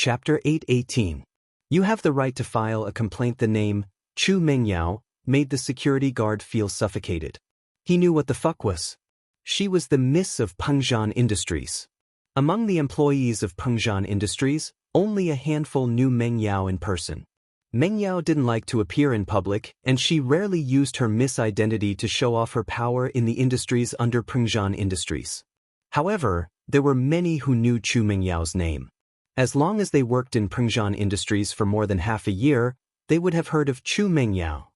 Chapter 8:18. You have the right to file a complaint. The name, Chu Mengyao, made the security guard feel suffocated. He knew what the fuck was. She was the Miss of Pengzhan Industries. Among the employees of Pengzhan Industries, only a handful knew Meng Yao in person. Meng Yao didn't like to appear in public, and she rarely used her Miss identity to show off her power in the industries under Pengzhan Industries. However, there were many who knew Chu Mengyao's name. As long as they worked in Pengzhan Industries for more than half a year, they would have heard of Chu Mengyao.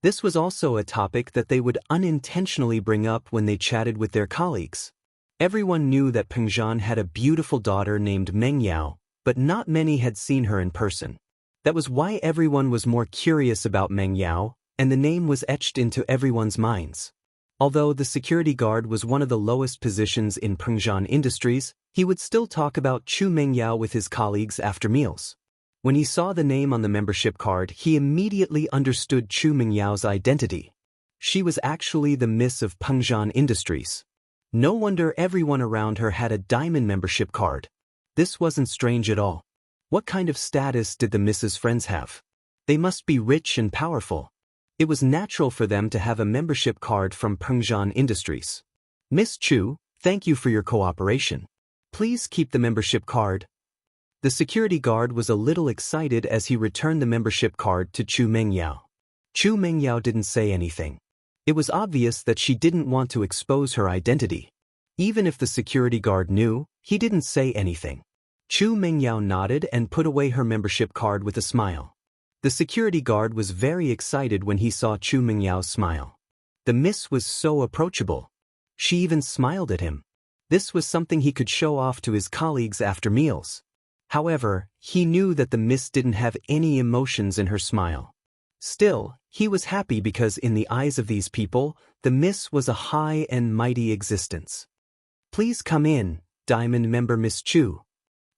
This was also a topic that they would unintentionally bring up when they chatted with their colleagues. Everyone knew that Pengzhan had a beautiful daughter named Meng Yao, but not many had seen her in person. That was why everyone was more curious about Meng Yao, and the name was etched into everyone's minds. Although the security guard was one of the lowest positions in Pengzhan Industries, he would still talk about Chu Mengyao with his colleagues after meals. When he saw the name on the membership card, he immediately understood Chu Mengyao's identity. She was actually the Miss of Pengzhan Industries. No wonder everyone around her had a diamond membership card. This wasn't strange at all. What kind of status did the Mrs. friends have? They must be rich and powerful. It was natural for them to have a membership card from Pengzhan Industries. Miss Chu, thank you for your cooperation. Please keep the membership card. The security guard was a little excited as he returned the membership card to Chu Mengyao. Chu Mengyao didn't say anything. It was obvious that she didn't want to expose her identity. Even if the security guard knew, he didn't say anything. Chu Mengyao nodded and put away her membership card with a smile. The security guard was very excited when he saw Chu Mengyao's smile. The miss was so approachable. She even smiled at him. This was something he could show off to his colleagues after meals. However, he knew that the miss didn't have any emotions in her smile. Still, he was happy because in the eyes of these people, the miss was a high and mighty existence. Please come in, Diamond member Miss Chu.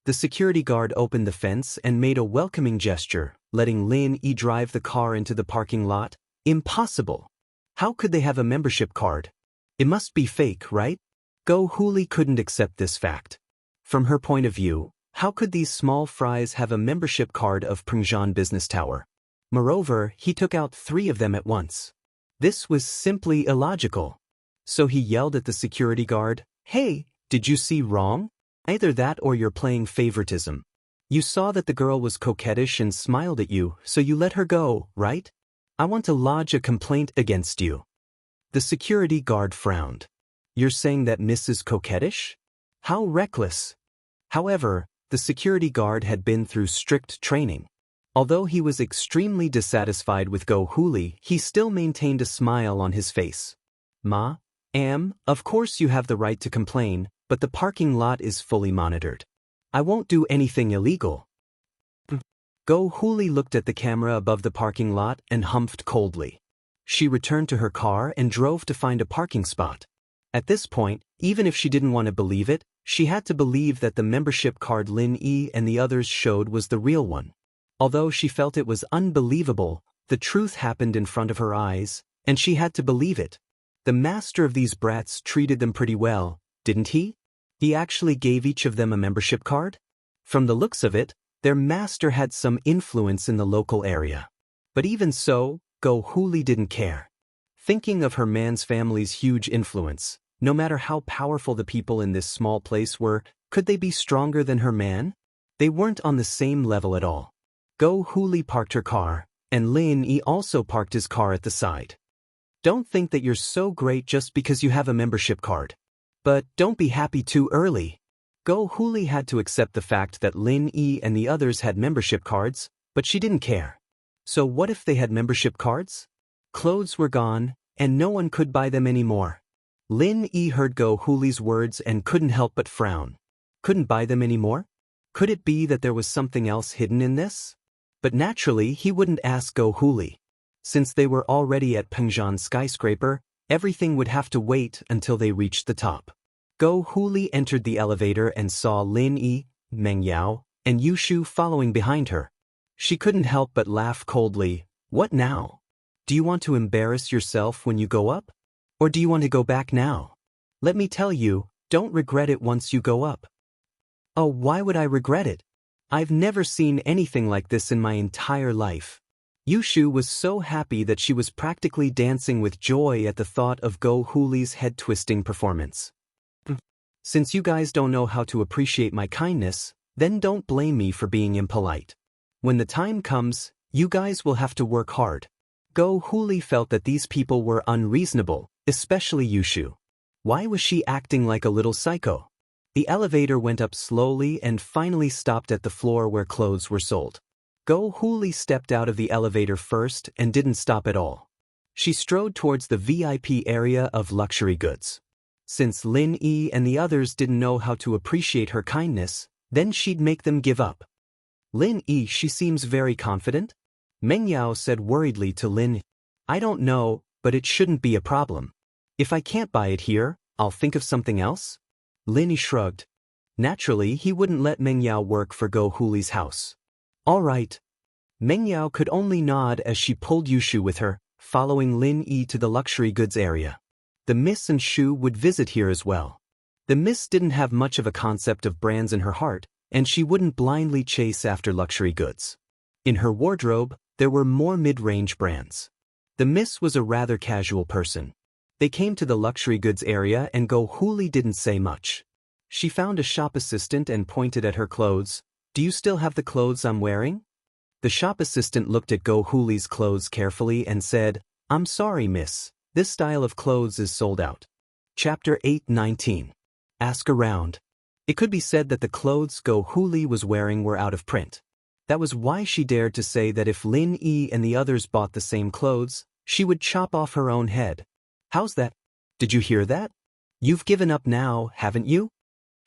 The security guard opened the fence and made a welcoming gesture, letting Lin Yi drive the car into the parking lot. Impossible. How could they have a membership card? It must be fake, right? Go Huli couldn't accept this fact. From her point of view, how could these small fries have a membership card of Pengzhan Business Tower? Moreover, he took out 3 of them at once. This was simply illogical. So he yelled at the security guard, "Hey, did you see wrong? Either that or you're playing favoritism. You saw that the girl was coquettish and smiled at you, so you let her go, right? I want to lodge a complaint against you." The security guard frowned. You're saying that Miss is coquettish? How reckless. However, the security guard had been through strict training. Although he was extremely dissatisfied with Go Huli, he still maintained a smile on his face. Of course you have the right to complain, but the parking lot is fully monitored. I won't do anything illegal. Go Huli looked at the camera above the parking lot and humphed coldly. She returned to her car and drove to find a parking spot. At this point, even if she didn't want to believe it, she had to believe that the membership card Lin Yi and the others showed was the real one. Although she felt it was unbelievable, the truth happened in front of her eyes, and she had to believe it. The master of these brats treated them pretty well, didn't he? He actually gave each of them a membership card? From the looks of it, their master had some influence in the local area. But even so, Go Huli didn't care. Thinking of her man's family's huge influence, no matter how powerful the people in this small place were, could they be stronger than her man? They weren't on the same level at all. Go Huli parked her car, and Lin Yi also parked his car at the side. Don't think that you're so great just because you have a membership card. But don't be happy too early. Go Huli had to accept the fact that Lin Yi and the others had membership cards, but she didn't care. So what if they had membership cards? Clothes were gone, and no one could buy them anymore. Lin Yi heard Go Huli's words and couldn't help but frown. Couldn't buy them anymore? Could it be that there was something else hidden in this? But naturally, he wouldn't ask Go Huli. Since they were already at Pengzhan skyscraper, everything would have to wait until they reached the top. Go Huli entered the elevator and saw Lin Yi, Meng Yao, and Yushu following behind her. She couldn't help but laugh coldly. What now? Do you want to embarrass yourself when you go up? Or do you want to go back now? Let me tell you, don't regret it once you go up. Oh, why would I regret it? I've never seen anything like this in my entire life. Yushu was so happy that she was practically dancing with joy at the thought of Go Huli's head-twisting performance. Since you guys don't know how to appreciate my kindness, then don't blame me for being impolite. When the time comes, you guys will have to work hard. Go Huli felt that these people were unreasonable, especially Yushu. Why was she acting like a little psycho? The elevator went up slowly and finally stopped at the floor where clothes were sold. Go Huli stepped out of the elevator first and didn't stop at all. She strode towards the VIP area of luxury goods. Since Lin Yi and the others didn't know how to appreciate her kindness, then she'd make them give up. Lin Yi, she seems very confident? Meng Yao said worriedly to Lin. I don't know, but it shouldn't be a problem. If I can't buy it here, I'll think of something else? Lin Yi shrugged. Naturally, he wouldn't let Meng Yao work for Go Huli's house. All right. Meng Yao could only nod as she pulled Yushu with her, following Lin Yi to the luxury goods area. The Miss and Shu would visit here as well. The Miss didn't have much of a concept of brands in her heart, and she wouldn't blindly chase after luxury goods. In her wardrobe, there were more mid-range brands. The Miss was a rather casual person. They came to the luxury goods area and Go Huli didn't say much. She found a shop assistant and pointed at her clothes. Do you still have the clothes I'm wearing? The shop assistant looked at Go Huli's clothes carefully and said, I'm sorry, miss. This style of clothes is sold out. Chapter 8:19. Ask around. It could be said that the clothes Go Huli was wearing were out of print. That was why she dared to say that if Lin Yi and the others bought the same clothes, she would chop off her own head. How's that? Did you hear that? You've given up now, haven't you?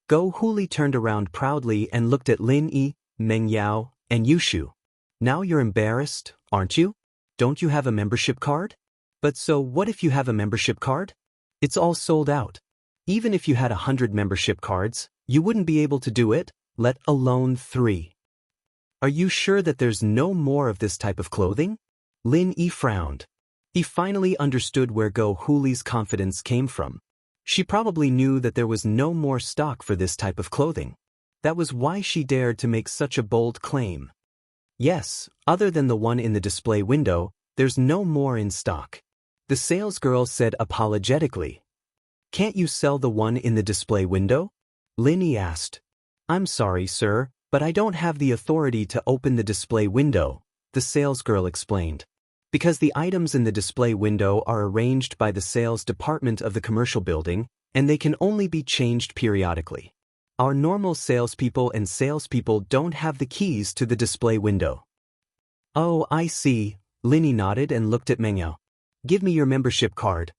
Go Huli turned around proudly and looked at Lin Yi, Meng Yao, and Yushu. Now you're embarrassed, aren't you? Don't you have a membership card? But so what if you have a membership card? It's all sold out. Even if you had 100 membership cards, you wouldn't be able to do it, let alone 3. Are you sure that there's no more of this type of clothing? Lin Yi frowned. He finally understood where Go Huli's confidence came from. She probably knew that there was no more stock for this type of clothing. That was why she dared to make such a bold claim. Yes, other than the one in the display window, there's no more in stock. The salesgirl said apologetically. Can't you sell the one in the display window? Lin Yi asked. I'm sorry, sir, but I don't have the authority to open the display window, the salesgirl explained. Because the items in the display window are arranged by the sales department of the commercial building, and they can only be changed periodically. Our normal salespeople and salespeople don't have the keys to the display window. Oh, I see, Lin Yi nodded and looked at Meng Yao. Give me your membership card.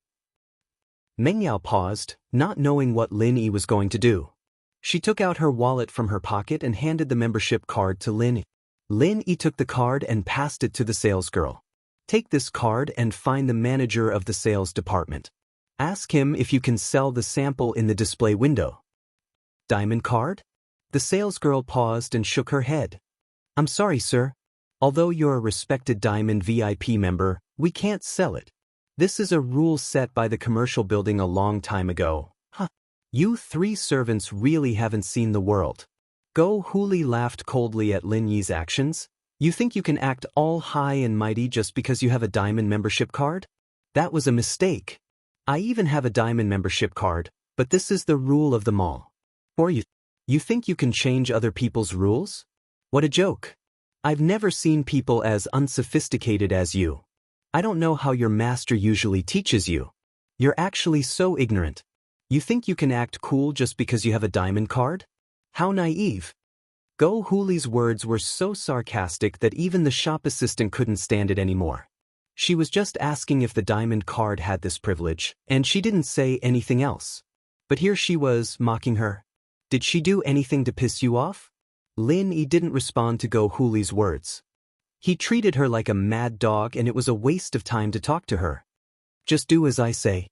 Meng Yao paused, not knowing what Lin Yi was going to do. She took out her wallet from her pocket and handed the membership card to Lin Yi. Lin Yi took the card and passed it to the salesgirl. Take this card and find the manager of the sales department. Ask him if you can sell the sample in the display window. Diamond card? The salesgirl paused and shook her head. I'm sorry, sir. Although you're a respected Diamond VIP member, we can't sell it. This is a rule set by the commercial building a long time ago. Huh. You 3 servants really haven't seen the world. Go Huli laughed coldly at Lin Yi's actions. You think you can act all high and mighty just because you have a Diamond membership card? That was a mistake. I even have a Diamond membership card, but this is the rule of the mall. Or you think you can change other people's rules? What a joke. I've never seen people as unsophisticated as you. I don't know how your master usually teaches you. You're actually so ignorant. You think you can act cool just because you have a Diamond card? How naive. Go Huli's words were so sarcastic that even the shop assistant couldn't stand it anymore. She was just asking if the Diamond card had this privilege, and she didn't say anything else. But here she was, mocking her. Did she do anything to piss you off? Lin Yi didn't respond to Go Huli's words. He treated her like a mad dog and it was a waste of time to talk to her. Just do as I say.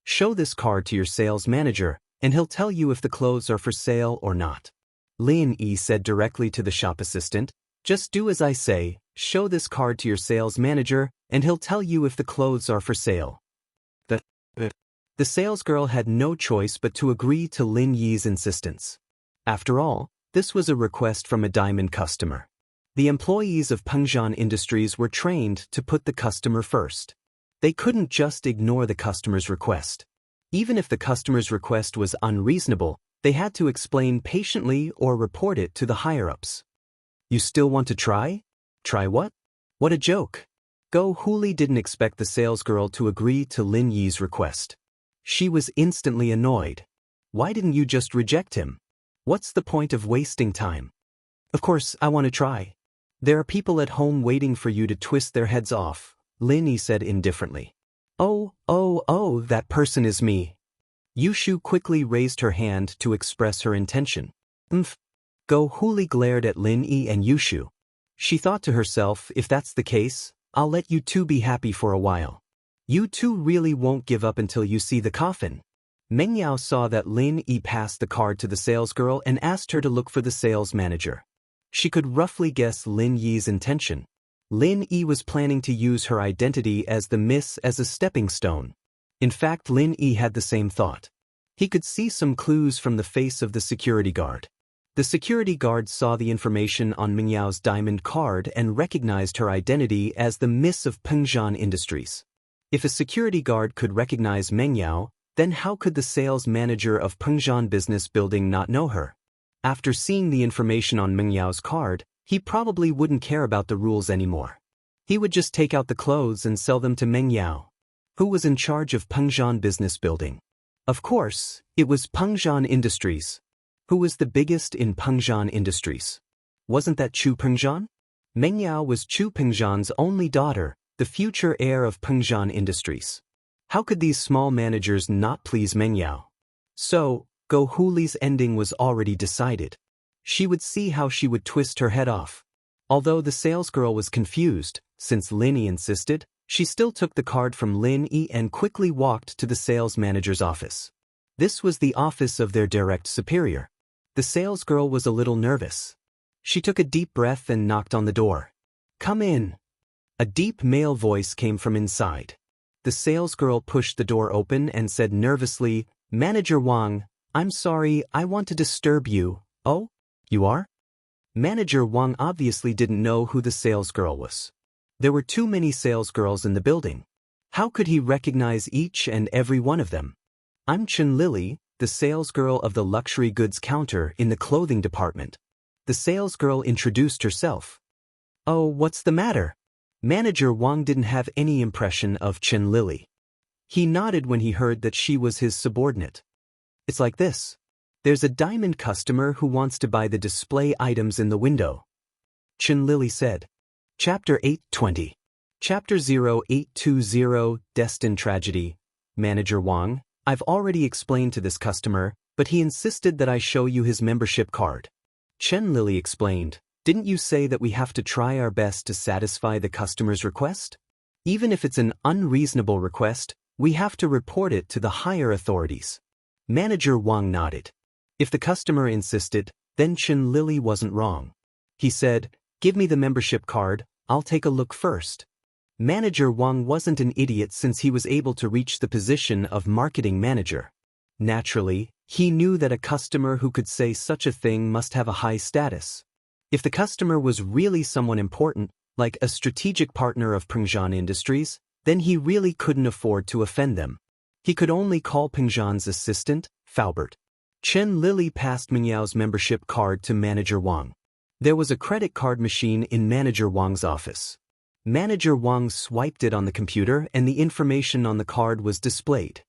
Show this card to your sales manager, and he'll tell you if the clothes are for sale or not. Lin Yi said directly to the shop assistant, just do as I say, show this card to your sales manager, and he'll tell you if the clothes are for sale. The salesgirl had no choice but to agree to Lin Yi's insistence. After all, This was a request from a diamond customer. The employees of Pengzhan Industries were trained to put the customer first. They couldn't just ignore the customer's request. Even if the customer's request was unreasonable, they had to explain patiently or report it to the higher-ups. You still want to try? Try what? What a joke. Go Huli didn't expect the salesgirl to agree to Lin Yi's request. She was instantly annoyed. Why didn't you just reject him? What's the point of wasting time? Of course, I want to try. There are people at home waiting for you to twist their heads off, Lin Yi said indifferently. Oh, that person is me. Yushu quickly raised her hand to express her intention. Go Huli glared at Lin Yi and Yushu. She thought to herself, if that's the case, I'll let you two be happy for a while. You two really won't give up until you see the coffin. Meng Yao saw that Lin Yi passed the card to the salesgirl and asked her to look for the sales manager. She could roughly guess Lin Yi's intention. Lin Yi was planning to use her identity as the miss as a stepping stone. In fact, Lin Yi had the same thought. He could see some clues from the face of the security guard. The security guard saw the information on Meng Yao's diamond card and recognized her identity as the miss of Pengzhan Industries. If a security guard could recognize Meng Yao, then how could the sales manager of Pengzhan Business Building not know her? After seeing the information on Meng Yao's card, he probably wouldn't care about the rules anymore. He would just take out the clothes and sell them to Meng Yao, who was in charge of Pengzhan Business Building. Of course, it was Pengzhan Industries. Who was the biggest in Pengzhan Industries? Wasn't that Chu Pengzhan? Meng Yao was Chu Pengzhan's only daughter, the future heir of Pengzhan Industries. How could these small managers not please Meng Yao? So, Go Huli's ending was already decided. She would see how she would twist her head off. Although the salesgirl was confused, since Lin Yi insisted, she still took the card from Lin Yi and quickly walked to the sales manager's office. This was the office of their direct superior. The salesgirl was a little nervous. She took a deep breath and knocked on the door. Come in. A deep male voice came from inside. The salesgirl pushed the door open and said nervously, Manager Wang, I'm sorry, I want to disturb you. Oh, you are? Manager Wang obviously didn't know who the salesgirl was. There were too many salesgirls in the building. How could he recognize each and every one of them? I'm Chen Lily, the salesgirl of the luxury goods counter in the clothing department. The salesgirl introduced herself. Oh, what's the matter? Manager Wang didn't have any impression of Chen Lily. He nodded when he heard that she was his subordinate. It's like this. There's a diamond customer who wants to buy the display items in the window. Chen Lily said. Chapter 820. Chapter 0820, Destined Tragedy. Manager Wang, I've already explained to this customer, but he insisted that I show you his membership card. Chen Lily explained, didn't you say that we have to try our best to satisfy the customer's request? Even if it's an unreasonable request, we have to report it to the higher authorities. Manager Wang nodded. If the customer insisted, then Chen Lily wasn't wrong. He said, give me the membership card, I'll take a look first. Manager Wang wasn't an idiot since he was able to reach the position of marketing manager. Naturally, he knew that a customer who could say such a thing must have a high status. If the customer was really someone important, like a strategic partner of Pengzhan Industries, then he really couldn't afford to offend them. He could only call Pengzhan's assistant, Faubert. Chen Lily passed Meng Yao's membership card to Manager Wang. There was a credit card machine in Manager Wang's office. Manager Wang swiped it on the computer and the information on the card was displayed.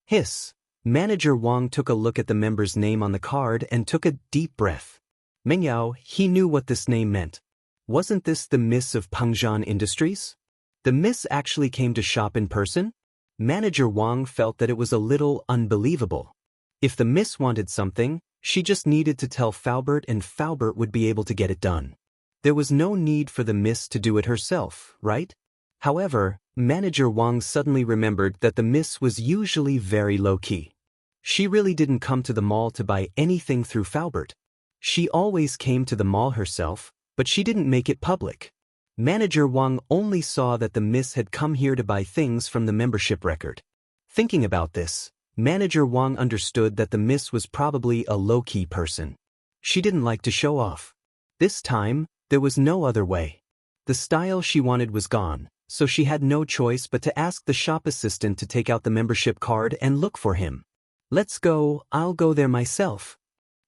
Hiss. Manager Wang took a look at the member's name on the card and took a deep breath. Meng Yao, he knew what this name meant. Wasn't this the Miss of Pengzhan Industries? The Miss actually came to shop in person? Manager Wang felt that it was a little unbelievable. If the Miss wanted something, she just needed to tell Faubert and Faubert would be able to get it done. There was no need for the Miss to do it herself, right? However, Manager Wang suddenly remembered that the Miss was usually very low-key. She really didn't come to the mall to buy anything through Faubert. She always came to the mall herself, but she didn't make it public. Manager Wang only saw that the Miss had come here to buy things from the membership record. Thinking about this, Manager Wang understood that the Miss was probably a low-key person. She didn't like to show off. This time, there was no other way. The style she wanted was gone, so she had no choice but to ask the shop assistant to take out the membership card and look for him. Let's go, I'll go there myself.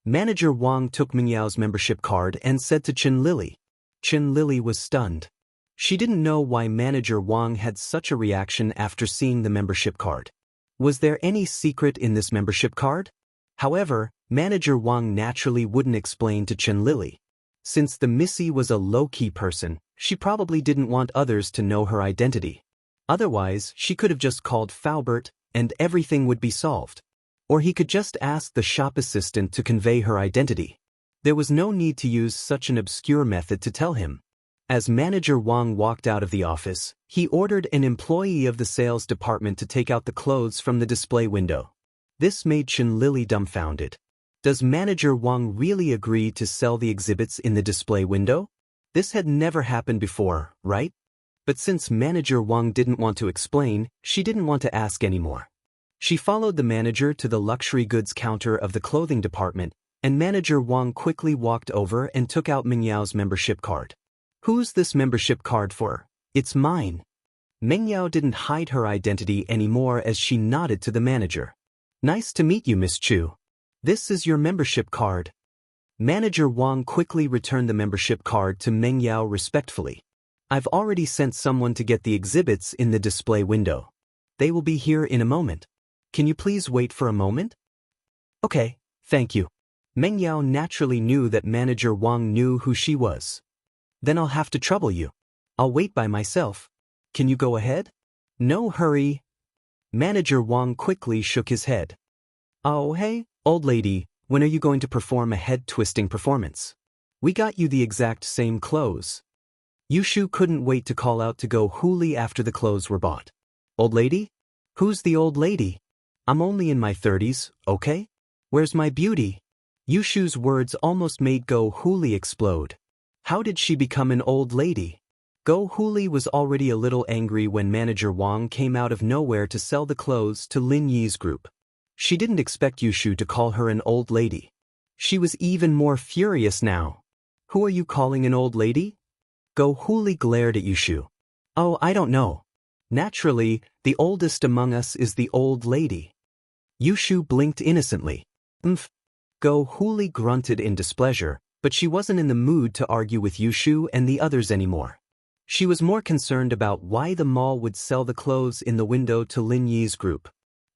Manager Wang took Mingyao's membership card and said to Chen Lili. Chen Lili was stunned. She didn't know why Manager Wang had such a reaction after seeing the membership card. Was there any secret in this membership card? However, Manager Wang naturally wouldn't explain to Chen Lili. Since the Missy was a low-key person, she probably didn't want others to know her identity. Otherwise, she could have just called Faubert, and everything would be solved. Or he could just ask the shop assistant to convey her identity. There was no need to use such an obscure method to tell him. As Manager Wang walked out of the office, he ordered an employee of the sales department to take out the clothes from the display window. This made Chen Lili dumbfounded. Does Manager Wang really agree to sell the exhibits in the display window? This had never happened before, right? But since Manager Wang didn't want to explain, she didn't want to ask anymore. She followed the manager to the luxury goods counter of the clothing department, and Manager Wang quickly walked over and took out Mingyao's membership card. Who's this membership card for? It's mine. Mingyao didn't hide her identity anymore as she nodded to the manager. Nice to meet you, Miss Chu. This is your membership card. Manager Wang quickly returned the membership card to Mingyao respectfully. I've already sent someone to get the exhibits in the display window. They will be here in a moment. Can you please wait for a moment? Okay, thank you. Mingyao naturally knew that Manager Wang knew who she was. Then I'll have to trouble you. I'll wait by myself. Can you go ahead? No hurry. Manager Wang quickly shook his head. Oh hey, old lady, when are you going to perform a head-twisting performance? We got you the exact same clothes. Yushu couldn't wait to call out to go Huli after the clothes were bought. Old lady? Who's the old lady? I'm only in my 30s, okay? Where's my beauty? Yushu's words almost made Go Huli explode. How did she become an old lady? Go Huli was already a little angry when Manager Wang came out of nowhere to sell the clothes to Lin Yi's group. She didn't expect Yushu to call her an old lady. She was even more furious now. Who are you calling an old lady? Go Huli glared at Yushu. Oh, I don't know. Naturally, the oldest among us is the old lady. Yushu blinked innocently. Go Huli grunted in displeasure, but she wasn't in the mood to argue with Yushu and the others anymore. She was more concerned about why the mall would sell the clothes in the window to Lin Yi's group.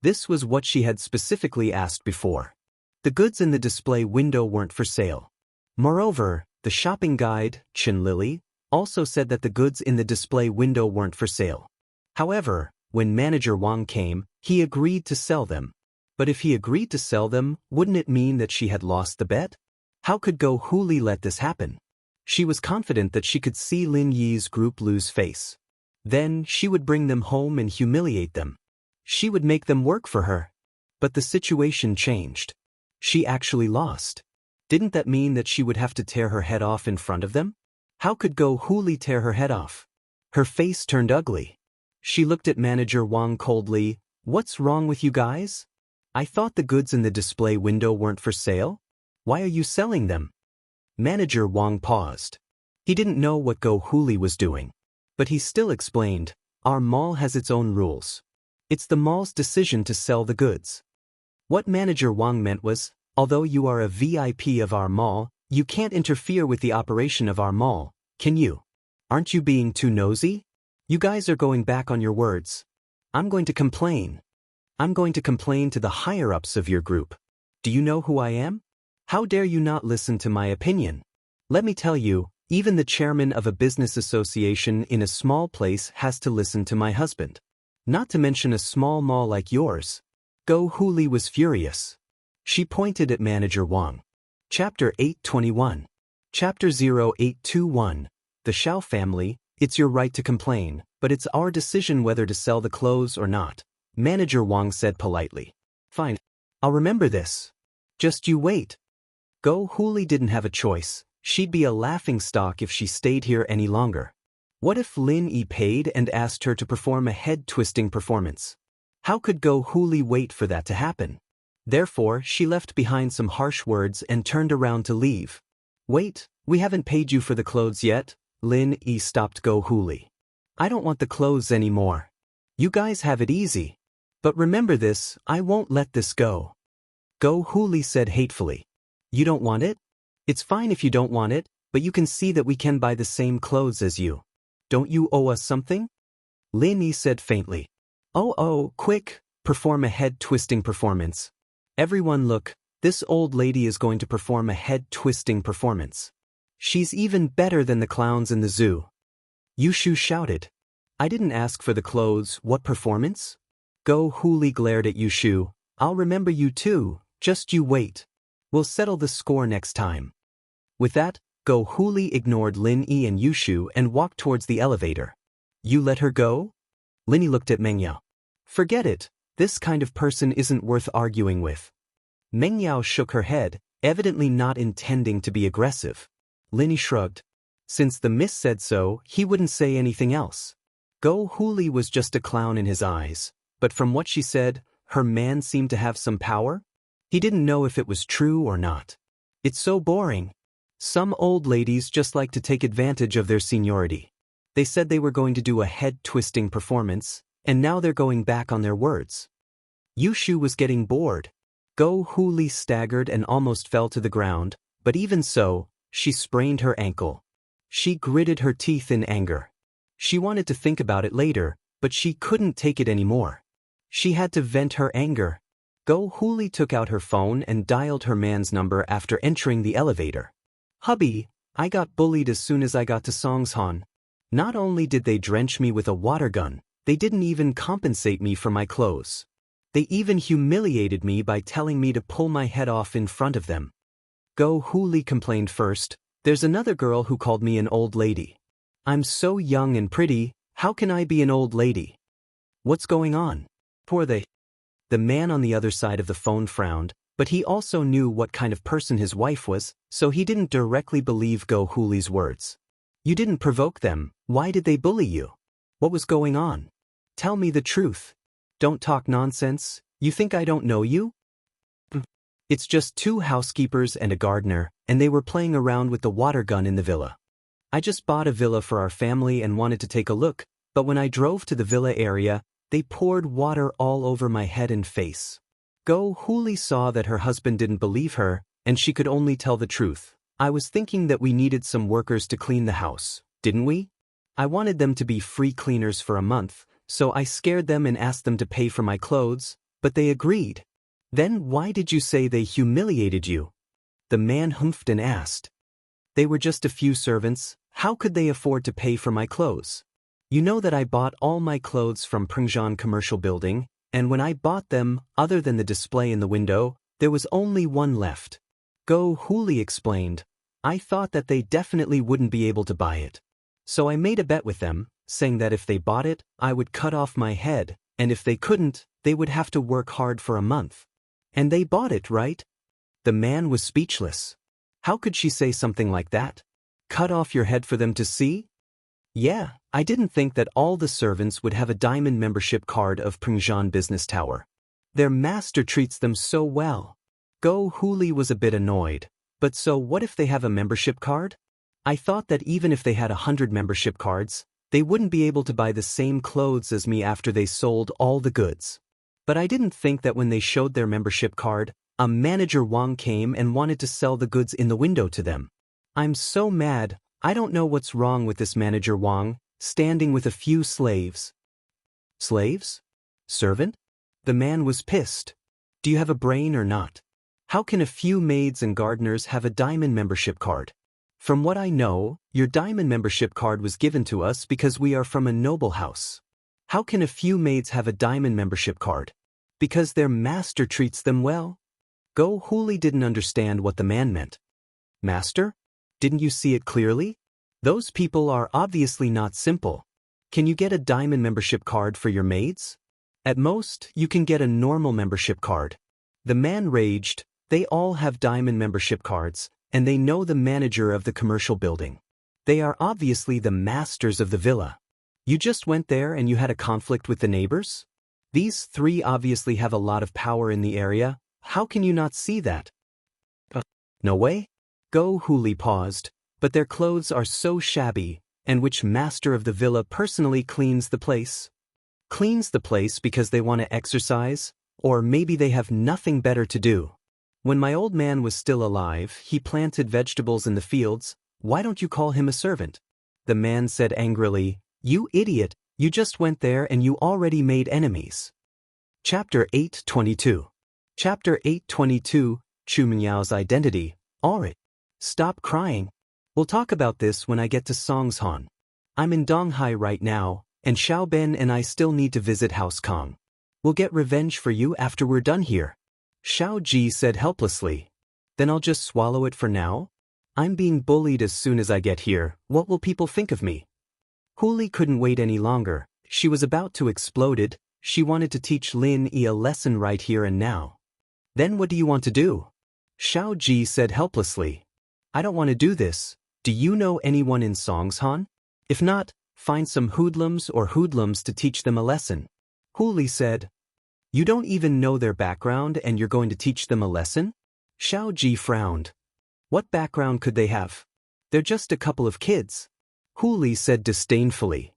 This was what she had specifically asked before. The goods in the display window weren't for sale. Moreover, the shopping guide, Chen Lili, also said that the goods in the display window weren't for sale. However, when Manager Wang came, he agreed to sell them. But if he agreed to sell them, wouldn't it mean that she had lost the bet? How could Go Huli let this happen? She was confident that she could see Lin Yi's group lose face. Then she would bring them home and humiliate them. She would make them work for her. But the situation changed. She actually lost. Didn't that mean that she would have to tear her head off in front of them? How could Go Huli tear her head off? Her face turned ugly. She looked at Manager Wang coldly. What's wrong with you guys? I thought the goods in the display window weren't for sale? Why are you selling them? Manager Wang paused. He didn't know what Go Huli was doing. But he still explained, our mall has its own rules. It's the mall's decision to sell the goods. What Manager Wang meant was, although you are a VIP of our mall, you can't interfere with the operation of our mall, can you? Aren't you being too nosy? You guys are going back on your words. I'm going to complain. I'm going to complain to the higher-ups of your group. Do you know who I am? How dare you not listen to my opinion? Let me tell you, even the chairman of a business association in a small place has to listen to my husband. Not to mention a small mall like yours. Go Huli was furious. She pointed at Manager Wang. Chapter 821. Chapter 0821. The Xiao family, it's your right to complain, but it's our decision whether to sell the clothes or not. Manager Wang said politely. Fine. I'll remember this. Just you wait. Go Huli didn't have a choice. She'd be a laughingstock if she stayed here any longer. What if Lin Yi paid and asked her to perform a head-twisting performance? How could Go Huli wait for that to happen? Therefore, she left behind some harsh words and turned around to leave. Wait, we haven't paid you for the clothes yet, Lin Yi stopped Go Huli. I don't want the clothes anymore. You guys have it easy. But remember this, I won't let this go. Go Huli said hatefully. You don't want it? It's fine if you don't want it, but you can see that we can buy the same clothes as you. Don't you owe us something? Lin Yi said faintly. Oh, quick, perform a head-twisting performance. Everyone look, this old lady is going to perform a head-twisting performance. She's even better than the clowns in the zoo. Yushu shouted. I didn't ask for the clothes, what performance? Go Huli glared at Yushu. I'll remember you too, just you wait. We'll settle the score next time. With that, Go Huli ignored Lin Yi and Yushu and walked towards the elevator. You let her go? Lin Yi looked at Meng Yao. Forget it, this kind of person isn't worth arguing with. Meng Yao shook her head, evidently not intending to be aggressive. Lin Yi shrugged. Since the miss said so, he wouldn't say anything else. Go Huli was just a clown in his eyes, but from what she said, her man seemed to have some power? He didn't know if it was true or not. It's so boring. Some old ladies just like to take advantage of their seniority. They said they were going to do a head-twisting performance, and now they're going back on their words. Yushu was getting bored. Go Huli staggered and almost fell to the ground, but even so, she sprained her ankle. She gritted her teeth in anger. She wanted to think about it later, but she couldn't take it anymore. She had to vent her anger. Go Huli took out her phone and dialed her man's number after entering the elevator. Hubby, I got bullied as soon as I got to Songshan. Not only did they drench me with a water gun, they didn't even compensate me for my clothes. They even humiliated me by telling me to pull my head off in front of them. Go Huli complained first. There's another girl who called me an old lady. I'm so young and pretty, how can I be an old lady? What's going on? Poor they. The man on the other side of the phone frowned, but he also knew what kind of person his wife was, so he didn't directly believe Go Huli's words. You didn't provoke them, why did they bully you? What was going on? Tell me the truth. Don't talk nonsense, you think I don't know you? It's just 2 housekeepers and a gardener, and they were playing around with the water gun in the villa. I just bought a villa for our family and wanted to take a look, but when I drove to the villa area, they poured water all over my head and face. Go Huli saw that her husband didn't believe her, and she could only tell the truth. I was thinking that we needed some workers to clean the house, didn't we? I wanted them to be free cleaners for a month, so I scared them and asked them to pay for my clothes, but they agreed. Then why did you say they humiliated you? The man humphed and asked. They were just a few servants, how could they afford to pay for my clothes? You know that I bought all my clothes from Pengzhan Commercial Building, and when I bought them, other than the display in the window, there was only one left. Go Huli explained. I thought that they definitely wouldn't be able to buy it. So I made a bet with them, saying that if they bought it, I would cut off my head, and if they couldn't, they would have to work hard for a month. And they bought it, right? The man was speechless. How could she say something like that? Cut off your head for them to see? Yeah, I didn't think that all the servants would have a diamond membership card of Pengzhan Business Tower. Their master treats them so well. Go Huli was a bit annoyed. But so what if they have a membership card? I thought that even if they had 100 membership cards, they wouldn't be able to buy the same clothes as me after they sold all the goods. But I didn't think that when they showed their membership card, a manager Wang came and wanted to sell the goods in the window to them. I'm so mad, I don't know what's wrong with this manager Wang, standing with a few slaves. Slaves? Servant? The man was pissed. Do you have a brain or not? How can a few maids and gardeners have a diamond membership card? From what I know, your diamond membership card was given to us because we are from a noble house. How can a few maids have a diamond membership card? Because their master treats them well? Go Huli didn't understand what the man meant. Master? Didn't you see it clearly? Those people are obviously not simple. Can you get a diamond membership card for your maids? At most, you can get a normal membership card. The man raged. They all have diamond membership cards, and they know the manager of the commercial building. They are obviously the masters of the villa. You just went there and you had a conflict with the neighbors? These 3 obviously have a lot of power in the area, How can you not see that? No way? Go Huli paused, but their clothes are so shabby, and which master of the villa personally cleans the place? Cleans the place because they want to exercise, or maybe they have nothing better to do. When my old man was still alive, he planted vegetables in the fields. Why don't you call him a servant? The man said angrily, You idiot, you just went there and you already made enemies. Chapter 822. Chapter 822, Chu Minyao's identity. Alright. Stop crying. We'll talk about this when I get to Songshan. I'm in Donghai right now, and Xiaoben and I still need to visit House Kong. We'll get revenge for you after we're done here. Xiao Ji said helplessly. Then I'll just swallow it for now? I'm being bullied as soon as I get here. What will people think of me? Huli couldn't wait any longer. She was about to explode. She wanted to teach Lin Yi a lesson right here and now. Then what do you want to do? Xiao Ji said helplessly. I don't want to do this. Do you know anyone in Songshan? If not, find some hoodlums or hoodlums to teach them a lesson. Huli said. You don't even know their background and you're going to teach them a lesson? Xiao Ji frowned. What background could they have? They're just a couple of kids. Huli said disdainfully.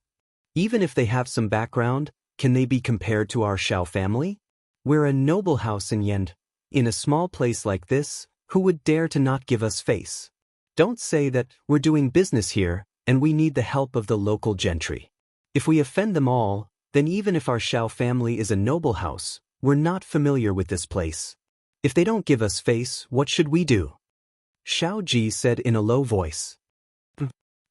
Even if they have some background, can they be compared to our Xiao family? We're a noble house in Yen. In a small place like this, who would dare to not give us face? Don't say that we're doing business here and we need the help of the local gentry. If we offend them all, then even if our Xiao family is a noble house, we're not familiar with this place. If they don't give us face, what should we do? Xiao Ji said in a low voice.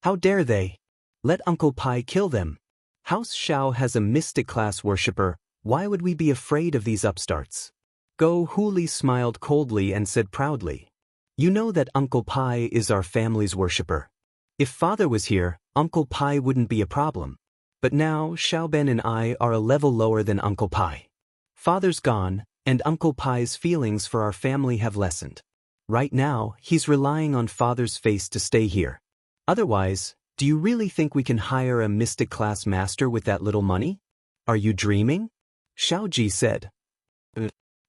How dare they? Let Uncle Pai kill them. House Xiao has a mystic class worshipper. Why would we be afraid of these upstarts? Go Huli smiled coldly and said proudly. You know that Uncle Pai is our family's worshipper. If father was here, Uncle Pai wouldn't be a problem. But now Xiaoben and I are a level lower than Uncle Pai. Father's gone, and Uncle Pai's feelings for our family have lessened. Right now, he's relying on father's face to stay here. Otherwise, do you really think we can hire a mystic class master with that little money? Are you dreaming? Xiao Ji said.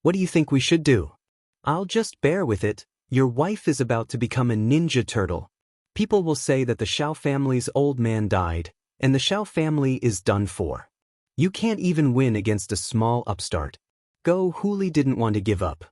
What do you think we should do? I'll just bear with it. Your wife is about to become a ninja turtle. People will say that the Xiao family's old man died, and the Xiao family is done for. You can't even win against a small upstart. Go Huli didn't want to give up.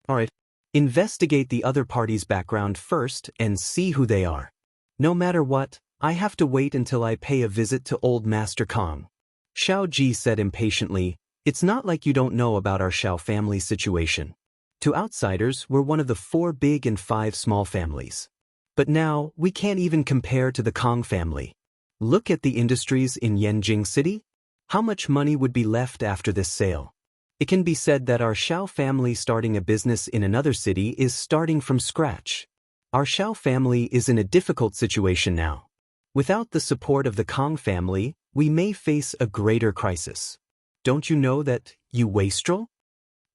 Alright. Investigate the other party's background first and see who they are. No matter what, I have to wait until I pay a visit to old Master Kong. Xiao Ji said impatiently. It's not like you don't know about our Xiao family situation. To outsiders, we're one of the 4 big and 5 small families. But now, we can't even compare to the Kong family. Look at the industries in Yanjing City. How much money would be left after this sale? It can be said that our Xiao family starting a business in another city is starting from scratch. Our Xiao family is in a difficult situation now. Without the support of the Kong family, we may face a greater crisis. Don't you know that, you wastrel?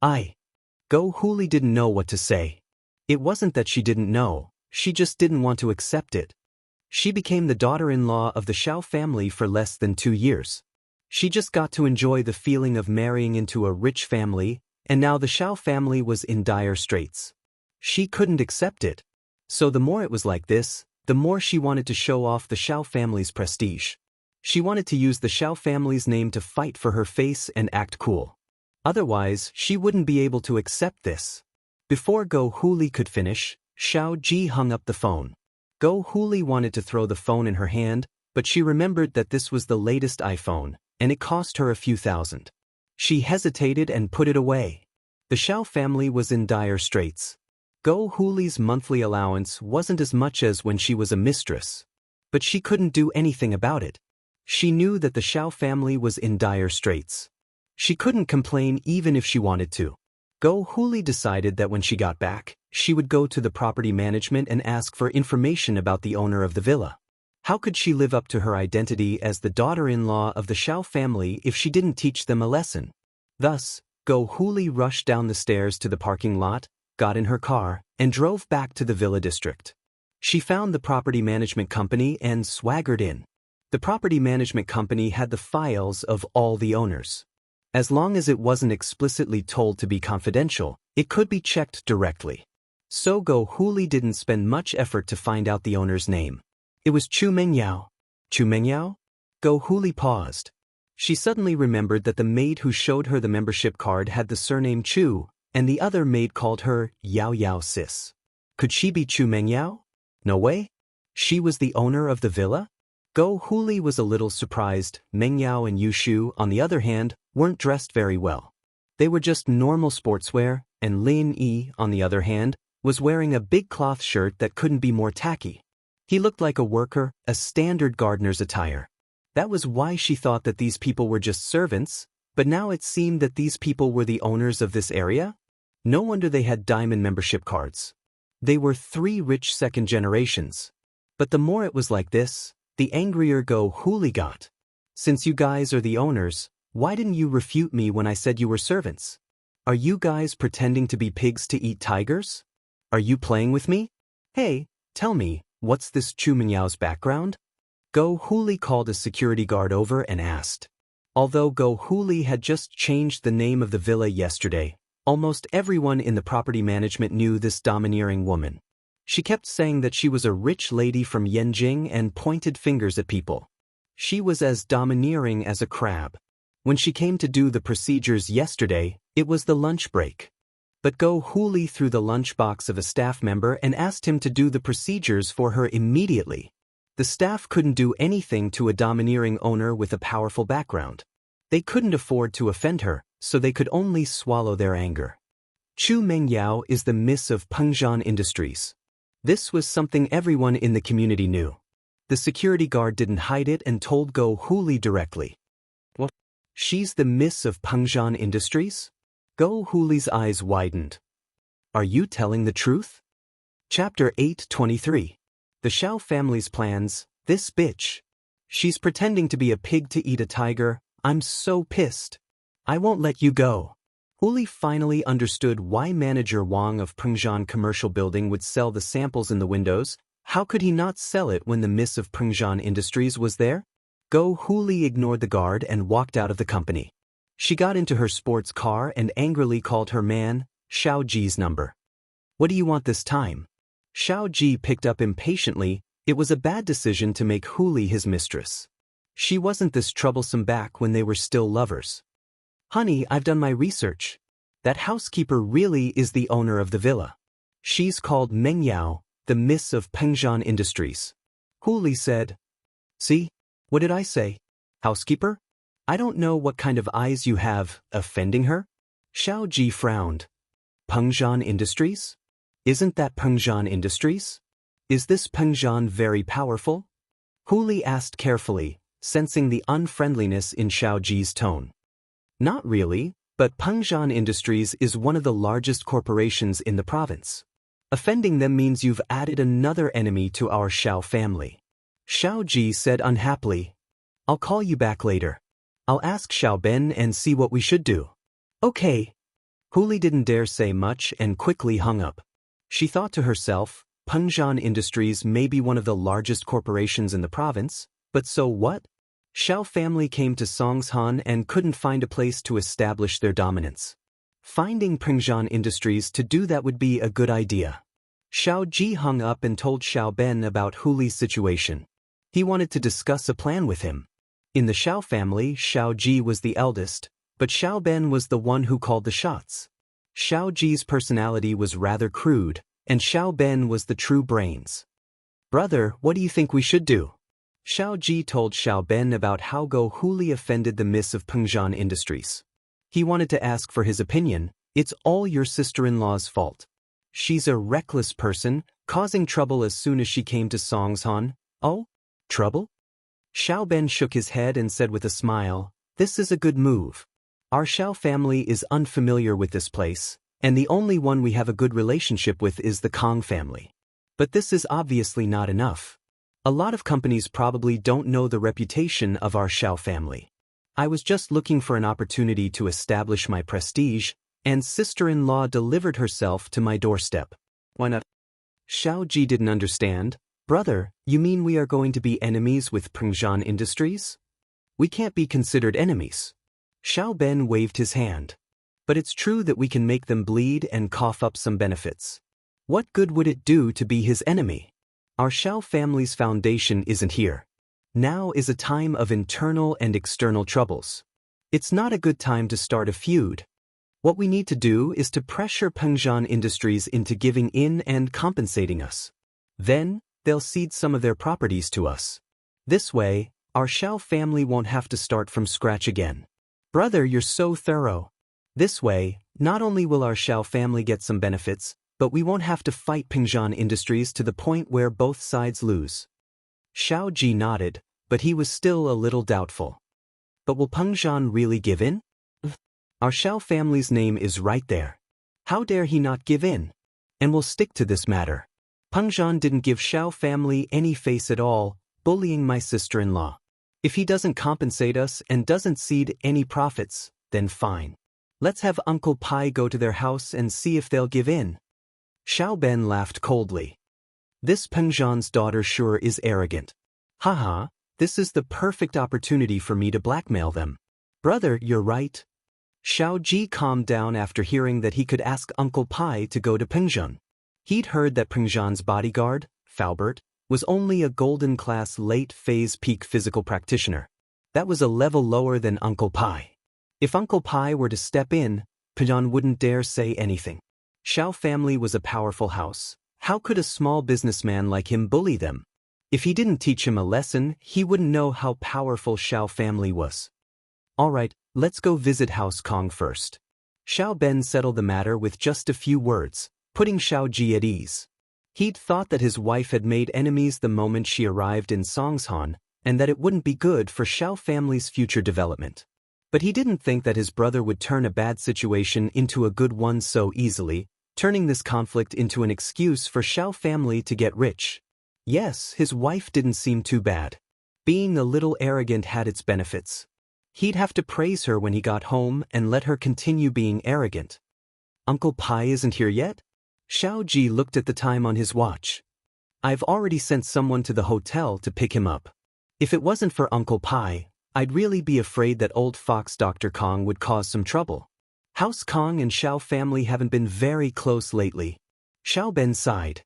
Go Huli didn't know what to say. It wasn't that she didn't know, she just didn't want to accept it. She became the daughter-in-law of the Xiao family for less than 2 years. She just got to enjoy the feeling of marrying into a rich family, and now the Xiao family was in dire straits. She couldn't accept it. So the more it was like this, the more she wanted to show off the Xiao family's prestige. She wanted to use the Xiao family's name to fight for her face and act cool. Otherwise, she wouldn't be able to accept this. Before Go Huli could finish, Xiao Ji hung up the phone. Go Huli wanted to throw the phone in her hand, but she remembered that this was the latest iPhone, and it cost her a few thousand. She hesitated and put it away. The Xiao family was in dire straits. Go Huli's monthly allowance wasn't as much as when she was a mistress. But she couldn't do anything about it. She knew that the Xiao family was in dire straits. She couldn't complain even if she wanted to. Go Huli decided that when she got back, she would go to the property management and ask for information about the owner of the villa. How could she live up to her identity as the daughter-in-law of the Xiao family if she didn't teach them a lesson? Thus, Go Huli rushed down the stairs to the parking lot, got in her car, and drove back to the villa district. She found the property management company and swaggered in. The property management company had the files of all the owners. As long as it wasn't explicitly told to be confidential, It could be checked directly. So Go Huli didn't spend much effort to find out the owner's name. It was Chu Mengyao. Chu Mengyao? Go Huli paused. She suddenly remembered that the maid who showed her the membership card had the surname Chu, and the other maid called her Yao Yao Sis. Could she be Chu Mengyao? No way. She was the owner of the villa? Go Huli was a little surprised. Mengyao and Yushu, on the other hand, weren't dressed very well. They were just normal sportswear, and Lin Yi, on the other hand, was wearing a big cloth shirt that couldn't be more tacky. He looked like a worker, a standard gardener's attire. That was why she thought that these people were just servants, but now it seemed that these people were the owners of this area? No wonder they had diamond membership cards. They were 3 rich second generations. But the more it was like this, the angrier Go Huli got. Since you guys are the owners, why didn't you refute me when I said you were servants? Are you guys pretending to be pigs to eat tigers? Are you playing with me? Hey, tell me, what's this Chu Mingyao's background? Go Huli called a security guard over and asked. Although Go Huli had just changed the name of the villa yesterday, almost everyone in the property management knew this domineering woman. She kept saying that she was a rich lady from Yanjing and pointed fingers at people. She was as domineering as a crab. When she came to do the procedures yesterday, it was the lunch break. But Go Huli threw the lunchbox of a staff member and asked him to do the procedures for her immediately. The staff couldn't do anything to a domineering owner with a powerful background. They couldn't afford to offend her, so they could only swallow their anger. Chu Mengyao is the miss of Pengzhan Industries. This was something everyone in the community knew. The security guard didn't hide it and told Go Huli directly. What? She's the miss of Pengzhan Industries? Go Huli's eyes widened. Are you telling the truth? Chapter 8:23. The Xiao family's plans, this bitch. She's pretending to be a pig to eat a tiger. I'm so pissed. I won't let you go. Huli finally understood why manager Wang of Pengzhan Commercial Building would sell the samples in the windows. How could he not sell it when the miss of Pengzhan Industries was there? Go Huli ignored the guard and walked out of the company. She got into her sports car and angrily called her man, Xiao Ji's number. What do you want this time? Xiao Ji picked up impatiently. It was a bad decision to make Huli his mistress. She wasn't this troublesome back when they were still lovers. Honey, I've done my research. That housekeeper really is the owner of the villa. She's called Mengyao, the miss of Pengzhan Industries. Huli said. See? What did I say? Housekeeper? I don't know what kind of eyes you have, offending her? Xiao Ji frowned. Pengzhan Industries? Isn't that Pengzhan Industries? Is this Pengzhan very powerful? Huli asked carefully, sensing the unfriendliness in Xiao Ji's tone. Not really, but Pengzhan Industries is one of the largest corporations in the province. Offending them means you've added another enemy to our Xiao family. Xiao Ji said unhappily. I'll call you back later. I'll ask Xiao Ben and see what we should do. Okay. Huli didn't dare say much and quickly hung up. She thought to herself, Pengzhan Industries may be one of the largest corporations in the province, but so what? Xiao family came to Songshan and couldn't find a place to establish their dominance. Finding Pengzhan Industries to do that would be a good idea. Xiao Ji hung up and told Xiao Ben about Huli's situation. He wanted to discuss a plan with him. In the Xiao family, Xiao Ji was the eldest, but Xiao Ben was the one who called the shots. Xiao Ji's personality was rather crude, and Xiao Ben was the true brains. Brother, what do you think we should do? Xiao Ji told Xiao Ben about how Go Huli offended the miss of Pengzhan Industries. He wanted to ask for his opinion. It's all your sister-in-law's fault. She's a reckless person, causing trouble as soon as she came to Songshan. Oh? Trouble? Xiao Ben shook his head and said with a smile, this is a good move. Our Xiao family is unfamiliar with this place, and the only one we have a good relationship with is the Kong family. But this is obviously not enough. A lot of companies probably don't know the reputation of our Xiao family. I was just looking for an opportunity to establish my prestige, and sister-in-law delivered herself to my doorstep. Why not? Xiao Ji didn't understand. Brother, you mean we are going to be enemies with Pengzhan Industries? We can't be considered enemies. Xiao Ben waved his hand. But it's true that we can make them bleed and cough up some benefits. What good would it do to be his enemy? Our Xiao family's foundation isn't here. Now is a time of internal and external troubles. It's not a good time to start a feud. What we need to do is to pressure Pengzhan Industries into giving in and compensating us. Then, they'll cede some of their properties to us. This way, our Xiao family won't have to start from scratch again. Brother, you're so thorough. This way, not only will our Xiao family get some benefits, but we won't have to fight Pengzhan Industries to the point where both sides lose. Xiao Ji nodded, but he was still a little doubtful. But will Pengzhan really give in? Our Xiao family's name is right there. How dare he not give in? And we'll stick to this matter. Pengzhan didn't give Xiao family any face at all, bullying my sister-in-law. If he doesn't compensate us and doesn't cede any profits, then fine. Let's have Uncle Pai go to their house and see if they'll give in. Xiao Ben laughed coldly. This Pengzhan's daughter sure is arrogant. Haha, this is the perfect opportunity for me to blackmail them. Brother, you're right. Xiao Ji calmed down after hearing that he could ask Uncle Pai to go to Pengzhan. He'd heard that Pengzhan's bodyguard, Faubert, was only a golden class late phase peak physical practitioner. That was a level lower than Uncle Pai. If Uncle Pai were to step in, Pengzhan wouldn't dare say anything. Xiao family was a powerful house. How could a small businessman like him bully them? If he didn't teach him a lesson, he wouldn't know how powerful Xiao family was. Alright, let's go visit House Kong first. Xiao Ben settled the matter with just a few words, putting Xiao Ji at ease. He'd thought that his wife had made enemies the moment she arrived in Songshan, and that it wouldn't be good for Xiao family's future development. But he didn't think that his brother would turn a bad situation into a good one so easily, turning this conflict into an excuse for Xiao family to get rich. Yes, his wife didn't seem too bad. Being a little arrogant had its benefits. He'd have to praise her when he got home and let her continue being arrogant. Uncle Pai isn't here yet? Xiao Ji looked at the time on his watch. I've already sent someone to the hotel to pick him up. If it wasn't for Uncle Pai, I'd really be afraid that old fox Dr. Kong would cause some trouble. House Kong and Xiao family haven't been very close lately. Xiao Ben sighed.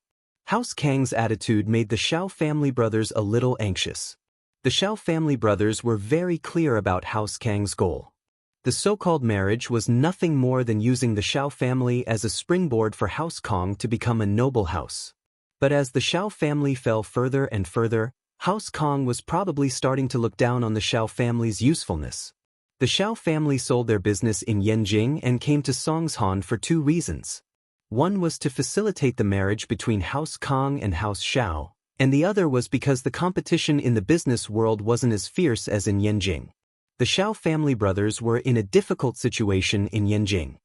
House Kang's attitude made the Xiao family brothers a little anxious. The Xiao family brothers were very clear about House Kang's goal. The so-called marriage was nothing more than using the Xiao family as a springboard for House Kong to become a noble house. But as the Xiao family fell further and further, House Kong was probably starting to look down on the Xiao family's usefulness. The Xiao family sold their business in Yanjing and came to Songshan for two reasons. One was to facilitate the marriage between House Kong and House Xiao, and the other was because the competition in the business world wasn't as fierce as in Yanjing. The Xiao family brothers were in a difficult situation in Yanjing.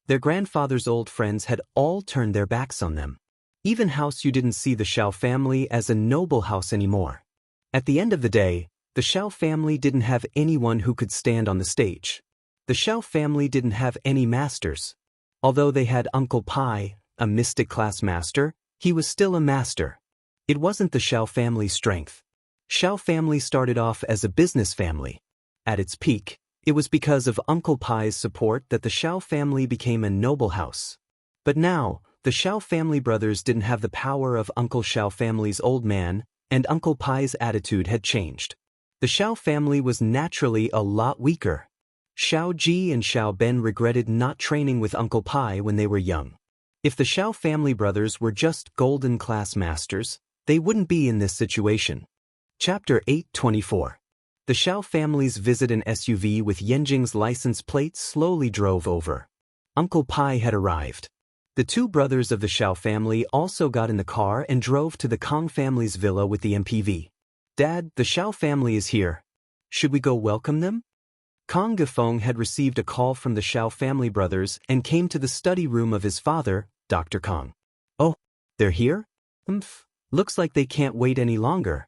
Their grandfather's old friends had all turned their backs on them. Even House Yu didn't see the Xiao family as a noble house anymore. At the end of the day, the Xiao family didn't have anyone who could stand on the stage. The Xiao family didn't have any masters. Although they had Uncle Pai, a mystic class master, he was still a master. It wasn't the Xiao family's strength. Xiao family started off as a business family. At its peak, it was because of Uncle Pai's support that the Xiao family became a noble house. But now, the Xiao family brothers didn't have the power of Uncle Xiao family's old man, and Uncle Pai's attitude had changed. The Xiao family was naturally a lot weaker. Xiao Ji and Xiao Ben regretted not training with Uncle Pai when they were young. If the Xiao family brothers were just golden class masters, they wouldn't be in this situation. Chapter 824. The Xiao family's visit an SUV with Yanjing's license plate slowly drove over. Uncle Pai had arrived. The two brothers of the Xiao family also got in the car and drove to the Kong family's villa with the MPV. Dad, the Xiao family is here. Should we go welcome them? Kong Gafeng had received a call from the Xiao family brothers and came to the study room of his father, Dr. Kong. Oh, they're here? Looks like they can't wait any longer.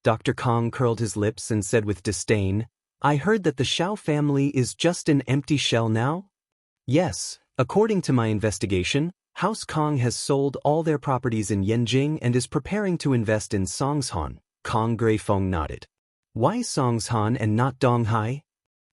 Dr. Kong curled his lips and said with disdain, I heard that the Xiao family is just an empty shell now? Yes, according to my investigation, House Kong has sold all their properties in Yanjing and is preparing to invest in Songshan. Kong Greifeng nodded. Why Songshan and not Donghai?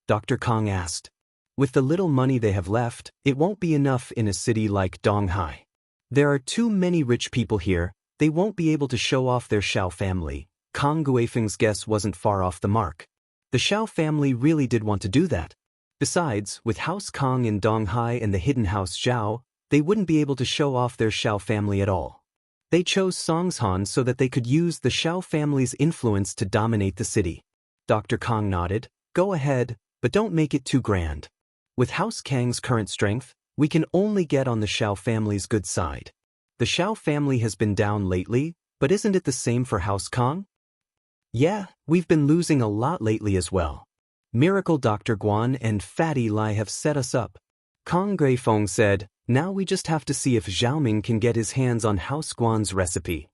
Dr. Kong asked. With the little money they have left, it won't be enough in a city like Donghai. There are too many rich people here, they won't be able to show off their Xiao family. Kang Guifeng's guess wasn't far off the mark. The Xiao family really did want to do that. Besides, with House Kang in Donghai and the hidden House Zhao, they wouldn't be able to show off their Xiao family at all. They chose Songshan so that they could use the Xiao family's influence to dominate the city. Dr. Kang nodded. Go ahead, but don't make it too grand. With House Kang's current strength, we can only get on the Xiao family's good side. The Xiao family has been down lately, but isn't it the same for House Kang? Yeah, we've been losing a lot lately as well. Miracle Dr. Guan and Fatty Lai have set us up. Kang Guifeng said, now we just have to see if Xiaoming can get his hands on House Guan's recipe.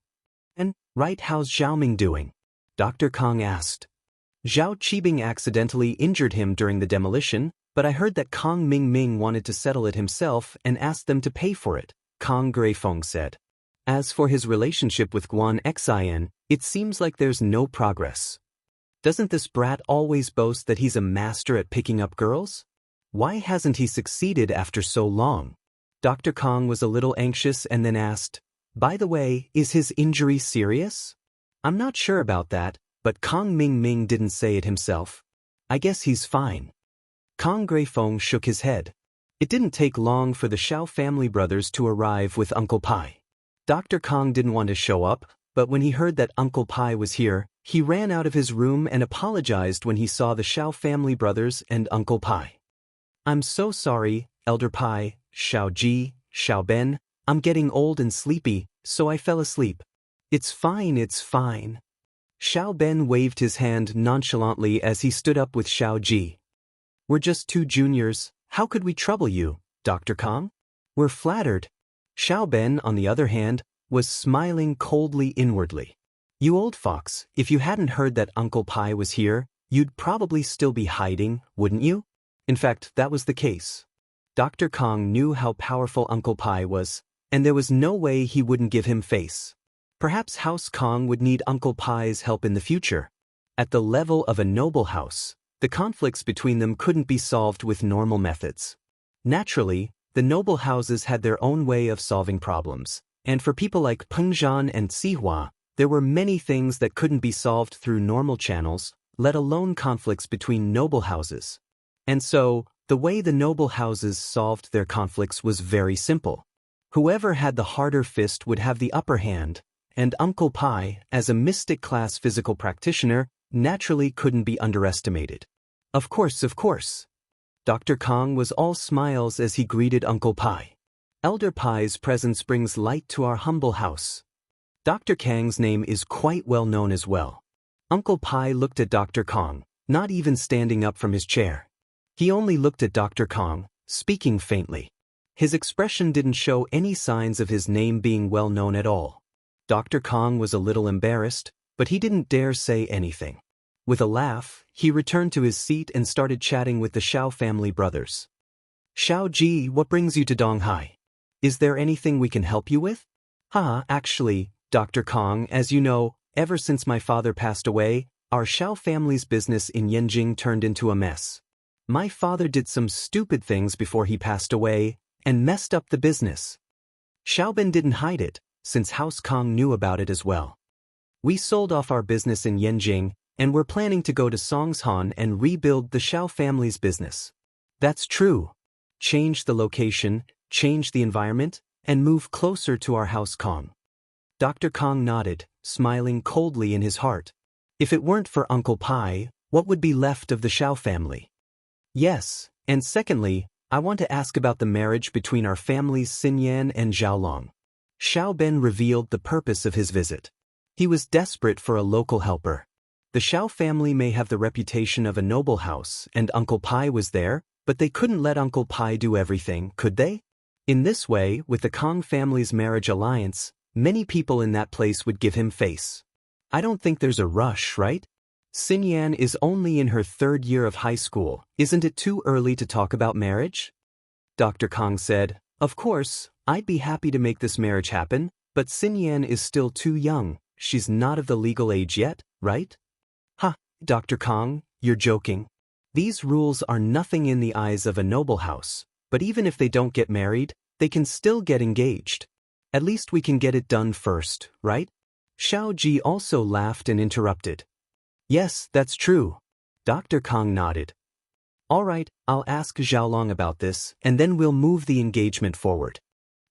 And, right, how's Xiaoming doing? Dr. Kang asked. Zhao Qibing accidentally injured him during the demolition, but I heard that Kang Mingming wanted to settle it himself and asked them to pay for it, Kang Guifeng said. As for his relationship with Guan Xin, it seems like there's no progress. Doesn't this brat always boast that he's a master at picking up girls? Why hasn't he succeeded after so long? Dr. Kang was a little anxious and then asked, by the way, is his injury serious? I'm not sure about that, but Kang Mingming didn't say it himself. I guess he's fine. Kang Guifeng shook his head. It didn't take long for the Xiao family brothers to arrive with Uncle Pai. Dr. Kang didn't want to show up, but when he heard that Uncle Pai was here, he ran out of his room and apologized when he saw the Xiao family brothers and Uncle Pai. I'm so sorry, Elder Pai, Xiao Ji, Xiao Ben, I'm getting old and sleepy, so I fell asleep. It's fine, it's fine. Xiao Ben waved his hand nonchalantly as he stood up with Xiao Ji. We're just two juniors, how could we trouble you, Dr. Kang? We're flattered. Xiao Ben, on the other hand, was smiling coldly inwardly. You old fox, if you hadn't heard that Uncle Pai was here, you'd probably still be hiding, wouldn't you? In fact, that was the case. Dr. Kang knew how powerful Uncle Pai was, and there was no way he wouldn't give him face. Perhaps House Kang would need Uncle Pai's help in the future. At the level of a noble house, the conflicts between them couldn't be solved with normal methods. Naturally, the noble houses had their own way of solving problems, and for people like Pengzhan and Sihua, there were many things that couldn't be solved through normal channels, let alone conflicts between noble houses. And so, the way the noble houses solved their conflicts was very simple. Whoever had the harder fist would have the upper hand, and Uncle Pai, as a mystic-class physical practitioner, naturally couldn't be underestimated. Of course. Dr. Kang was all smiles as he greeted Uncle Pai. Elder Pai's presence brings light to our humble house. Dr. Kang's name is quite well known as well. Uncle Pai looked at Dr. Kang, not even standing up from his chair. He only looked at Dr. Kang, speaking faintly. His expression didn't show any signs of his name being well known at all. Dr. Kang was a little embarrassed, but he didn't dare say anything. With a laugh, he returned to his seat and started chatting with the Xiao family brothers. Xiao Ji, what brings you to Donghai? Is there anything we can help you with? Actually, Dr. Kang, as you know, ever since my father passed away, our Xiao family's business in Yanjing turned into a mess. My father did some stupid things before he passed away, and messed up the business. Xiaoben didn't hide it, since House Kang knew about it as well. We sold off our business in Yanjing, and we're planning to go to Songshan and rebuild the Xiao family's business. That's true. Change the location, change the environment, and move closer to our House Kang. Dr. Kang nodded, smiling coldly in his heart. If it weren't for Uncle Pai, what would be left of the Xiao family? Yes, and secondly, I want to ask about the marriage between our families Xinyan and Zhaolong. Xiao Ben revealed the purpose of his visit. He was desperate for a local helper. The Xiao family may have the reputation of a noble house, and Uncle Pai was there, but they couldn't let Uncle Pai do everything, could they? In this way, with the Kang family's marriage alliance, many people in that place would give him face. I don't think there's a rush, right? Xinyan is only in her 3rd year of high school. Isn't it too early to talk about marriage? Dr. Kang said, of course, I'd be happy to make this marriage happen, but Xinyan is still too young. She's not of the legal age yet, right? Dr. Kang, you're joking. These rules are nothing in the eyes of a noble house, but even if they don't get married, they can still get engaged. At least we can get it done first, right? Xiao Ji also laughed and interrupted. Yes, that's true. Dr. Kong nodded. All right, I'll ask Xiaolong about this, and then we'll move the engagement forward.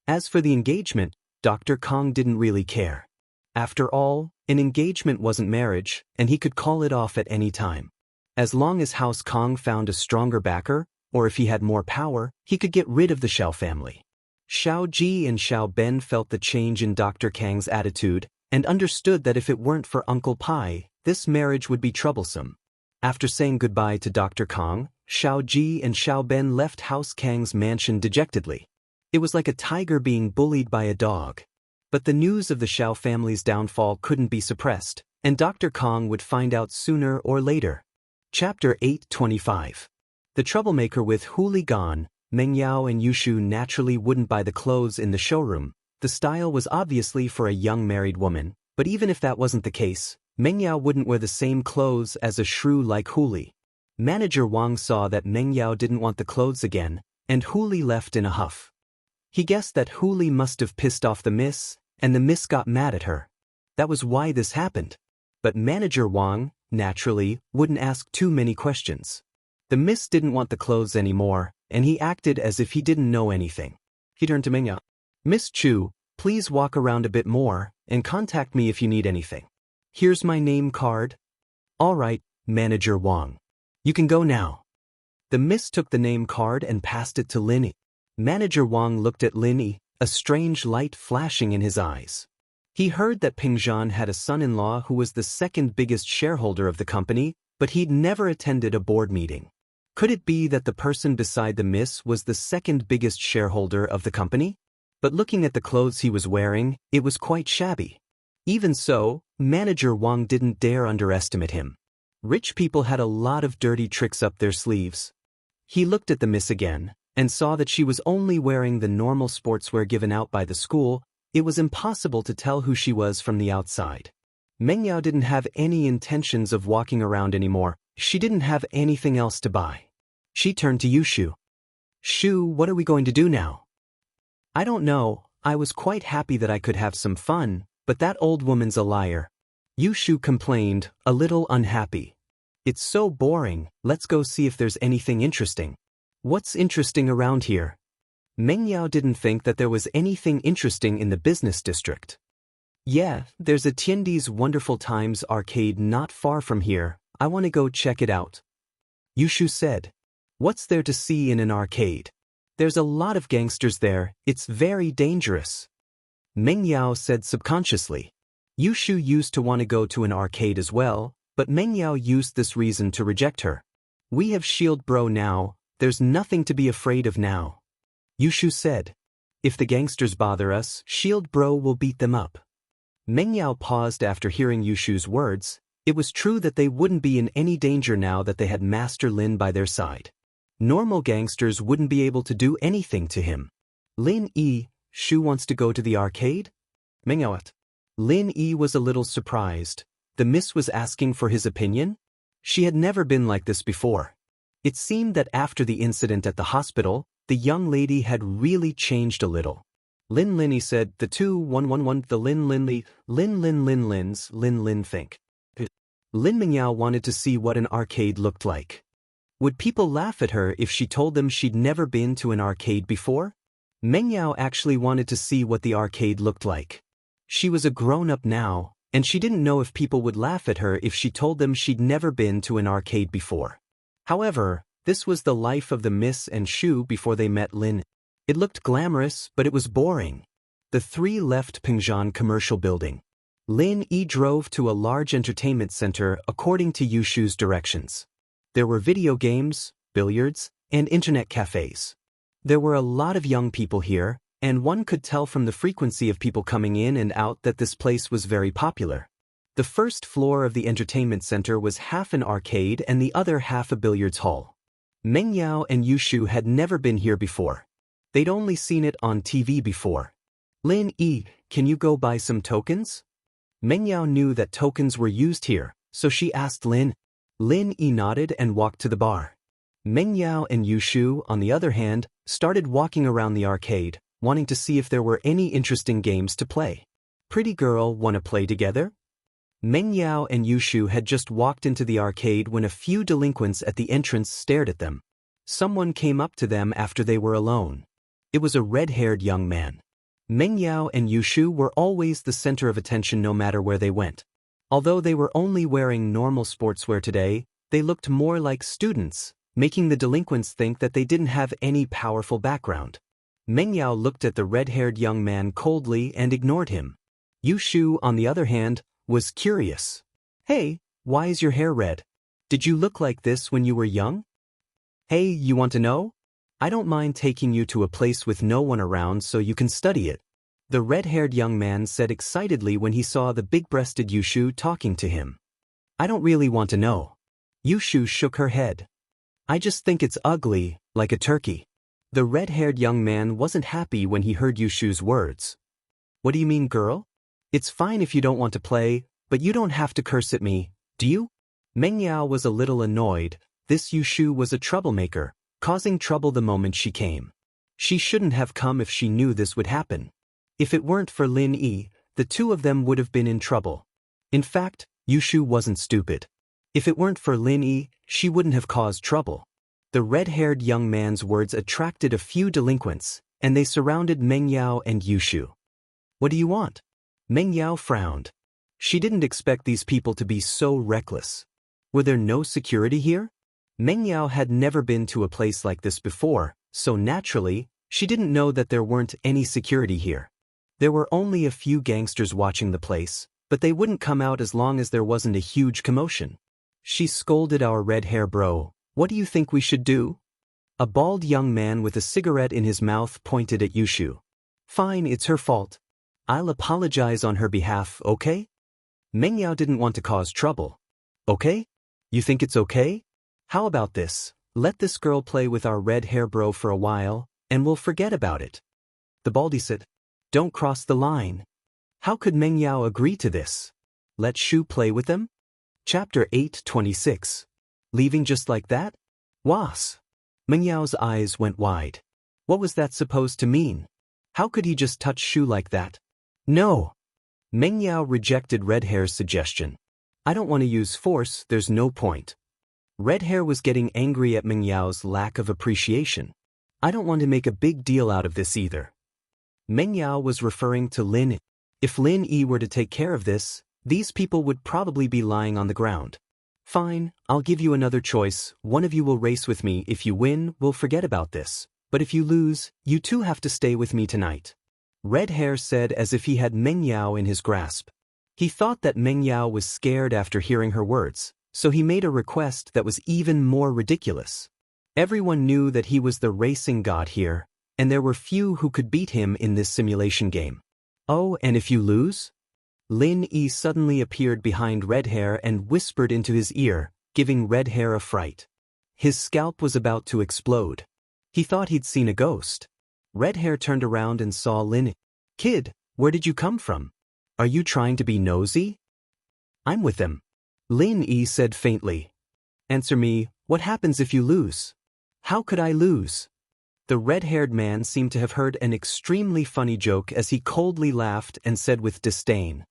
As for the engagement, Dr. Kong didn't really care. After all, an engagement wasn't marriage, and he could call it off at any time. As long as House Kong found a stronger backer, or if he had more power, he could get rid of the Xiao family. Xiao Ji and Xiao Ben felt the change in Dr. Kang's attitude, and understood that if it weren't for Uncle Pai, this marriage would be troublesome. After saying goodbye to Dr. Kong, Xiao Ji and Xiao Ben left House Kang's mansion dejectedly. It was like a tiger being bullied by a dog. But the news of the Xiao family's downfall couldn't be suppressed, and Dr. Kong would find out sooner or later. Chapter 825. The troublemaker with Hu Li gone, Meng Yao and Yushu naturally wouldn't buy the clothes in the showroom. The style was obviously for a young married woman, but even if that wasn't the case, Meng Yao wouldn't wear the same clothes as a shrew like Hu Li. Manager Wang saw that Meng Yao didn't want the clothes again, and Hu Li left in a huff. He guessed that Hu Li must have pissed off the miss, and the miss got mad at her. That was why this happened. But Manager Wang, naturally, wouldn't ask too many questions. The miss didn't want the clothes anymore, and he acted as if he didn't know anything. He turned to Meng Yao. Miss Chu, please walk around a bit more, and contact me if you need anything. Here's my name card. All right, Manager Wang. You can go now. The miss took the name card and passed it to Lin Yi. Manager Wang looked at Lin Yi, a strange light flashing in his eyes. He heard that Pingzhan had a son-in-law who was the second biggest shareholder of the company, but he'd never attended a board meeting. Could it be that the person beside the miss was the second biggest shareholder of the company? But looking at the clothes he was wearing, it was quite shabby. Even so, Manager Wang didn't dare underestimate him. Rich people had a lot of dirty tricks up their sleeves. He looked at the miss again, and saw that she was only wearing the normal sportswear given out by the school. It was impossible to tell who she was from the outside. Meng Yao didn't have any intentions of walking around anymore. She didn't have anything else to buy. She turned to Yushu. Shu, what are we going to do now? I don't know. I was quite happy that I could have some fun, but that old woman's a liar. Yushu complained, a little unhappy. It's so boring. Let's go see if there's anything interesting. What's interesting around here? Meng Yao didn't think that there was anything interesting in the business district. Yeah, there's a Tiandi's Wonderful Times arcade not far from here. I want to go check it out. Yushu said. What's there to see in an arcade? There's a lot of gangsters there. It's very dangerous. Meng Yao said subconsciously. Yushu used to want to go to an arcade as well, but Meng Yao used this reason to reject her. We have Shield Bro now. There's nothing to be afraid of now. Yushu said. If the gangsters bother us, Shield Bro will beat them up. Meng Yao paused after hearing Yushu's words. It was true that they wouldn't be in any danger now that they had Master Lin by their side. Normal gangsters wouldn't be able to do anything to him. Lin Yi, Shu wants to go to the arcade? Meng Yao. Lin Yi was a little surprised. The miss was asking for his opinion? She had never been like this before. It seemed that after the incident at the hospital, the young lady had really changed a little. Lin Linny said, the 2111, the Lin Linly, Lin Lin's, Lin Lin think. Lin Mingyao wanted to see what an arcade looked like. Would people laugh at her if she told them she'd never been to an arcade before? Meng Yao actually wanted to see what the arcade looked like. She was a grown-up now, and she didn't know if people would laugh at her if she told them she'd never been to an arcade before. However, this was the life of the Miss and Shu before they met Lin. It looked glamorous, but it was boring. The three left Pingzhan Commercial Building. Lin Yi drove to a large entertainment center according to Yushu's directions. There were video games, billiards, and internet cafes. There were a lot of young people here, and one could tell from the frequency of people coming in and out that this place was very popular. The first floor of the entertainment center was half an arcade and the other half a billiards hall. Meng Yao and Yushu had never been here before. They'd only seen it on TV before. Lin Yi, can you go buy some tokens? Meng Yao knew that tokens were used here, so she asked Lin. Lin Yi nodded and walked to the bar. Meng Yao and Yu Shu, on the other hand, started walking around the arcade, wanting to see if there were any interesting games to play. Pretty girl, wanna play together? Meng Yao and Yu Shu had just walked into the arcade when a few delinquents at the entrance stared at them. Someone came up to them after they were alone. It was a red-haired young man. Meng Yao and Yu Shu were always the center of attention no matter where they went. Although they were only wearing normal sportswear today, they looked more like students, making the delinquents think that they didn't have any powerful background. Meng Yao looked at the red-haired young man coldly and ignored him. Yu Shu, on the other hand, was curious. Hey, why is your hair red? Did you look like this when you were young? Hey, you want to know? I don't mind taking you to a place with no one around so you can study it. The red-haired young man said excitedly when he saw the big-breasted Yu Shu talking to him. I don't really want to know. Yu Shu shook her head. I just think it's ugly, like a turkey. The red-haired young man wasn't happy when he heard Yu Shu's words. What do you mean, girl? It's fine if you don't want to play, but you don't have to curse at me, do you? Meng Yao was a little annoyed. This Yu Shu was a troublemaker, causing trouble the moment she came. She shouldn't have come if she knew this would happen. If it weren't for Lin Yi, the two of them would have been in trouble. In fact, Yu Shu wasn't stupid. If it weren't for Lin Yi, she wouldn't have caused trouble. The red-haired young man's words attracted a few delinquents, and they surrounded Meng Yao and Yu Shu. What do you want? Meng Yao frowned. She didn't expect these people to be so reckless. Were there no security here? Meng Yao had never been to a place like this before, so naturally, she didn't know that there weren't any security here. There were only a few gangsters watching the place, but they wouldn't come out as long as there wasn't a huge commotion. She scolded our red-hair bro. What do you think we should do? A bald young man with a cigarette in his mouth pointed at Yu Shu. Fine, it's her fault. I'll apologize on her behalf, okay? Meng Yao didn't want to cause trouble. Okay? You think it's okay? How about this? Let this girl play with our red-hair bro for a while, and we'll forget about it. The baldy said, Don't cross the line. How could Meng Yao agree to this? Let Shu play with them? Chapter 8:26. Leaving just like that? Was. Meng Yao's eyes went wide. What was that supposed to mean? How could he just touch Shu like that? No. Meng Yao rejected Red Hair's suggestion. I don't want to use force, there's no point. Red Hair was getting angry at Meng Yao's lack of appreciation. I don't want to make a big deal out of this either. Meng Yao was referring to Lin Yi. If Lin Yi were to take care of this, these people would probably be lying on the ground. Fine, I'll give you another choice. One of you will race with me. If you win, we'll forget about this. But if you lose, you two have to stay with me tonight. Red Hair said as if he had Meng Yao in his grasp. He thought that Meng Yao was scared after hearing her words, so he made a request that was even more ridiculous. Everyone knew that he was the racing god here, and there were few who could beat him in this simulation game. Oh, and if you lose? Lin Yi suddenly appeared behind Red Hair and whispered into his ear, giving Red Hair a fright. His scalp was about to explode. He thought he'd seen a ghost. Red Hair turned around and saw Lin Yi. Kid, where did you come from? Are you trying to be nosy? I'm with them. Lin Yi said faintly. Answer me, what happens if you lose? How could I lose? The red-haired man seemed to have heard an extremely funny joke as he coldly laughed and said with disdain.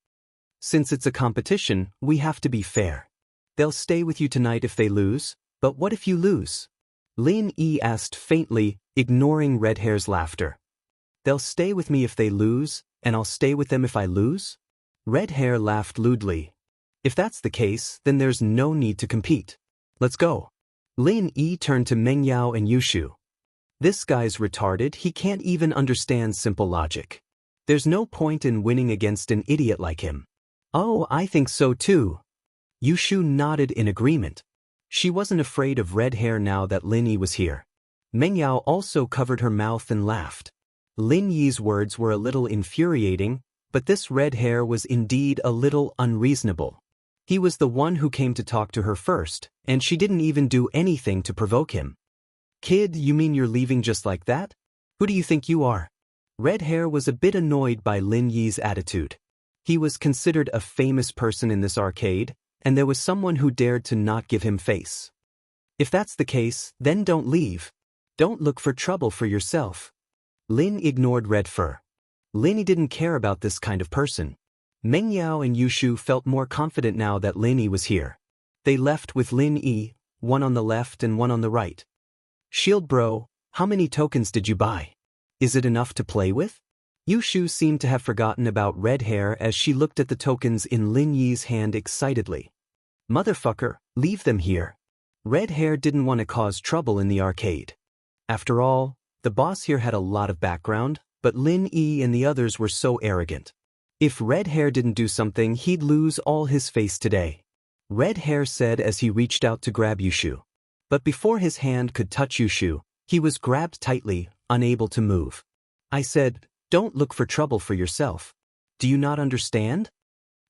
Since it's a competition, we have to be fair. They'll stay with you tonight if they lose, but what if you lose? Lin Yi asked faintly, ignoring Red Hair's laughter. They'll stay with me if they lose, and I'll stay with them if I lose? Red Hair laughed lewdly. If that's the case, then there's no need to compete. Let's go. Lin Yi turned to Meng Yao and Yu Shu. This guy's retarded, he can't even understand simple logic. There's no point in winning against an idiot like him. Oh, I think so too. Yu Shu nodded in agreement. She wasn't afraid of Red Hair now that Lin Yi was here. Meng Yao also covered her mouth and laughed. Lin Yi's words were a little infuriating, but this Red Hair was indeed a little unreasonable. He was the one who came to talk to her first, and she didn't even do anything to provoke him. Kid, you mean you're leaving just like that? Who do you think you are? Red Hair was a bit annoyed by Lin Yi's attitude. He was considered a famous person in this arcade, and there was someone who dared to not give him face. If that's the case, then don't leave. Don't look for trouble for yourself. Lin ignored Red Fur. Lin didn't care about this kind of person. Meng Yao and Yushu felt more confident now that Lin Yi was here. They left with Lin Yi, one on the left and one on the right. Shield bro, how many tokens did you buy? Is it enough to play with? Yushu seemed to have forgotten about red hair as she looked at the tokens in Lin Yi's hand excitedly. Motherfucker, leave them here. Red hair didn't want to cause trouble in the arcade. After all, the boss here had a lot of background, but Lin Yi and the others were so arrogant. If red hair didn't do something, he'd lose all his face today. Red hair said as he reached out to grab Yushu. But before his hand could touch Yushu, he was grabbed tightly, unable to move. I said, don't look for trouble for yourself. Do you not understand?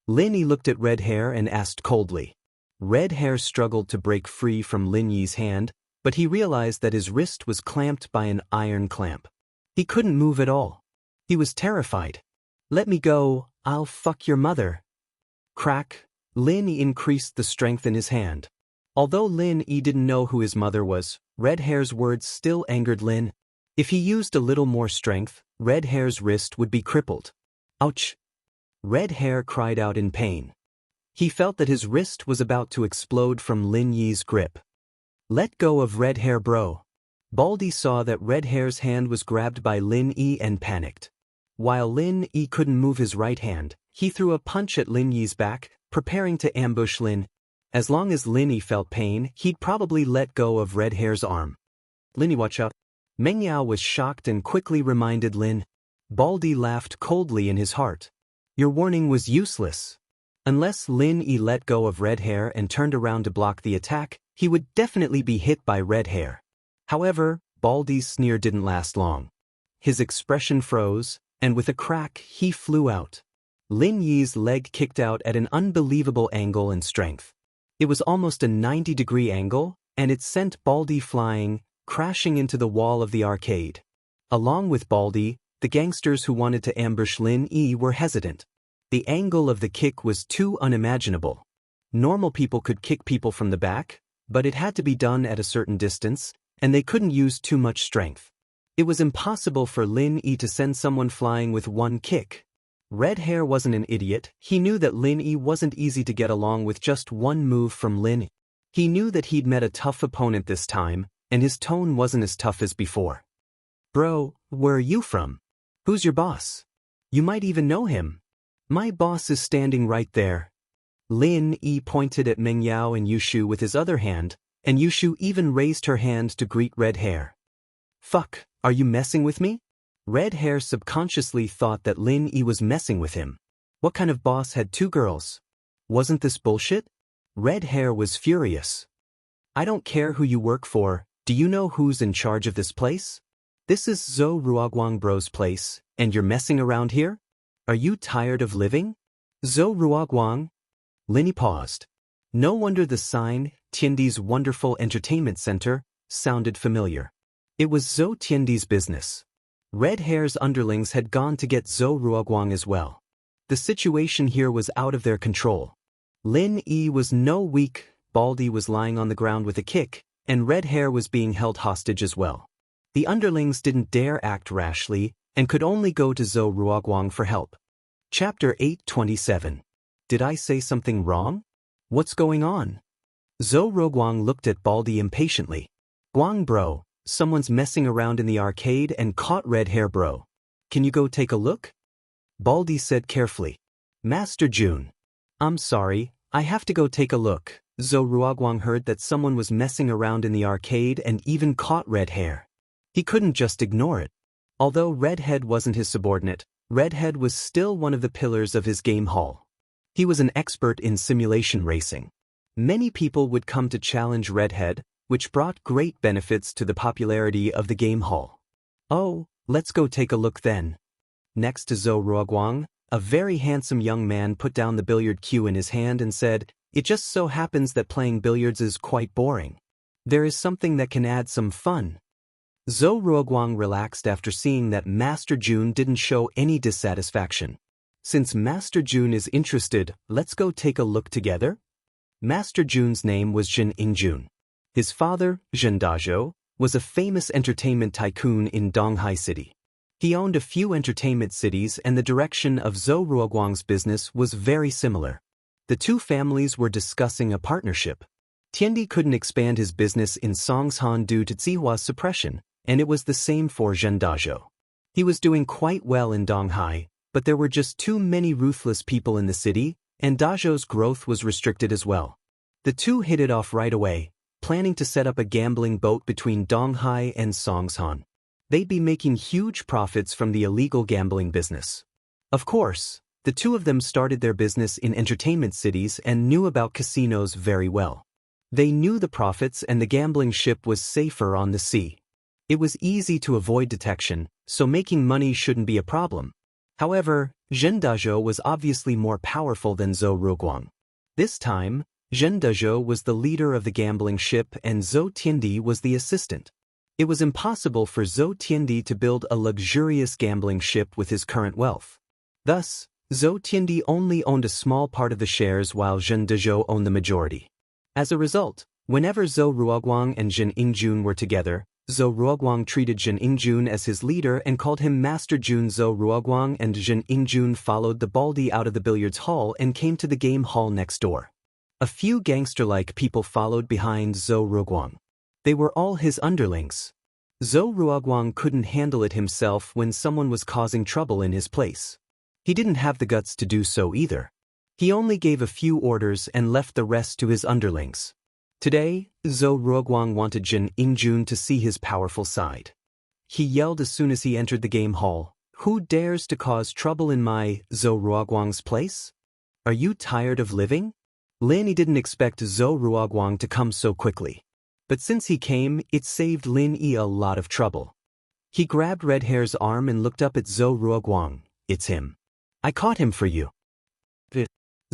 Lin Yi looked at red hair and asked coldly. Red hair struggled to break free from Lin Yi's hand, but he realized that his wrist was clamped by an iron clamp. He couldn't move at all. He was terrified. Let me go, I'll fuck your mother. Crack. Lin Yi increased the strength in his hand. Although Lin Yi didn't know who his mother was, Red Hair's words still angered Lin. If he used a little more strength, Red Hair's wrist would be crippled. Ouch! Red Hair cried out in pain. He felt that his wrist was about to explode from Lin Yi's grip. Let go of Red Hair bro. Baldy saw that Red Hair's hand was grabbed by Lin Yi and panicked. While Lin Yi couldn't move his right hand, he threw a punch at Lin Yi's back, preparing to ambush Lin. As long as Lin Yi felt pain, he'd probably let go of Red Hair's arm. Lin Yi, watch out. Meng Yao was shocked and quickly reminded Lin. Baldy laughed coldly in his heart. Your warning was useless. Unless Lin Yi let go of Red Hair and turned around to block the attack, he would definitely be hit by Red Hair. However, Baldy's sneer didn't last long. His expression froze, and with a crack, he flew out. Lin Yi's leg kicked out at an unbelievable angle and strength. It was almost a 90-degree angle, and it sent Baldy flying, crashing into the wall of the arcade. Along with Baldy, the gangsters who wanted to ambush Lin Yi were hesitant. The angle of the kick was too unimaginable. Normal people could kick people from the back, but it had to be done at a certain distance, and they couldn't use too much strength. It was impossible for Lin Yi to send someone flying with one kick. Red Hair wasn't an idiot. He knew that Lin Yi wasn't easy to get along with just one move from Lin Yi. He knew that he'd met a tough opponent this time, and his tone wasn't as tough as before. Bro, where are you from? Who's your boss? You might even know him. My boss is standing right there. Lin Yi pointed at Meng Yao and Yushu with his other hand, and Yushu even raised her hand to greet Red Hair. Fuck, are you messing with me? Red Hair subconsciously thought that Lin Yi was messing with him. What kind of boss had two girls? Wasn't this bullshit? Red Hair was furious. I don't care who you work for, do you know who's in charge of this place? This is Zhou Ruoguang bro's place, and you're messing around here? Are you tired of living? Zhou Ruoguang? Lin Yi paused. No wonder the sign, Tiandi's Wonderful Entertainment Center, sounded familiar. It was Zhou Tiandi's business. Red Hair's underlings had gone to get Zhou Ruoguang as well. The situation here was out of their control. Lin Yi was no weak, Baldy was lying on the ground with a kick, and Red Hair was being held hostage as well. The underlings didn't dare act rashly, and could only go to Zhou Ruoguang for help. Chapter 827. Did I say something wrong? What's going on? Zhou Ruoguang looked at Baldy impatiently. Guang bro, someone's messing around in the arcade and caught Red Hair bro. Can you go take a look? Baldy said carefully. Master June. I'm sorry, I have to go take a look. Zhou Ruoguang heard that someone was messing around in the arcade and even caught Red Hair. He couldn't just ignore it. Although Redhead wasn't his subordinate, Redhead was still one of the pillars of his game hall. He was an expert in simulation racing. Many people would come to challenge Redhead, which brought great benefits to the popularity of the game hall. Oh, let's go take a look then. Next to Zhou Ruoguang, a very handsome young man put down the billiard cue in his hand and said, It just so happens that playing billiards is quite boring. There is something that can add some fun. Zhou Ruoguang relaxed after seeing that Master June didn't show any dissatisfaction. Since Master June is interested, let's go take a look together? Master Jun's name was Zhen Ingjun. His father, Zhen Dazhou, was a famous entertainment tycoon in Donghai City. He owned a few entertainment cities, and the direction of Zhou Ruoguang's business was very similar. The two families were discussing a partnership. Tiandi couldn't expand his business in Songshan due to Zihua's suppression, and it was the same for Zhen Dazhou. He was doing quite well in Donghai, but there were just too many ruthless people in the city, and Dazhou's growth was restricted as well. The two hit it off right away, planning to set up a gambling boat between Donghai and Songshan. They'd be making huge profits from the illegal gambling business. Of course, the two of them started their business in entertainment cities and knew about casinos very well. They knew the profits, and the gambling ship was safer on the sea. It was easy to avoid detection, so making money shouldn't be a problem. However, Zhen Dazhou was obviously more powerful than Zhou Ruoguang. This time, Zhen Dazhou was the leader of the gambling ship and Zhou Tiandi was the assistant. It was impossible for Zhou Tiandi to build a luxurious gambling ship with his current wealth. Thus, Zhou Tiandi only owned a small part of the shares while Zhen Dazhou owned the majority. As a result, whenever Zhou Ruoguang and Zhen Ingjun were together, Zhou Ruoguang treated Zhen Ingjun as his leader and called him Master Jun. Zhou Ruoguang and Zhen Ingjun followed the baldi out of the billiards hall and came to the game hall next door. A few gangster-like people followed behind Zhou Ruoguang. They were all his underlings. Zhou Ruoguang couldn't handle it himself when someone was causing trouble in his place. He didn't have the guts to do so either. He only gave a few orders and left the rest to his underlings. Today, Zhou Ruoguang wanted Zhen Ingjun to see his powerful side. He yelled as soon as he entered the game hall, "Who dares to cause trouble in my Zhou Ruoguang's place? Are you tired of living?" Lin didn't expect Zhou Ruoguang to come so quickly. But since he came, it saved Lin Yi a lot of trouble. He grabbed Red Hair's arm and looked up at Zhou Ruoguang. "It's him. I caught him for you."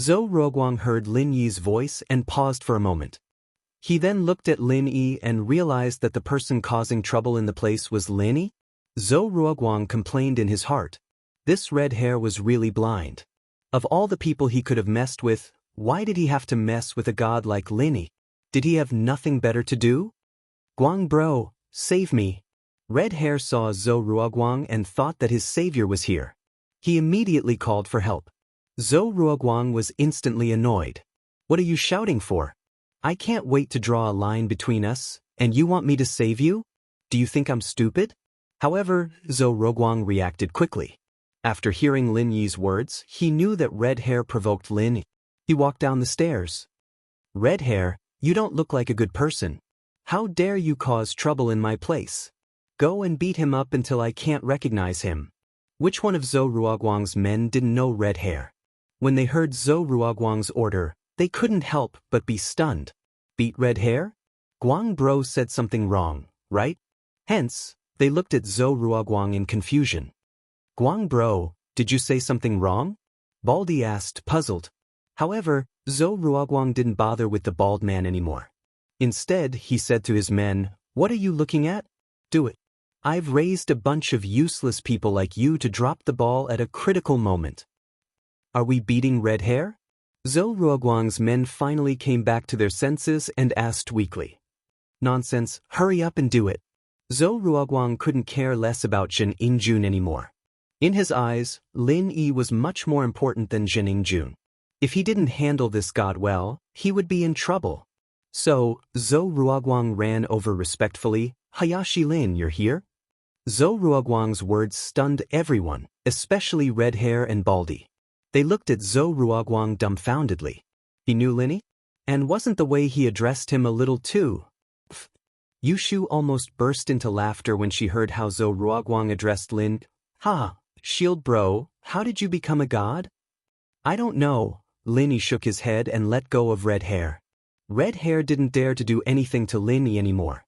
Zhou Ruoguang heard Lin Yi's voice and paused for a moment. He then looked at Lin Yi and realized that the person causing trouble in the place was Lin Yi. Zhou Ruoguang complained in his heart. This Red Hair was really blind. Of all the people he could have messed with, why did he have to mess with a god like Lin Yi? Did he have nothing better to do? "Guang bro, save me." Red Hair saw Zhou Ruoguang and thought that his savior was here. He immediately called for help. Zhou Ruoguang was instantly annoyed. "What are you shouting for? I can't wait to draw a line between us, and you want me to save you? Do you think I'm stupid?" However, Zhou Ruoguang reacted quickly. After hearing Lin Yi's words, he knew that Red Hair provoked Lin Yi. He walked down the stairs. "Red Hair, you don't look like a good person. How dare you cause trouble in my place? Go and beat him up until I can't recognize him." Which one of Zhou Ruoguang's men didn't know Red Hair? When they heard Zhou Ruoguang's order, they couldn't help but be stunned. Beat Red Hair? Guang bro said something wrong, right? Hence, they looked at Zhou Ruoguang in confusion. "Guang bro, did you say something wrong?" Baldi asked, puzzled. However, Zhou Ruoguang didn't bother with the bald man anymore. Instead, he said to his men, "What are you looking at? Do it. I've raised a bunch of useless people like you to drop the ball at a critical moment. Are we beating Red Hair?" Zhou Ruoguang's men finally came back to their senses and asked weakly. "Nonsense, hurry up and do it." Zhou Ruoguang couldn't care less about Zhen Ingjun anymore. In his eyes, Lin Yi was much more important than Zhen Ingjun. If he didn't handle this god well, he would be in trouble. So, Zhou Ruoguang ran over respectfully. "Hayashi Lin, you're here?" Zhou Ruoguang's words stunned everyone, especially Red Hair and Baldi. They looked at Zhou Ruoguang dumbfoundedly. He knew Lin Yi? And wasn't the way he addressed him a little too? Yushu almost burst into laughter when she heard how Zhou Ruoguang addressed Lin. "Ha, Shield bro, how did you become a god?" "I don't know." Lin Yi shook his head and let go of Red Hair. Red Hair didn't dare to do anything to Lin Yi anymore.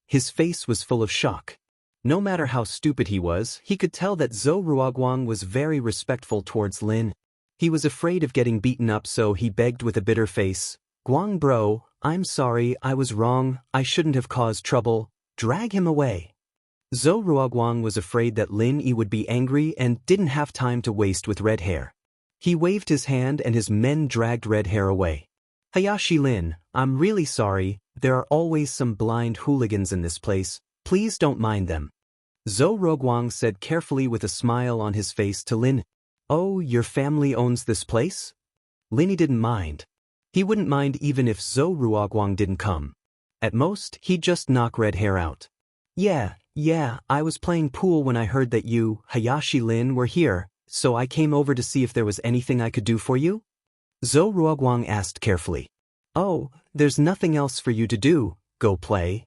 His face was full of shock. No matter how stupid he was, he could tell that Zhou Ruoguang was very respectful towards Lin. He was afraid of getting beaten up, so he begged with a bitter face, "Guang bro, I'm sorry, I was wrong, I shouldn't have caused trouble, drag him away." Zhou Ruoguang was afraid that Lin Yi would be angry and didn't have time to waste with Red Hair. He waved his hand and his men dragged Red Hair away. Hayashi Lin, I'm really sorry, there are always some blind hooligans in this place, please don't mind them. Zhou Ruoguang said carefully with a smile on his face to Lin. Oh, your family owns this place? Linny didn't mind. He wouldn't mind even if Zhou Ruoguang didn't come. At most, he'd just knock red hair out. Yeah, I was playing pool when I heard that you, Hayashi Lin, were here, so I came over to see if there was anything I could do for you? Zhou Ruoguang asked carefully. Oh, there's nothing else for you to do, go play.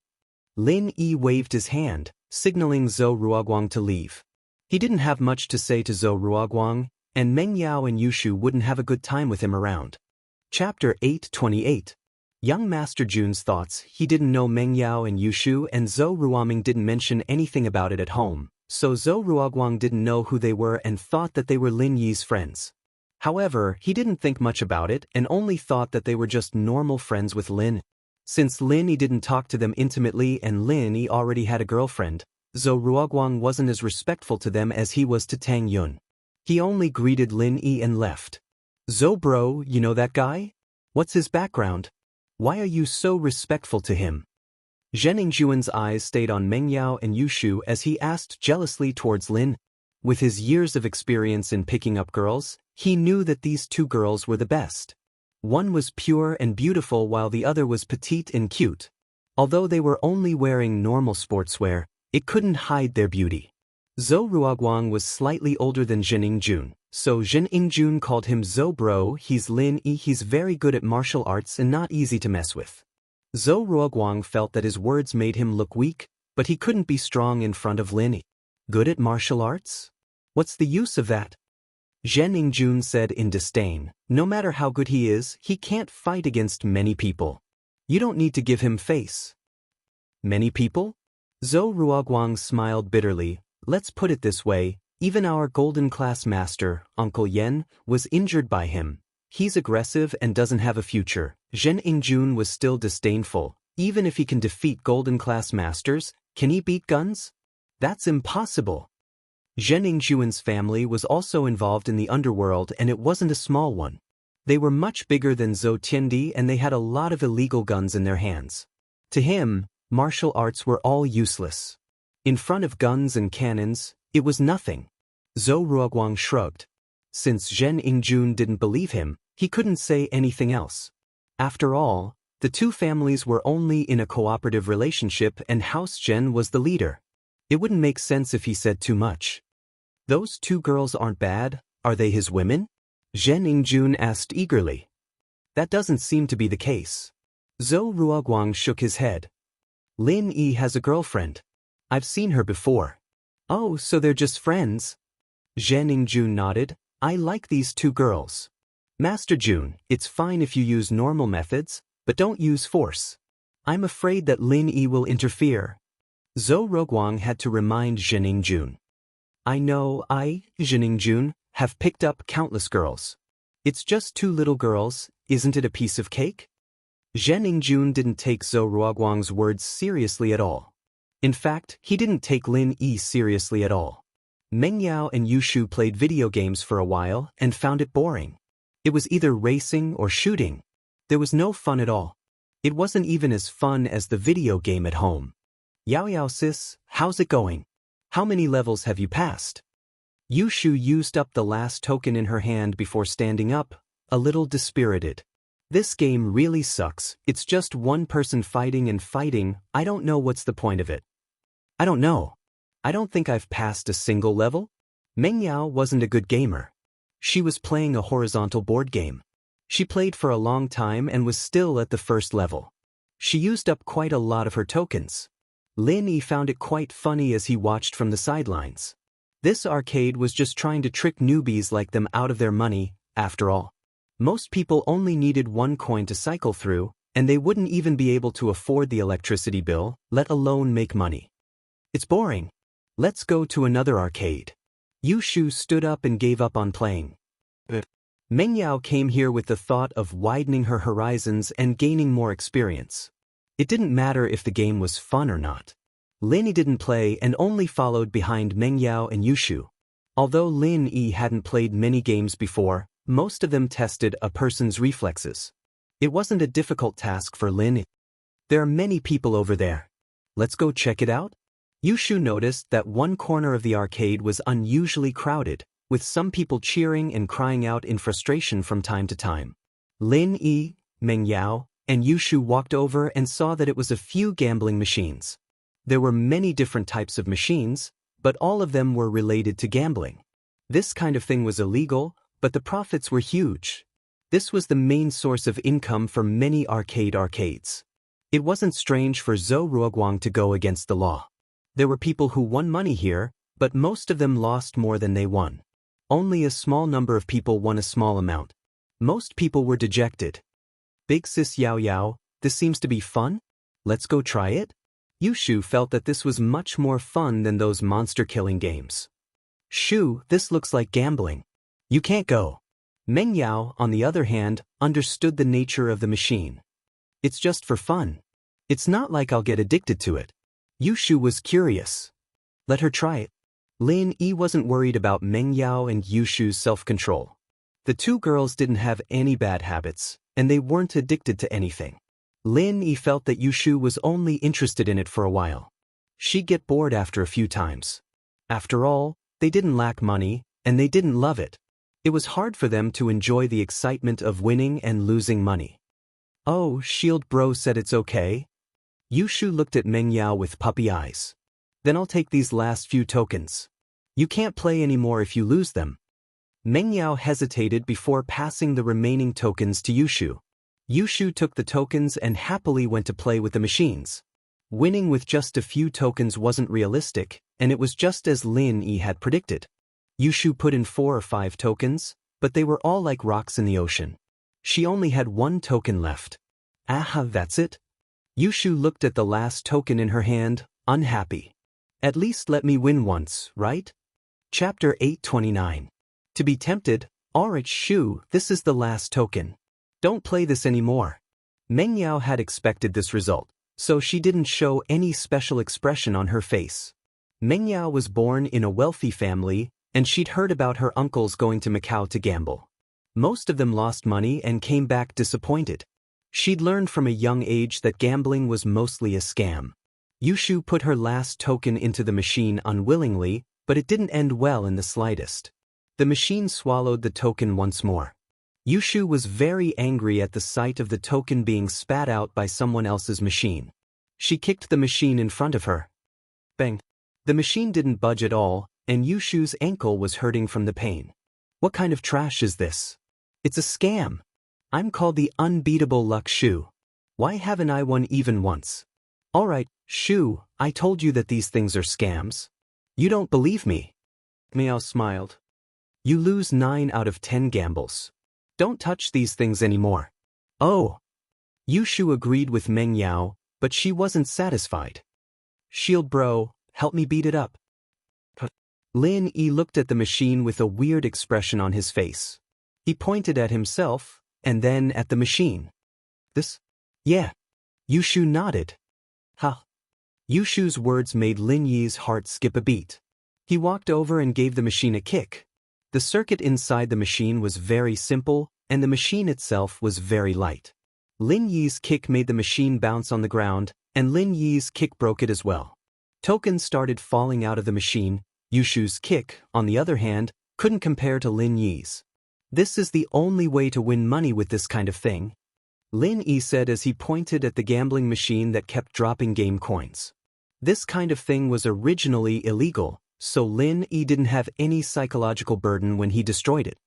Lin Yi waved his hand, signaling Zhou Ruoguang to leave. He didn't have much to say to Zhou Ruoguang, and Meng Yao and Yushu wouldn't have a good time with him around. Chapter 828. Young Master Jun's thoughts. He didn't know Meng Yao and Yushu, and Zhou Ruoming didn't mention anything about it at home, so Zhou Ruoguang didn't know who they were and thought that they were Lin Yi's friends. However, he didn't think much about it and only thought that they were just normal friends with Lin. Since Lin Yi didn't talk to them intimately and Lin Yi already had a girlfriend, Zhou Ruoguang wasn't as respectful to them as he was to Tang Yun. He only greeted Lin Yi and left. Zhou bro, you know that guy? What's his background? Why are you so respectful to him? Zhen Yingjuan's eyes stayed on Meng Yao and Yushu as he asked jealously towards Lin. With his years of experience in picking up girls, he knew that these two girls were the best. One was pure and beautiful while the other was petite and cute. Although they were only wearing normal sportswear, it couldn't hide their beauty. Zhou Ruoguang was slightly older than Zhen Yingjun, so Zhen Yingjun called him Zhou bro. He's Lin Yi, he's very good at martial arts and not easy to mess with. Zhou Ruoguang felt that his words made him look weak, but he couldn't be strong in front of Lin Yi. Good at martial arts? What's the use of that? Zhen Yingjun said in disdain, no matter how good he is, he can't fight against many people. You don't need to give him face. Many people? Zhou Ruoguang smiled bitterly. Let's put it this way, even our golden class master, Uncle Yen, was injured by him. He's aggressive and doesn't have a future. Zhen Yingjun was still disdainful. Even if he can defeat golden class masters, can he beat guns? That's impossible. Zhen Yingjuan's family was also involved in the underworld and it wasn't a small one. They were much bigger than Zhou Tiandi and they had a lot of illegal guns in their hands. To him, martial arts were all useless. In front of guns and cannons, it was nothing. Zhou Ruoguang shrugged. Since Zhen Yingjun didn't believe him, he couldn't say anything else. After all, the two families were only in a cooperative relationship and House Zhen was the leader. It wouldn't make sense if he said too much. Those two girls aren't bad, are they his women? Zhen Yingjun asked eagerly. That doesn't seem to be the case. Zhou Ruoguang shook his head. Lin Yi has a girlfriend. I've seen her before. Oh, so they're just friends? Zhen Yingjun nodded. I like these two girls. Master Jun, it's fine if you use normal methods, but don't use force. I'm afraid that Lin Yi will interfere. Zhou Ruoguang had to remind Zhen Yingjun. I know Zhen Yingjun, have picked up countless girls. It's just two little girls, isn't it a piece of cake? Zhen Yingjun didn't take Zhou Ruoguang's words seriously at all. In fact, he didn't take Lin Yi seriously at all. Meng Yao and Yushu played video games for a while and found it boring. It was either racing or shooting. There was no fun at all. It wasn't even as fun as the video game at home. Yao sis, how's it going? How many levels have you passed? Yushu used up the last token in her hand before standing up, a little dispirited. This game really sucks, it's just one person fighting and fighting, I don't know what's the point of it. I don't know. I don't think I've passed a single level. Meng Yao wasn't a good gamer. She was playing a horizontal board game. She played for a long time and was still at the first level. She used up quite a lot of her tokens. Lin Yi found it quite funny as he watched from the sidelines. This arcade was just trying to trick newbies like them out of their money, after all. Most people only needed one coin to cycle through, and they wouldn't even be able to afford the electricity bill, let alone make money. It's boring. Let's go to another arcade. Yushu stood up and gave up on playing. Meng Yao came here with the thought of widening her horizons and gaining more experience. It didn't matter if the game was fun or not. Lin Yi didn't play and only followed behind Meng Yao and Yushu. Although Lin Yi hadn't played many games before, most of them tested a person's reflexes. It wasn't a difficult task for Lin. There are many people over there. Let's go check it out? Yushu noticed that one corner of the arcade was unusually crowded, with some people cheering and crying out in frustration from time to time. Lin Yi, Meng Yao, and Yushu walked over and saw that it was a few gambling machines. There were many different types of machines, but all of them were related to gambling. This kind of thing was illegal, but the profits were huge. This was the main source of income for many arcades. It wasn't strange for Zhou Ruoguang to go against the law. There were people who won money here, but most of them lost more than they won. Only a small number of people won a small amount. Most people were dejected. Big sis Yao Yao, this seems to be fun? Let's go try it? Yushu felt that this was much more fun than those monster-killing games. Shu, this looks like gambling. You can't go. Meng Yao, on the other hand, understood the nature of the machine. It's just for fun. It's not like I'll get addicted to it. Yushu was curious. Let her try it. Lin Yi wasn't worried about Meng Yao and Yushu's self-control. The two girls didn't have any bad habits, and they weren't addicted to anything. Lin Yi felt that Yushu was only interested in it for a while. She'd get bored after a few times. After all, they didn't lack money, and they didn't love it. It was hard for them to enjoy the excitement of winning and losing money. Oh, Shield Bro said it's okay. Yushu looked at Meng Yao with puppy eyes. Then I'll take these last few tokens. You can't play anymore if you lose them. Meng Yao hesitated before passing the remaining tokens to Yushu. Yushu took the tokens and happily went to play with the machines. Winning with just a few tokens wasn't realistic, and it was just as Lin Yi had predicted. Yushu put in 4 or 5 tokens, but they were all like rocks in the ocean. She only had 1 token left. Aha, that's it? Yushu looked at the last token in her hand, unhappy. At least let me win once, right? Chapter 829. To be tempted, alright Shu, this is the last token. Don't play this anymore. Meng Yao had expected this result, so she didn't show any special expression on her face. Meng Yao was born in a wealthy family, and she'd heard about her uncles going to Macau to gamble. Most of them lost money and came back disappointed. She'd learned from a young age that gambling was mostly a scam. Yushu put her last token into the machine unwillingly, but it didn't end well in the slightest. The machine swallowed the token once more. Yushu was very angry at the sight of the token being spat out by someone else's machine. She kicked the machine in front of her. Bang! The machine didn't budge at all, and Yushu's ankle was hurting from the pain. What kind of trash is this? It's a scam. I'm called the unbeatable Luck Shu. Why haven't I won even once? Alright, Shu, I told you that these things are scams. You don't believe me. Miao smiled. You lose 9 out of 10 gambles. Don't touch these things anymore. Oh. Yushu agreed with Meng Yao, but she wasn't satisfied. Shield Bro, help me beat it up. Lin Yi looked at the machine with a weird expression on his face. He pointed at himself, and then at the machine. This? Yeah. Yushu nodded. Ha. Yushu's words made Lin Yi's heart skip a beat. He walked over and gave the machine a kick. The circuit inside the machine was very simple, and the machine itself was very light. Lin Yi's kick made the machine bounce on the ground, and Lin Yi's kick broke it as well. Tokens started falling out of the machine. Yushu's kick, on the other hand, couldn't compare to Lin Yi's. This is the only way to win money with this kind of thing, Lin Yi said as he pointed at the gambling machine that kept dropping game coins. This kind of thing was originally illegal, so Lin Yi didn't have any psychological burden when he destroyed it.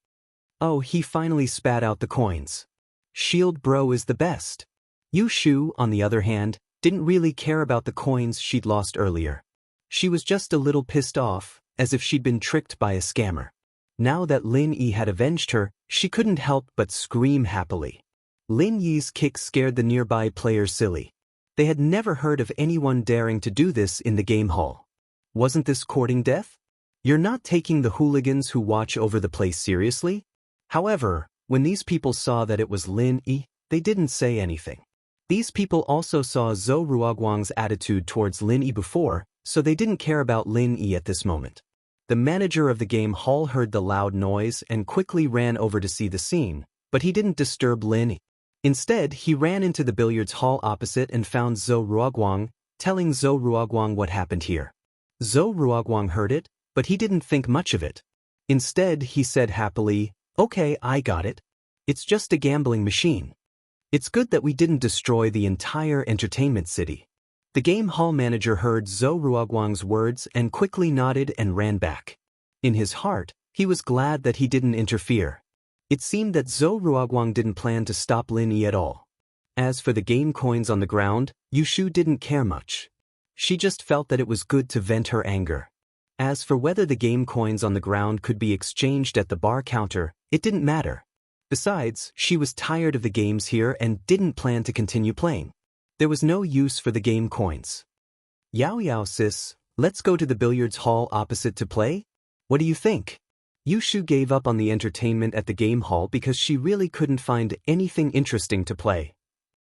Oh, he finally spat out the coins. Shield Bro is the best. Yushu, on the other hand, didn't really care about the coins she'd lost earlier. She was just a little pissed off, as if she'd been tricked by a scammer. Now that Lin Yi had avenged her, she couldn't help but scream happily. Lin Yi's kick scared the nearby players silly. They had never heard of anyone daring to do this in the game hall. Wasn't this courting death? You're not taking the hooligans who watch over the place seriously? However, when these people saw that it was Lin Yi, they didn't say anything. These people also saw Zhou Ruoguang's attitude towards Lin Yi before, so they didn't care about Lin Yi at this moment. The manager of the game hall heard the loud noise and quickly ran over to see the scene, but he didn't disturb Lin Yi. Instead, he ran into the billiards hall opposite and found Zhou Ruoguang, telling Zhou Ruoguang what happened here. Zhou Ruoguang heard it, but he didn't think much of it. Instead, he said happily, "Okay, I got it. It's just a gambling machine. It's good that we didn't destroy the entire entertainment city." The game hall manager heard Zhou Ruoguang's words and quickly nodded and ran back. In his heart, he was glad that he didn't interfere. It seemed that Zhou Ruoguang didn't plan to stop Lin Yi at all. As for the game coins on the ground, Yushu didn't care much. She just felt that it was good to vent her anger. As for whether the game coins on the ground could be exchanged at the bar counter, it didn't matter. Besides, she was tired of the games here and didn't plan to continue playing. There was no use for the game coins. "Yao Yao sis, let's go to the billiards hall opposite to play? What do you think?" Yushu gave up on the entertainment at the game hall because she really couldn't find anything interesting to play.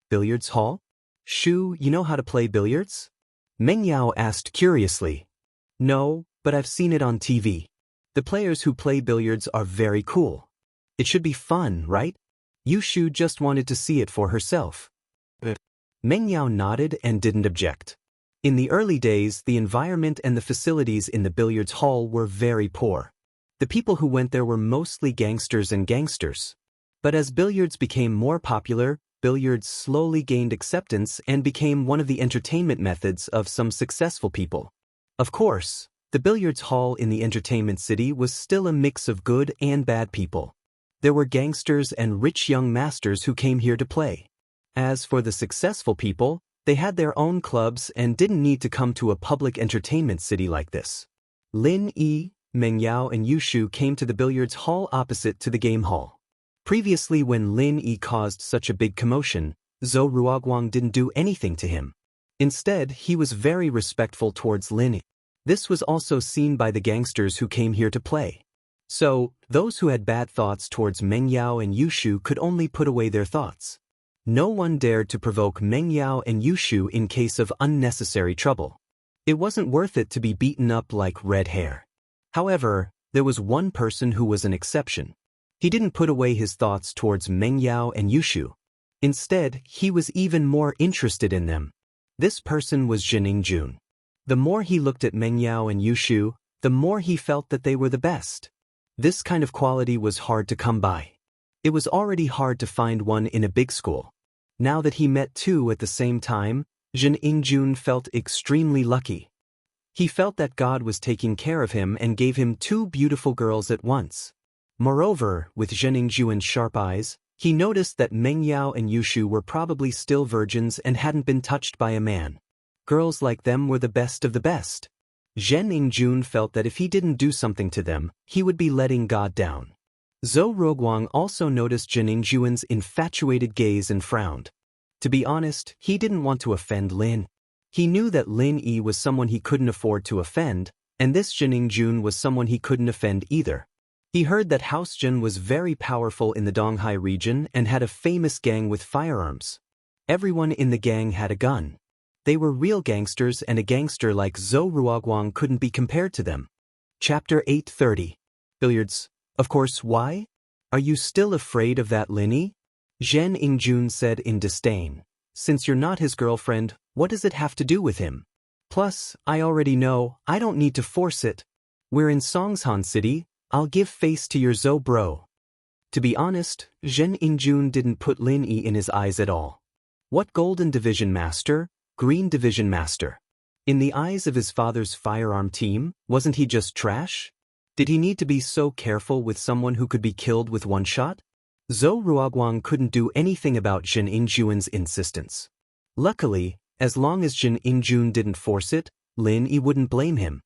"Billiards hall? Shu, you know how to play billiards?" Meng Yao asked curiously. "No, but I've seen it on TV. The players who play billiards are very cool. It should be fun, right?" Yushu just wanted to see it for herself. Meng Yao nodded and didn't object. In the early days, the environment and the facilities in the billiards hall were very poor. The people who went there were mostly gangsters and gangsters. But as billiards became more popular, billiards slowly gained acceptance and became one of the entertainment methods of some successful people. Of course, the billiards hall in the entertainment city was still a mix of good and bad people. There were gangsters and rich young masters who came here to play. As for the successful people, they had their own clubs and didn't need to come to a public entertainment city like this. Lin Yi, Meng Yao and Yushu came to the billiards hall opposite to the game hall. Previously, when Lin Yi caused such a big commotion, Zhou Ruoguang didn't do anything to him. Instead, he was very respectful towards Lin Yi. This was also seen by the gangsters who came here to play. So, those who had bad thoughts towards Meng Yao and Yushu could only put away their thoughts. No one dared to provoke Meng Yao and Yushu in case of unnecessary trouble. It wasn't worth it to be beaten up like red hair. However, there was one person who was an exception. He didn't put away his thoughts towards Meng Yao and Yushu. Instead, he was even more interested in them. This person was Jining Jun. The more he looked at Meng Yao and Yushu, the more he felt that they were the best. This kind of quality was hard to come by. It was already hard to find one in a big school. Now that he met two at the same time, Jining Jun felt extremely lucky. He felt that God was taking care of him and gave him two beautiful girls at once. Moreover, with Jining Jun's sharp eyes, he noticed that Meng Yao and Yushu were probably still virgins and hadn't been touched by a man. Girls like them were the best of the best. Jining Jun felt that if he didn't do something to them, he would be letting God down. Zhou Ruoguang also noticed Jining Jun's infatuated gaze and frowned. To be honest, he didn't want to offend Lin. He knew that Lin Yi was someone he couldn't afford to offend, and this Jining Jun was someone he couldn't offend either. He heard that House Jun was very powerful in the Donghai region and had a famous gang with firearms. Everyone in the gang had a gun. They were real gangsters, and a gangster like Zhou Ruoguang couldn't be compared to them. Chapter 830. Billiards. Of course, why? Are you still afraid of that Lin Yi? Jining Jun said in disdain. Since you're not his girlfriend, what does it have to do with him? Plus, I already know, I don't need to force it. We're in Songshan City, I'll give face to your Zhou bro. To be honest, Jining Jun didn't put Lin Yi in his eyes at all. What Golden Division Master? Green Division Master? In the eyes of his father's firearm team, wasn't he just trash? Did he need to be so careful with someone who could be killed with one shot? Zhou Ruoguang couldn't do anything about Jining Jun's insistence. Luckily, as long as Jining Jun didn't force it, Lin Yi wouldn't blame him.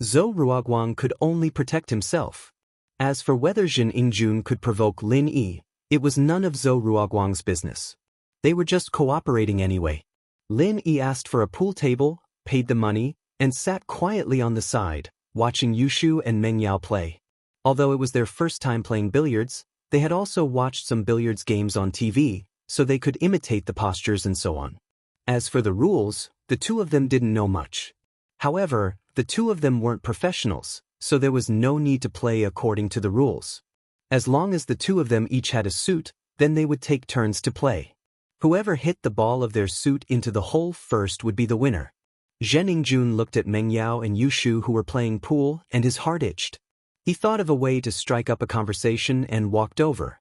Zhou Ruoguang could only protect himself. As for whether Jining Jun could provoke Lin Yi, it was none of Zhou Ruoguang's business. They were just cooperating anyway. Lin Yi asked for a pool table, paid the money, and sat quietly on the side, watching Yushu and Meng Yao play. Although it was their first time playing billiards, they had also watched some billiards games on TV, so they could imitate the postures and so on. As for the rules, the two of them didn't know much. However, the two of them weren't professionals, so there was no need to play according to the rules. As long as the two of them each had a suit, Then they would take turns to play. Whoever hit the ball of their suit into the hole first would be the winner. Zhen Yingjun looked at Meng Yao and Yushu who were playing pool, and his heart itched. He thought of a way to strike up a conversation and walked over.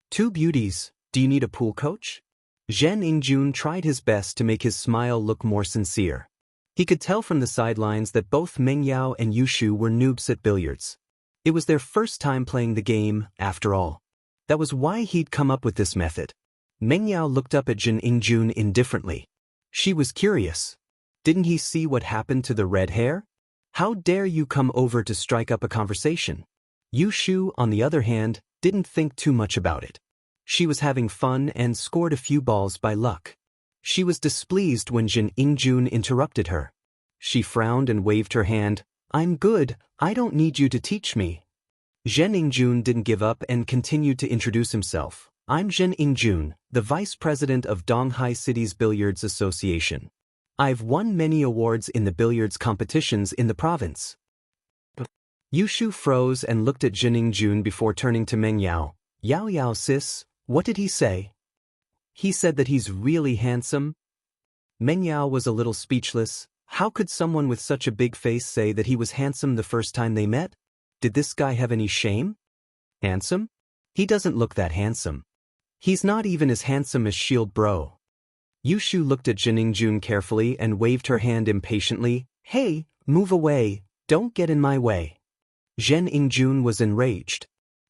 "Two beauties, do you need a pool coach?" Zhen Yingjun tried his best to make his smile look more sincere. He could tell from the sidelines that both Meng Yao and Yushu were noobs at billiards. It was their first time playing the game, after all. That was why he'd come up with this method. Meng Yao looked up at Zhen Yingjun indifferently. She was curious. Didn't he see what happened to the red hair? How dare you come over to strike up a conversation? Yushu, on the other hand, didn't think too much about it. She was having fun and scored a few balls by luck. She was displeased when Zhen Yingjun interrupted her. She frowned and waved her hand. "I'm good, I don't need you to teach me." Zhen Yingjun didn't give up and continued to introduce himself. "I'm Zhen Yingjun, the vice president of Donghai City's Billiards Association. I've won many awards in the billiards competitions in the province." Yushu froze and looked at Zhen Yingjun before turning to Meng Yao. "Yao Yao sis, what did he say?" "He said that he's really handsome." Meng Yao was a little speechless. How could someone with such a big face say that he was handsome the first time they met? Did this guy have any shame? Handsome? He doesn't look that handsome. He's not even as handsome as Shield Bro. Yushu looked at Zhen Yingjun carefully and waved her hand impatiently. "Hey, move away, don't get in my way." Zhen Yingjun was enraged.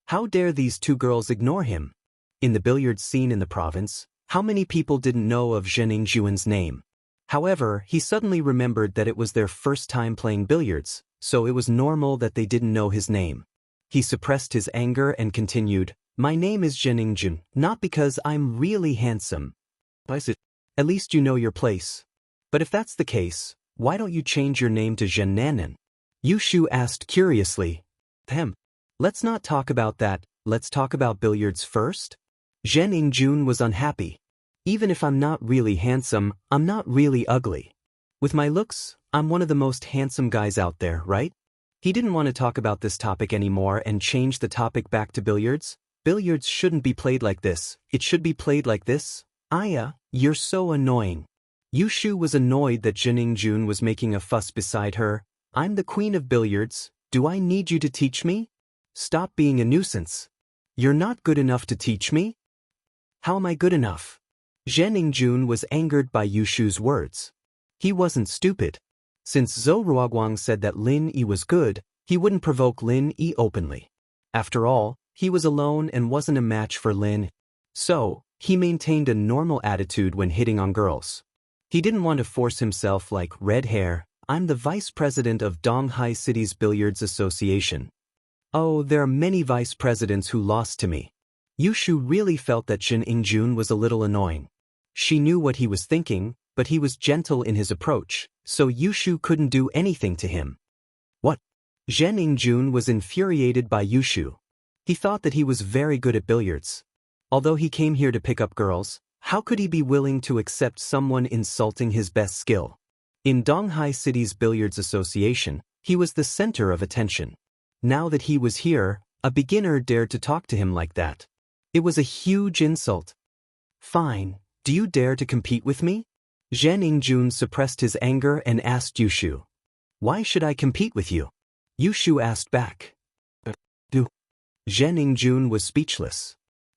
How dare these two girls ignore him? In the billiards scene in the province, how many people didn't know of Zhen Yingjun's name? However, he suddenly remembered that it was their first time playing billiards, so it was normal that they didn't know his name. He suppressed his anger and continued, "My name is Zhen Yingjun, not because I'm really handsome. At least you know your place. But if that's the case, why don't you change your name to Zhen Nanan?" Yushu asked curiously. Let's not talk about that, let's talk about billiards first." Zhen Yingjun was unhappy. "Even if I'm not really handsome, I'm not really ugly. With my looks, I'm one of the most handsome guys out there, right?" He didn't want to talk about this topic anymore and changed the topic back to billiards. "Billiards shouldn't be played like this, it should be played like this." "Aya, you're so annoying." Yushu was annoyed that Zhen Yingjun was making a fuss beside her. "I'm the queen of billiards, do I need you to teach me? Stop being a nuisance. You're not good enough to teach me?" "How am I good enough?" Zhen Yingjun was angered by Yushu's words. He wasn't stupid. Since Zhou Ruoguang said that Lin Yi was good, he wouldn't provoke Lin Yi openly. After all, he was alone and wasn't a match for Lin. So, he maintained a normal attitude when hitting on girls. He didn't want to force himself like red hair. "I'm the vice president of Donghai City's Billiards Association." Oh, there are many vice presidents who lost to me. Yushu really felt that Zhen Yingjun was a little annoying. She knew what he was thinking, but he was gentle in his approach, so Yushu couldn't do anything to him. "What?" Zhen Yingjun was infuriated by Yushu. He thought that he was very good at billiards. Although he came here to pick up girls, how could he be willing to accept someone insulting his best skill? In Donghai City's Billiards Association, he was the center of attention. Now that he was here, a beginner dared to talk to him like that. It was a huge insult. "Fine, do you dare to compete with me?" Zhen Yingjun suppressed his anger and asked Yushu. "Why should I compete with you?" Yushu asked back. "Do?" Zhen Yingjun was speechless.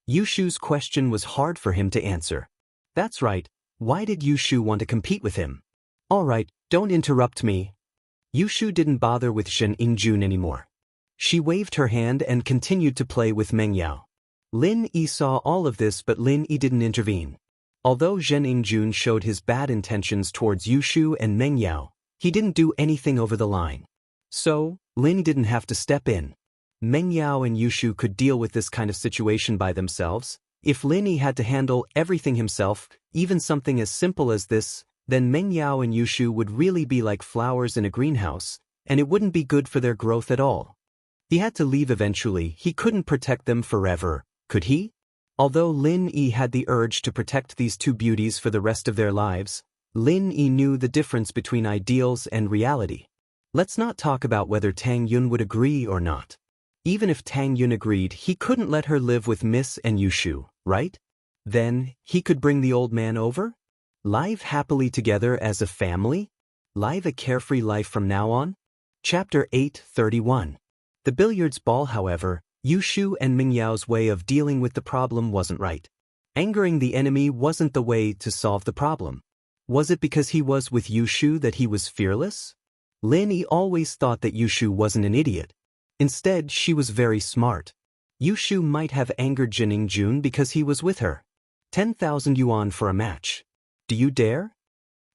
Yushu's question was hard for him to answer. That's right, why did Yushu want to compete with him? "All right, don't interrupt me." Yushu didn't bother with Zhen Yingjun anymore. She waved her hand and continued to play with Meng Yao. Lin Yi saw all of this, but Lin Yi didn't intervene. Although Zhen Yingjun showed his bad intentions towards Yushu and Meng Yao, he didn't do anything over the line. So, Lin didn't have to step in. Meng Yao and Yushu could deal with this kind of situation by themselves. If Lin Yi had to handle everything himself, even something as simple as this, then Meng Yao and Yushu would really be like flowers in a greenhouse, and it wouldn't be good for their growth at all. He had to leave eventually. He couldn't protect them forever, could he? Although Lin Yi had the urge to protect these two beauties for the rest of their lives, Lin Yi knew the difference between ideals and reality. Let's not talk about whether Tang Yun would agree or not. Even if Tang Yun agreed, he couldn't let her live with Miss and Yushu. right? Then, he could bring the old man over? Live happily together as a family? Live a carefree life from now on? Chapter 8:31. The billiards ball, however, Yushu and Mingyao's way of dealing with the problem wasn't right. Angering the enemy wasn't the way to solve the problem. Was it because he was with Yushu that he was fearless? Lin Yi always thought that Yushu wasn't an idiot. Instead, she was very smart. Yushu might have angered Jining Jun because he was with her. 10,000 yuan for a match. Do you dare?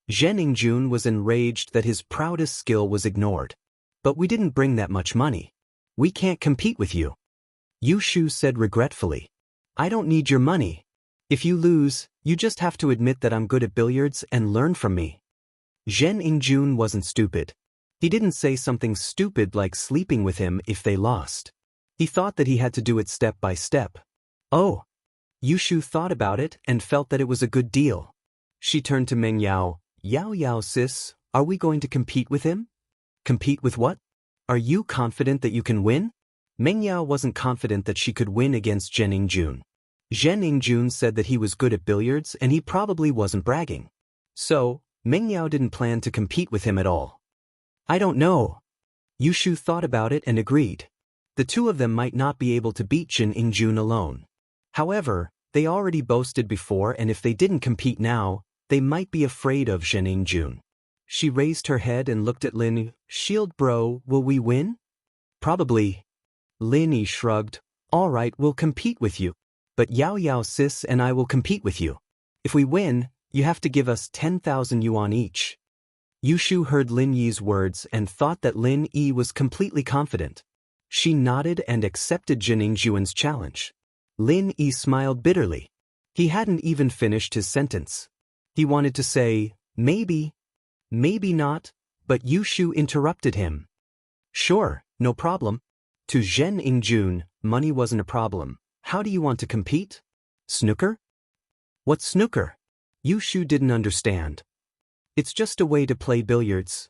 Jining Jun was enraged that his proudest skill was ignored. But we didn't bring that much money. We can't compete with you. Yushu said regretfully. I don't need your money. If you lose, you just have to admit that I'm good at billiards and learn from me. Jining Jun wasn't stupid. He didn't say something stupid like sleeping with him if they lost. He thought that he had to do it step by step. Oh. Yushu thought about it and felt that it was a good deal. She turned to Meng Yao. Yao sis, are we going to compete with him? Compete with what? Are you confident that you can win? Meng Yao wasn't confident that she could win against Jining Jun. Jining Jun said that he was good at billiards and he probably wasn't bragging. So, Meng Yao didn't plan to compete with him at all. I don't know. Yushu thought about it and agreed. The two of them might not be able to beat Jining Jun alone. However, they already boasted before, and if they didn't compete now, they might be afraid of Jining Jun. She raised her head and looked at Lin Yi. Shield bro, will we win? Probably. Lin Yi shrugged. All right, we'll compete with you. But Yao sis and I will compete with you. If we win, you have to give us 10,000 yuan each. Yushu heard Lin Yi's words and thought that Lin Yi was completely confident. She nodded and accepted Jining Jun's challenge. Lin Yi smiled bitterly. He hadn't even finished his sentence. He wanted to say, maybe not, but Yushu interrupted him. Sure, no problem. To Jining Jun, money wasn't a problem. How do you want to compete? Snooker? What's snooker? Yushu didn't understand. It's just a way to play billiards.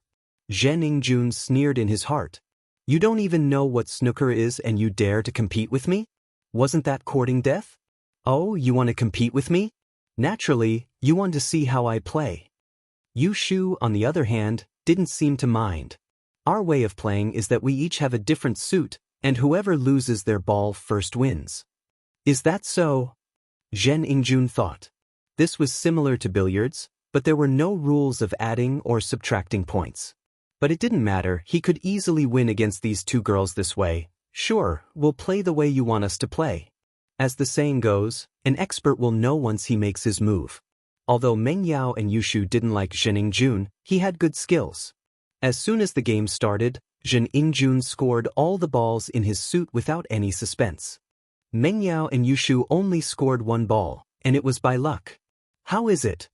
Jining Jun sneered in his heart. You don't even know what snooker is and you dare to compete with me? Wasn't that courting death? Oh, you want to compete with me? Naturally, you want to see how I play. Yushu, on the other hand, didn't seem to mind. Our way of playing is that we each have a different suit, and whoever loses their ball first wins. Is that so? Jining Jun thought. This was similar to billiards, but there were no rules of adding or subtracting points. But it didn't matter, he could easily win against these two girls this way. Sure, we'll play the way you want us to play. As the saying goes, an expert will know once he makes his move. Although Meng Yao and Yushu didn't like Jining Jun, he had good skills. As soon as the game started, Jining Jun scored all the balls in his suit without any suspense. Meng Yao and Yushu only scored one ball, and it was by luck. How is it?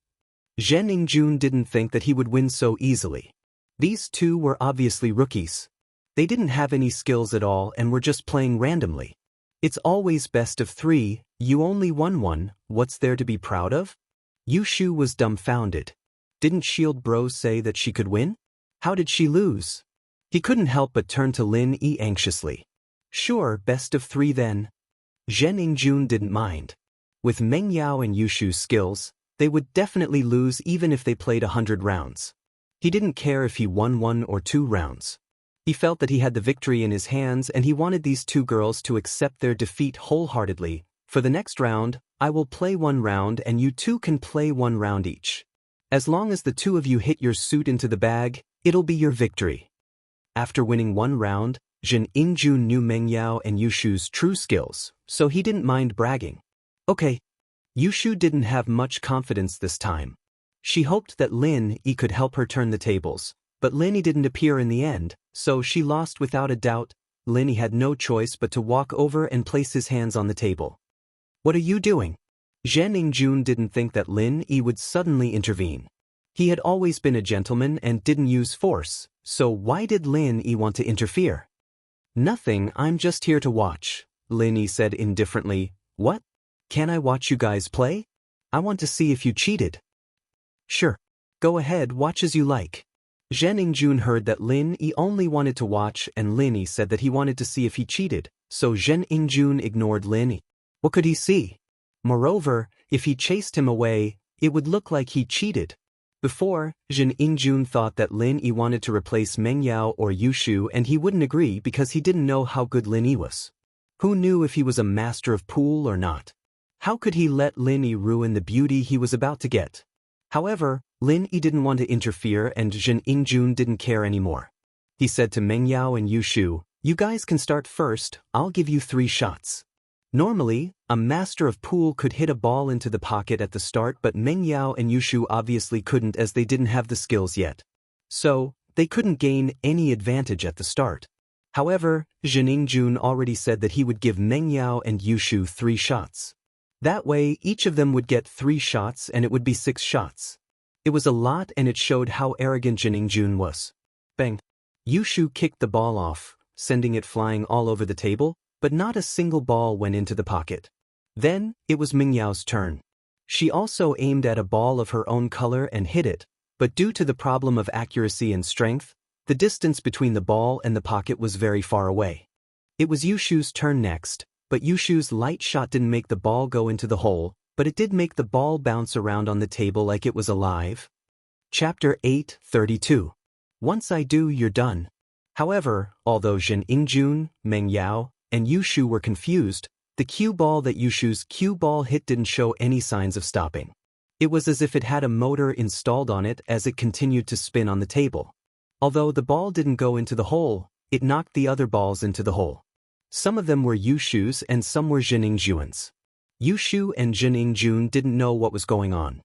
Jining Jun didn't think that he would win so easily. These two were obviously rookies. They didn't have any skills at all and were just playing randomly. It's always best of 3, you only won one, what's there to be proud of? Yushu was dumbfounded. Didn't Shield Bro say that she could win? How did she lose? He couldn't help but turn to Lin Yi anxiously. Sure, best of 3 then. Jining Jun didn't mind. With Meng Yao and Yushu's skills, they would definitely lose even if they played 100 rounds. He didn't care if he won 1 or 2 rounds. He felt that he had the victory in his hands and he wanted these two girls to accept their defeat wholeheartedly. For the next round, I will play 1 round and you two can play 1 round each. As long as the two of you hit your suit into the bag, it'll be your victory. After winning 1 round, Jining Jun knew Meng Yao and Yushu's true skills, so he didn't mind bragging. Okay. Yushu didn't have much confidence this time. She hoped that Lin Yi could help her turn the tables, but Lin Yi didn't appear in the end, so she lost without a doubt. Lin Yi had no choice but to walk over and place his hands on the table. What are you doing? Jining Jun didn't think that Lin Yi would suddenly intervene. He had always been a gentleman and didn't use force, so why did Lin Yi want to interfere? Nothing, I'm just here to watch, Lin Yi said indifferently. What? Can I watch you guys play? I want to see if you cheated. Sure. Go ahead, watch as you like. Jining Jun heard that Lin Yi only wanted to watch and Lin Yi said that he wanted to see if he cheated, so Jining Jun ignored Lin Yi. What could he see? Moreover, if he chased him away, it would look like he cheated. Before, Zhen Yingjun thought that Lin Yi wanted to replace Meng Yao or Yushu, and he wouldn't agree because he didn't know how good Lin Yi was. Who knew if he was a master of pool or not? How could he let Lin Yi ruin the beauty he was about to get? However, Lin Yi didn't want to interfere and Zhen Yingjun didn't care anymore. He said to Meng Yao and Yushu, "You guys can start first, I'll give you 3 shots." Normally, a master of pool could hit a ball into the pocket at the start, but Meng Yao and Yushu obviously couldn't as they didn't have the skills yet. So, they couldn't gain any advantage at the start. However, Zhen Yingjun already said that he would give Meng Yao and Yushu 3 shots. That way, each of them would get 3 shots and it would be 6 shots. It was a lot and it showed how arrogant Zhen Yingjun was. Bang! Yushu kicked the ball off, sending it flying all over the table, but not a single ball went into the pocket. Then, it was Meng Yao's turn. She also aimed at a ball of her own color and hit it, but due to the problem of accuracy and strength, the distance between the ball and the pocket was very far away. It was Yushu's turn next, but Yushu's light shot didn't make the ball go into the hole, but it did make the ball bounce around on the table like it was alive. Chapter 8:32. Once I do, you're done. However, although Zhen Yingjun, Meng Yao, and Yushu were confused, the cue ball that Yushu's cue ball hit didn't show any signs of stopping. It was as if it had a motor installed on it as it continued to spin on the table. Although the ball didn't go into the hole, it knocked the other balls into the hole. Some of them were Yushu's and some were Zhen Yingjun's. Yushu and Zhen Yingjun didn't know what was going on.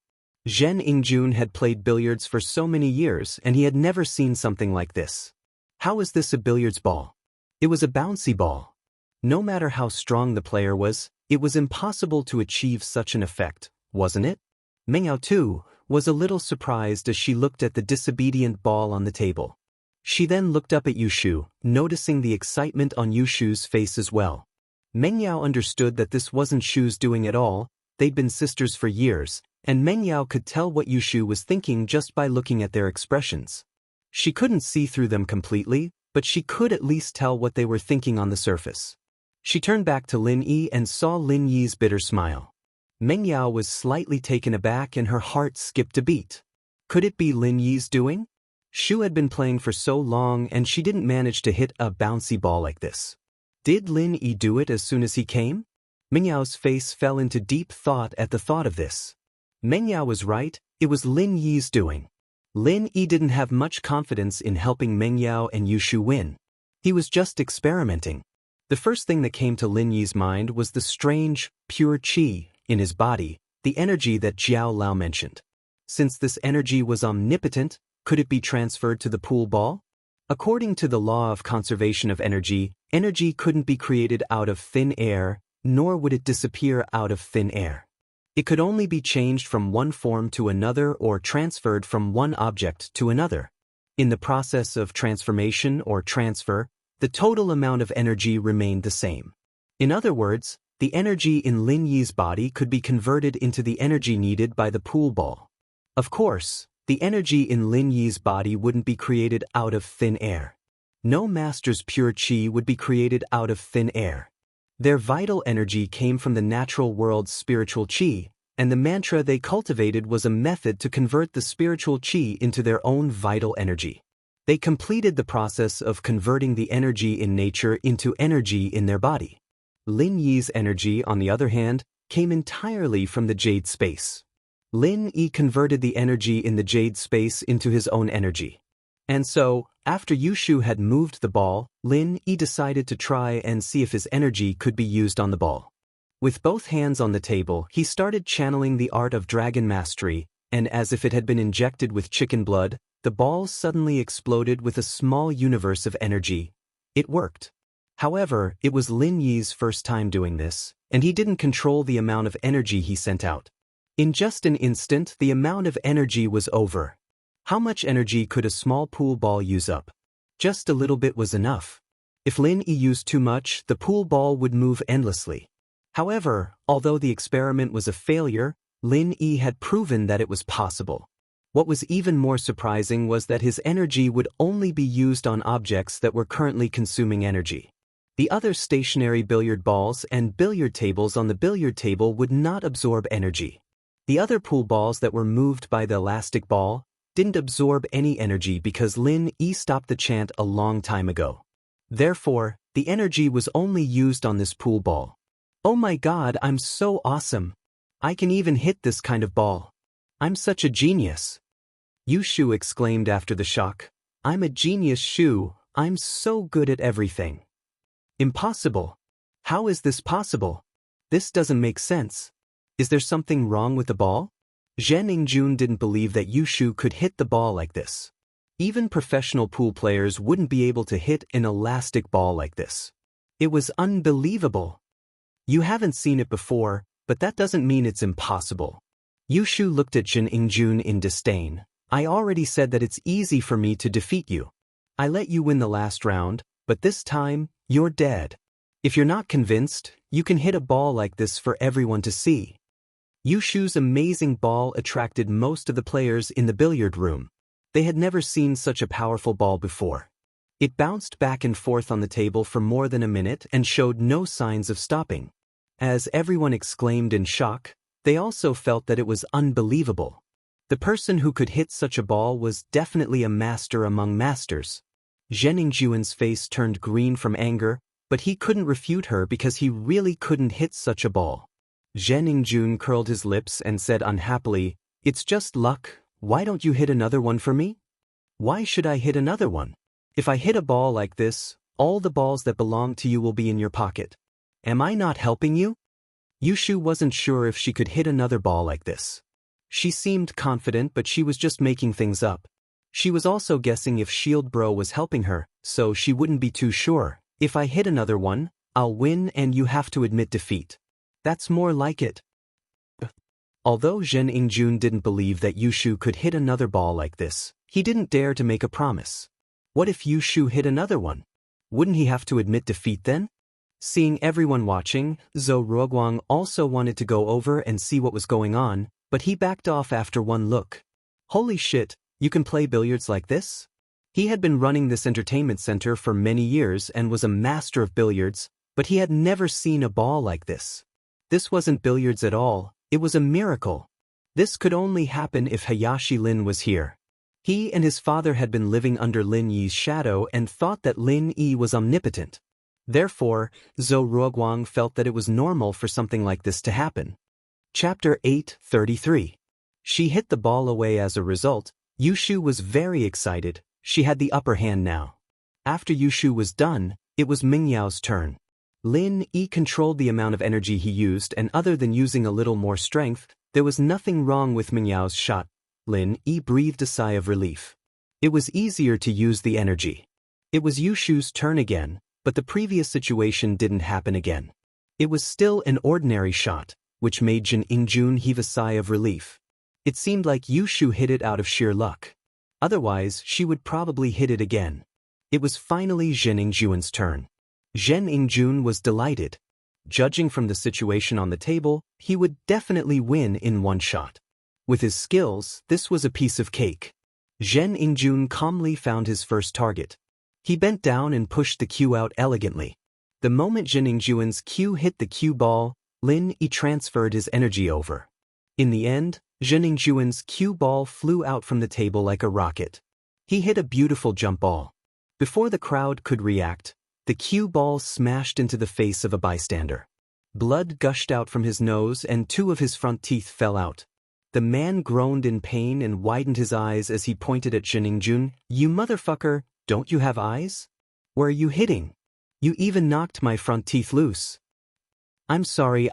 Zhen Yingjun had played billiards for so many years and he had never seen something like this. How is this a billiards ball? It was a bouncy ball. No matter how strong the player was, it was impossible to achieve such an effect, wasn't it? Meng Yao too was a little surprised as she looked at the disobedient ball on the table. She then looked up at Yushu, noticing the excitement on Yushu's face as well. Meng Yao understood that this wasn't Shu's doing at all, they'd been sisters for years, and Meng Yao could tell what Yushu was thinking just by looking at their expressions. She couldn't see through them completely, but she could at least tell what they were thinking on the surface. She turned back to Lin Yi and saw Lin Yi's bitter smile. Meng Yao was slightly taken aback and her heart skipped a beat. Could it be Lin Yi's doing? Shu had been playing for so long and she didn't manage to hit a bouncy ball like this. Did Lin Yi do it as soon as he came? Meng Yao's face fell into deep thought at the thought of this. Meng Yao was right, it was Lin Yi's doing. Lin Yi didn't have much confidence in helping Meng Yao and Yushu win. He was just experimenting. The first thing that came to Lin Yi's mind was the strange, pure qi in his body, the energy that Jiao Lao mentioned. Since this energy was omnipotent, could it be transferred to the pool ball? According to the law of conservation of energy, energy couldn't be created out of thin air, nor would it disappear out of thin air. It could only be changed from one form to another or transferred from one object to another. In the process of transformation or transfer, the total amount of energy remained the same. In other words, the energy in Lin Yi's body could be converted into the energy needed by the pool ball. Of course, the energy in Lin Yi's body wouldn't be created out of thin air. No master's pure qi would be created out of thin air. Their vital energy came from the natural world's spiritual qi, and the mantra they cultivated was a method to convert the spiritual qi into their own vital energy. They completed the process of converting the energy in nature into energy in their body. Lin Yi's energy, on the other hand, came entirely from the jade space. Lin Yi converted the energy in the jade space into his own energy. And so, after Yushu had moved the ball, Lin Yi decided to try and see if his energy could be used on the ball. With both hands on the table, he started channeling the art of dragon mastery, and as if it had been injected with chicken blood, the ball suddenly exploded with a small universe of energy. It worked. However, it was Lin Yi's first time doing this, and he didn't control the amount of energy he sent out. In just an instant, the amount of energy was over. How much energy could a small pool ball use up? Just a little bit was enough. If Lin Yi used too much, the pool ball would move endlessly. However, although the experiment was a failure, Lin Yi had proven that it was possible. What was even more surprising was that his energy would only be used on objects that were currently consuming energy. The other stationary billiard balls and billiard tables on the billiard table would not absorb energy. The other pool balls that were moved by the elastic ball didn't absorb any energy because Lin Yi stopped the chant a long time ago. Therefore, the energy was only used on this pool ball. Oh my god, I'm so awesome! I can even hit this kind of ball. I'm such a genius! Yu Shu exclaimed after the shock. I'm a genius, Shu, I'm so good at everything. Impossible! How is this possible? This doesn't make sense. Is there something wrong with the ball? Zhen Yingjun didn't believe that Yu Shu could hit the ball like this. Even professional pool players wouldn't be able to hit an elastic ball like this. It was unbelievable. You haven't seen it before, but that doesn't mean it's impossible. Yu Shu looked at Zhen Yingjun in disdain. I already said that it's easy for me to defeat you. I let you win the last round, but this time, you're dead. If you're not convinced, you can hit a ball like this for everyone to see. Yu Shu's amazing ball attracted most of the players in the billiard room. They had never seen such a powerful ball before. It bounced back and forth on the table for more than a minute and showed no signs of stopping. As everyone exclaimed in shock, they also felt that it was unbelievable. The person who could hit such a ball was definitely a master among masters. Zhen Yingjuan's face turned green from anger, but he couldn't refute her because he really couldn't hit such a ball. Zhen Yingjun curled his lips and said unhappily, It's just luck, why don't you hit another one for me? Why should I hit another one? If I hit a ball like this, all the balls that belong to you will be in your pocket. Am I not helping you? Yu Shu wasn't sure if she could hit another ball like this. She seemed confident, but she was just making things up. She was also guessing if Shield Bro was helping her, so she wouldn't be too sure. If I hit another one, I'll win and you have to admit defeat. That's more like it. Although Zhen Yingjun didn't believe that Yu Shu could hit another ball like this, he didn't dare to make a promise. What if Yu Shu hit another one? Wouldn't he have to admit defeat then? Seeing everyone watching, Zhou Ruoguang also wanted to go over and see what was going on, but he backed off after one look. Holy shit, you can play billiards like this? He had been running this entertainment center for many years and was a master of billiards, but he had never seen a ball like this. This wasn't billiards at all, it was a miracle. This could only happen if Hayashi Lin was here. He and his father had been living under Lin Yi's shadow and thought that Lin Yi was omnipotent. Therefore, Zhou Ruoguang felt that it was normal for something like this to happen. Chapter 8:33. She hit the ball away. As a result, Yu Shu was very excited. She had the upper hand now. After Yu Shu was done, it was Mingyao's turn. Lin Yi controlled the amount of energy he used, and other than using a little more strength, there was nothing wrong with Mingyao's shot. Lin Yi breathed a sigh of relief. It was easier to use the energy. It was Yu Shu's turn again, but the previous situation didn't happen again. It was still an ordinary shot, which made Zhen Yingjun heave a sigh of relief. It seemed like Yu Shu hit it out of sheer luck. Otherwise, she would probably hit it again. It was finally Zhen Yingjuan's turn. Zhen Yingjun was delighted. Judging from the situation on the table, he would definitely win in one shot. With his skills, this was a piece of cake. Zhen Yingjun calmly found his first target. He bent down and pushed the cue out elegantly. The moment Zhen Yingjuan's cue hit the cue ball, Lin Yi transferred his energy over. In the end, Zhen Yingjuan's cue ball flew out from the table like a rocket. He hit a beautiful jump ball. Before the crowd could react, the cue ball smashed into the face of a bystander. Blood gushed out from his nose and two of his front teeth fell out. The man groaned in pain and widened his eyes as he pointed at Zhen Yingjun. You motherfucker, don't you have eyes? Where are you hitting? You even knocked my front teeth loose. I'm sorry.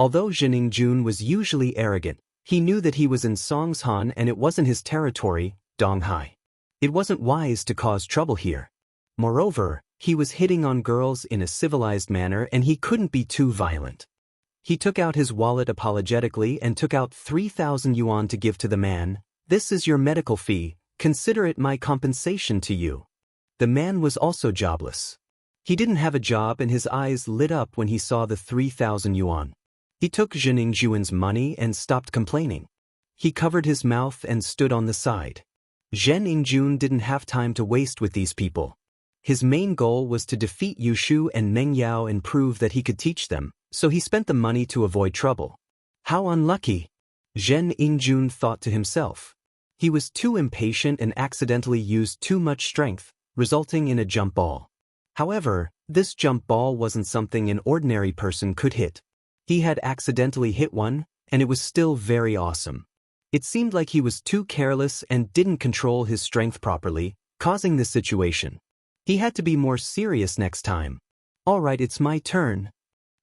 Although Zhen Yingjun was usually arrogant, he knew that he was in Songshan and it wasn't his territory, Donghai. It wasn't wise to cause trouble here. Moreover, he was hitting on girls in a civilized manner and he couldn't be too violent. He took out his wallet apologetically and took out 3,000 yuan to give to the man. This is your medical fee, consider it my compensation to you. The man was also jobless. He didn't have a job and his eyes lit up when he saw the 3,000 yuan. He took Zhen Yingjuan's money and stopped complaining. He covered his mouth and stood on the side. Zhen Yingjun didn't have time to waste with these people. His main goal was to defeat Yushu and Meng Yao and prove that he could teach them, so he spent the money to avoid trouble. How unlucky! Zhen Yingjun thought to himself. He was too impatient and accidentally used too much strength, resulting in a jump ball. However, this jump ball wasn't something an ordinary person could hit. He had accidentally hit one, and it was still very awesome. It seemed like he was too careless and didn't control his strength properly, causing this situation. He had to be more serious next time. Alright, it's my turn.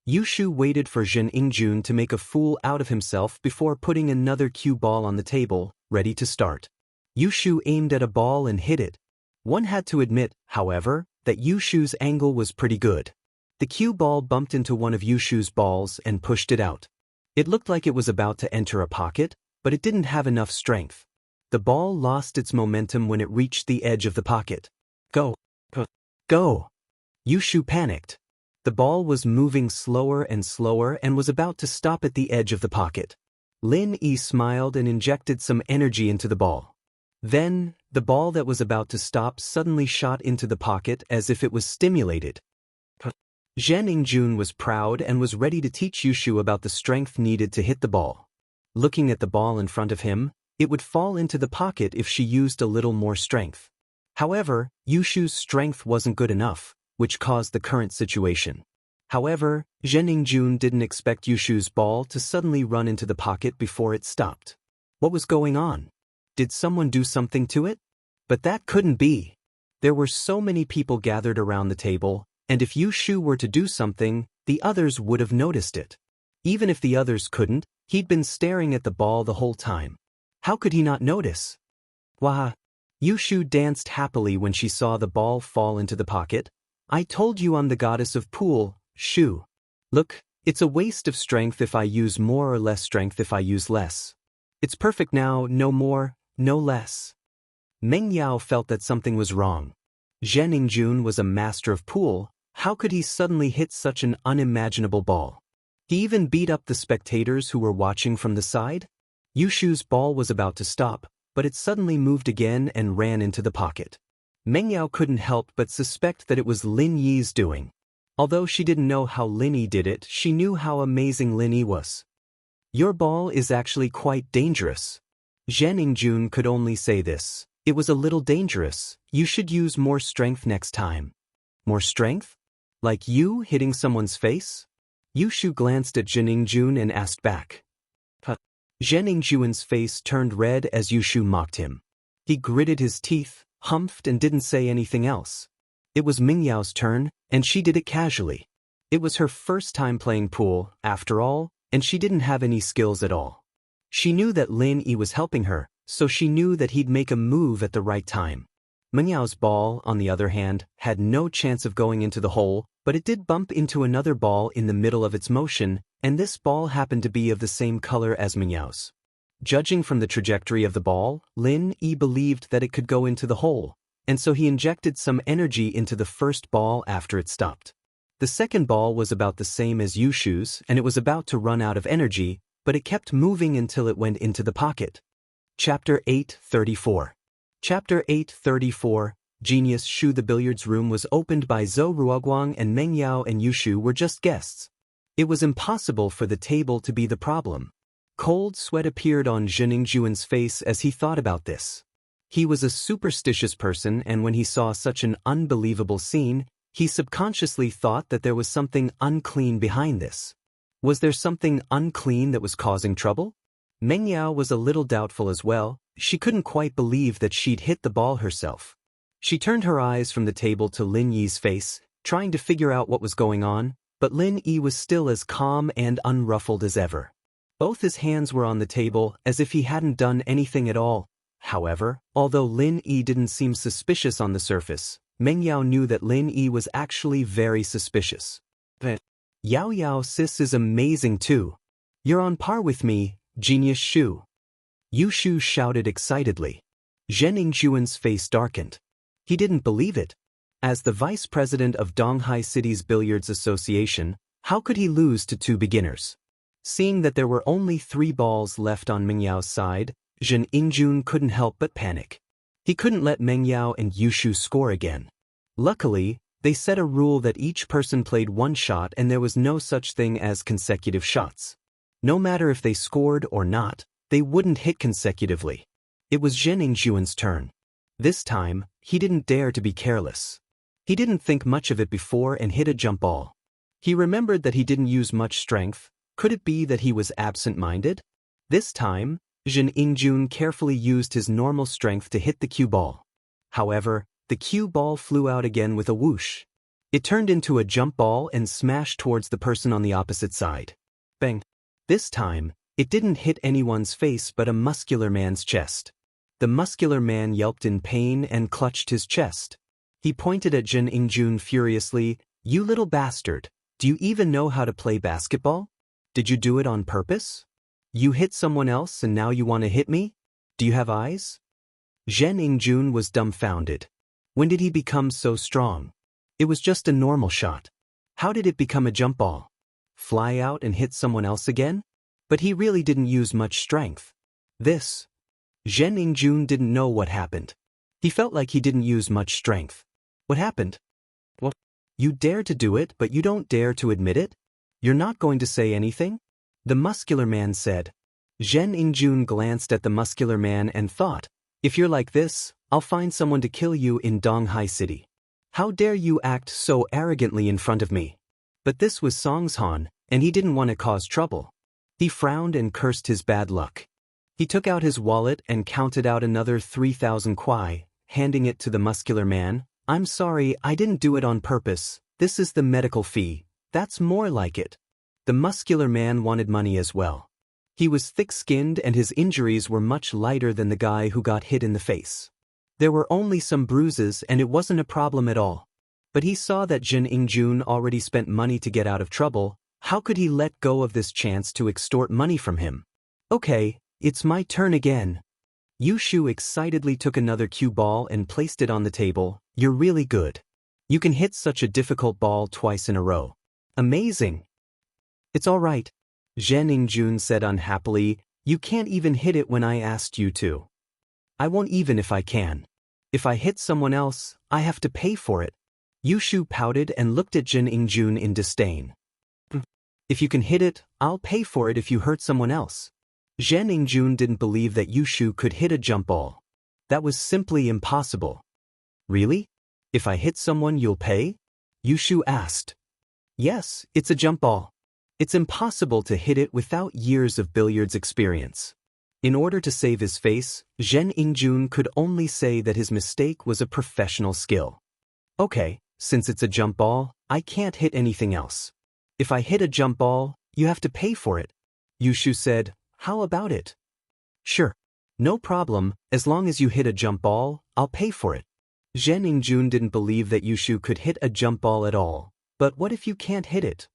Yushu waited for Zhen Yingjun to make a fool out of himself before putting another cue ball on the table, ready to start. Yushu aimed at a ball and hit it. One had to admit, however, that Yushu's angle was pretty good. The cue ball bumped into one of Yushu's balls and pushed it out. It looked like it was about to enter a pocket, but it didn't have enough strength. The ball lost its momentum when it reached the edge of the pocket. Go! Go! Yushu panicked. The ball was moving slower and slower and was about to stop at the edge of the pocket. Lin Yi smiled and injected some energy into the ball. Then, the ball that was about to stop suddenly shot into the pocket as if it was stimulated. Zhen Yingjun was proud and was ready to teach Yushu about the strength needed to hit the ball. Looking at the ball in front of him, it would fall into the pocket if she used a little more strength. However, Yushu's strength wasn't good enough, which caused the current situation. However, Zhen Yingjun didn't expect Yushu's ball to suddenly run into the pocket before it stopped. What was going on? Did someone do something to it? But that couldn't be. There were so many people gathered around the table, and if Yushu were to do something, the others would have noticed it. Even if the others couldn't, he'd been staring at the ball the whole time. How could he not notice? Wah! Yushu danced happily when she saw the ball fall into the pocket. I told you I'm the goddess of pool, Shu. Look, it's a waste of strength if I use more or less strength if I use less. It's perfect now, no more, no less. Meng Yao felt that something was wrong. Zhen Yingjun was a master of pool. How could he suddenly hit such an unimaginable ball? He even beat up the spectators who were watching from the side. Yushu's ball was about to stop, but it suddenly moved again and ran into the pocket. Meng Yao couldn't help but suspect that it was Lin Yi's doing. Although she didn't know how Lin Yi did it, she knew how amazing Lin Yi was. Your ball is actually quite dangerous. Zhen Yingjun could only say this. It was a little dangerous. You should use more strength next time. More strength? Like you hitting someone's face? Yushu glanced at Zhen Yingjun and asked back. Zhen Yingjun's face turned red as Yushu mocked him. He gritted his teeth, humphed and didn't say anything else. It was Meng Yao's turn, and she did it casually. It was her first time playing pool, after all, and she didn't have any skills at all. She knew that Lin Yi was helping her, so she knew that he'd make a move at the right time. Meng Yao's ball, on the other hand, had no chance of going into the hole, but it did bump into another ball in the middle of its motion, and this ball happened to be of the same color as Meng Yao's. Judging from the trajectory of the ball, Lin Yi believed that it could go into the hole, and so he injected some energy into the first ball after it stopped. The second ball was about the same as Yushu's, and it was about to run out of energy, but it kept moving until it went into the pocket. Chapter 834. Chapter 834, Genius Shu. The billiards room was opened by Zhou Ruoguang, and Meng Yao and Yushu were just guests. It was impossible for the table to be the problem. Cold sweat appeared on Zhen Yingjun's face as he thought about this. He was a superstitious person, and when he saw such an unbelievable scene, he subconsciously thought that there was something unclean behind this. Was there something unclean that was causing trouble? Meng Yao was a little doubtful as well. She couldn't quite believe that she'd hit the ball herself. She turned her eyes from the table to Lin Yi's face, trying to figure out what was going on, but Lin Yi was still as calm and unruffled as ever. Both his hands were on the table, as if he hadn't done anything at all. However, although Lin Yi didn't seem suspicious on the surface, Meng Yao knew that Lin Yi was actually very suspicious. Yao Yao, sis is amazing too. You're on par with me, Genius Shu. Yushu shouted excitedly. Zhen Yingjun's face darkened. He didn't believe it. As the vice president of Donghai City's Billiards Association, how could he lose to two beginners? Seeing that there were only 3 balls left on Meng Yao's side, Zhen Yingjun couldn't help but panic. He couldn't let Meng Yao and Yushu score again. Luckily, they set a rule that each person played one shot and there was no such thing as consecutive shots. No matter if they scored or not, they wouldn't hit consecutively. It was Zhen Yingjuan's turn. This time, he didn't dare to be careless. He didn't think much of it before and hit a jump ball. He remembered that he didn't use much strength. Could it be that he was absent-minded? This time, Zhen Yingjun carefully used his normal strength to hit the cue ball. However, the cue ball flew out again with a whoosh. It turned into a jump ball and smashed towards the person on the opposite side. Bang! This time, it didn't hit anyone's face but a muscular man's chest. The muscular man yelped in pain and clutched his chest. He pointed at Zhen Yingjun furiously. "You little bastard, do you even know how to play basketball? Did you do it on purpose? You hit someone else and now you want to hit me? Do you have eyes?" Zhen Yingjun was dumbfounded. When did he become so strong? It was just a normal shot. How did it become a jump ball? Fly out and hit someone else again? But he really didn't use much strength. Zhen Yingjun didn't know what happened. He felt like he didn't use much strength. What happened? What? You dare to do it, but you don't dare to admit it? You're not going to say anything? The muscular man said. Zhen Yingjun glanced at the muscular man and thought, if you're like this, I'll find someone to kill you in Donghai City. How dare you act so arrogantly in front of me? But this was Songshan, and he didn't want to cause trouble. He frowned and cursed his bad luck. He took out his wallet and counted out another 3,000 kwai, handing it to the muscular man. "I'm sorry, I didn't do it on purpose. This is the medical fee. That's more like it." The muscular man wanted money as well. He was thick-skinned and his injuries were much lighter than the guy who got hit in the face. There were only some bruises and it wasn't a problem at all. But he saw that Zhen Yingjun already spent money to get out of trouble. How could he let go of this chance to extort money from him? "Okay, it's my turn again." Yu Shu excitedly took another cue ball and placed it on the table. "You're really good. You can hit such a difficult ball twice in a row. Amazing." "It's all right," Zhen Yingjun said unhappily. "You can't even hit it when I asked you to." "I won't even if I can. If I hit someone else, I have to pay for it." Yu Shu pouted and looked at Zhen Yingjun in disdain. "If you can hit it, I'll pay for it if you hurt someone else." Zhen Yingjun didn't believe that Yu Shu could hit a jump ball. That was simply impossible. "Really? If I hit someone, you'll pay?" Yu Shu asked. "Yes, it's a jump ball. It's impossible to hit it without years of billiards experience." In order to save his face, Zhen Yingjun could only say that his mistake was a professional skill. "Okay, since it's a jump ball, I can't hit anything else. If I hit a jump ball, you have to pay for it." Yu Shu said. "How about it?" "Sure. No problem, as long as you hit a jump ball, I'll pay for it." Zhen Yingjun didn't believe that Yu Shu could hit a jump ball at all. "But what if you can't hit it?"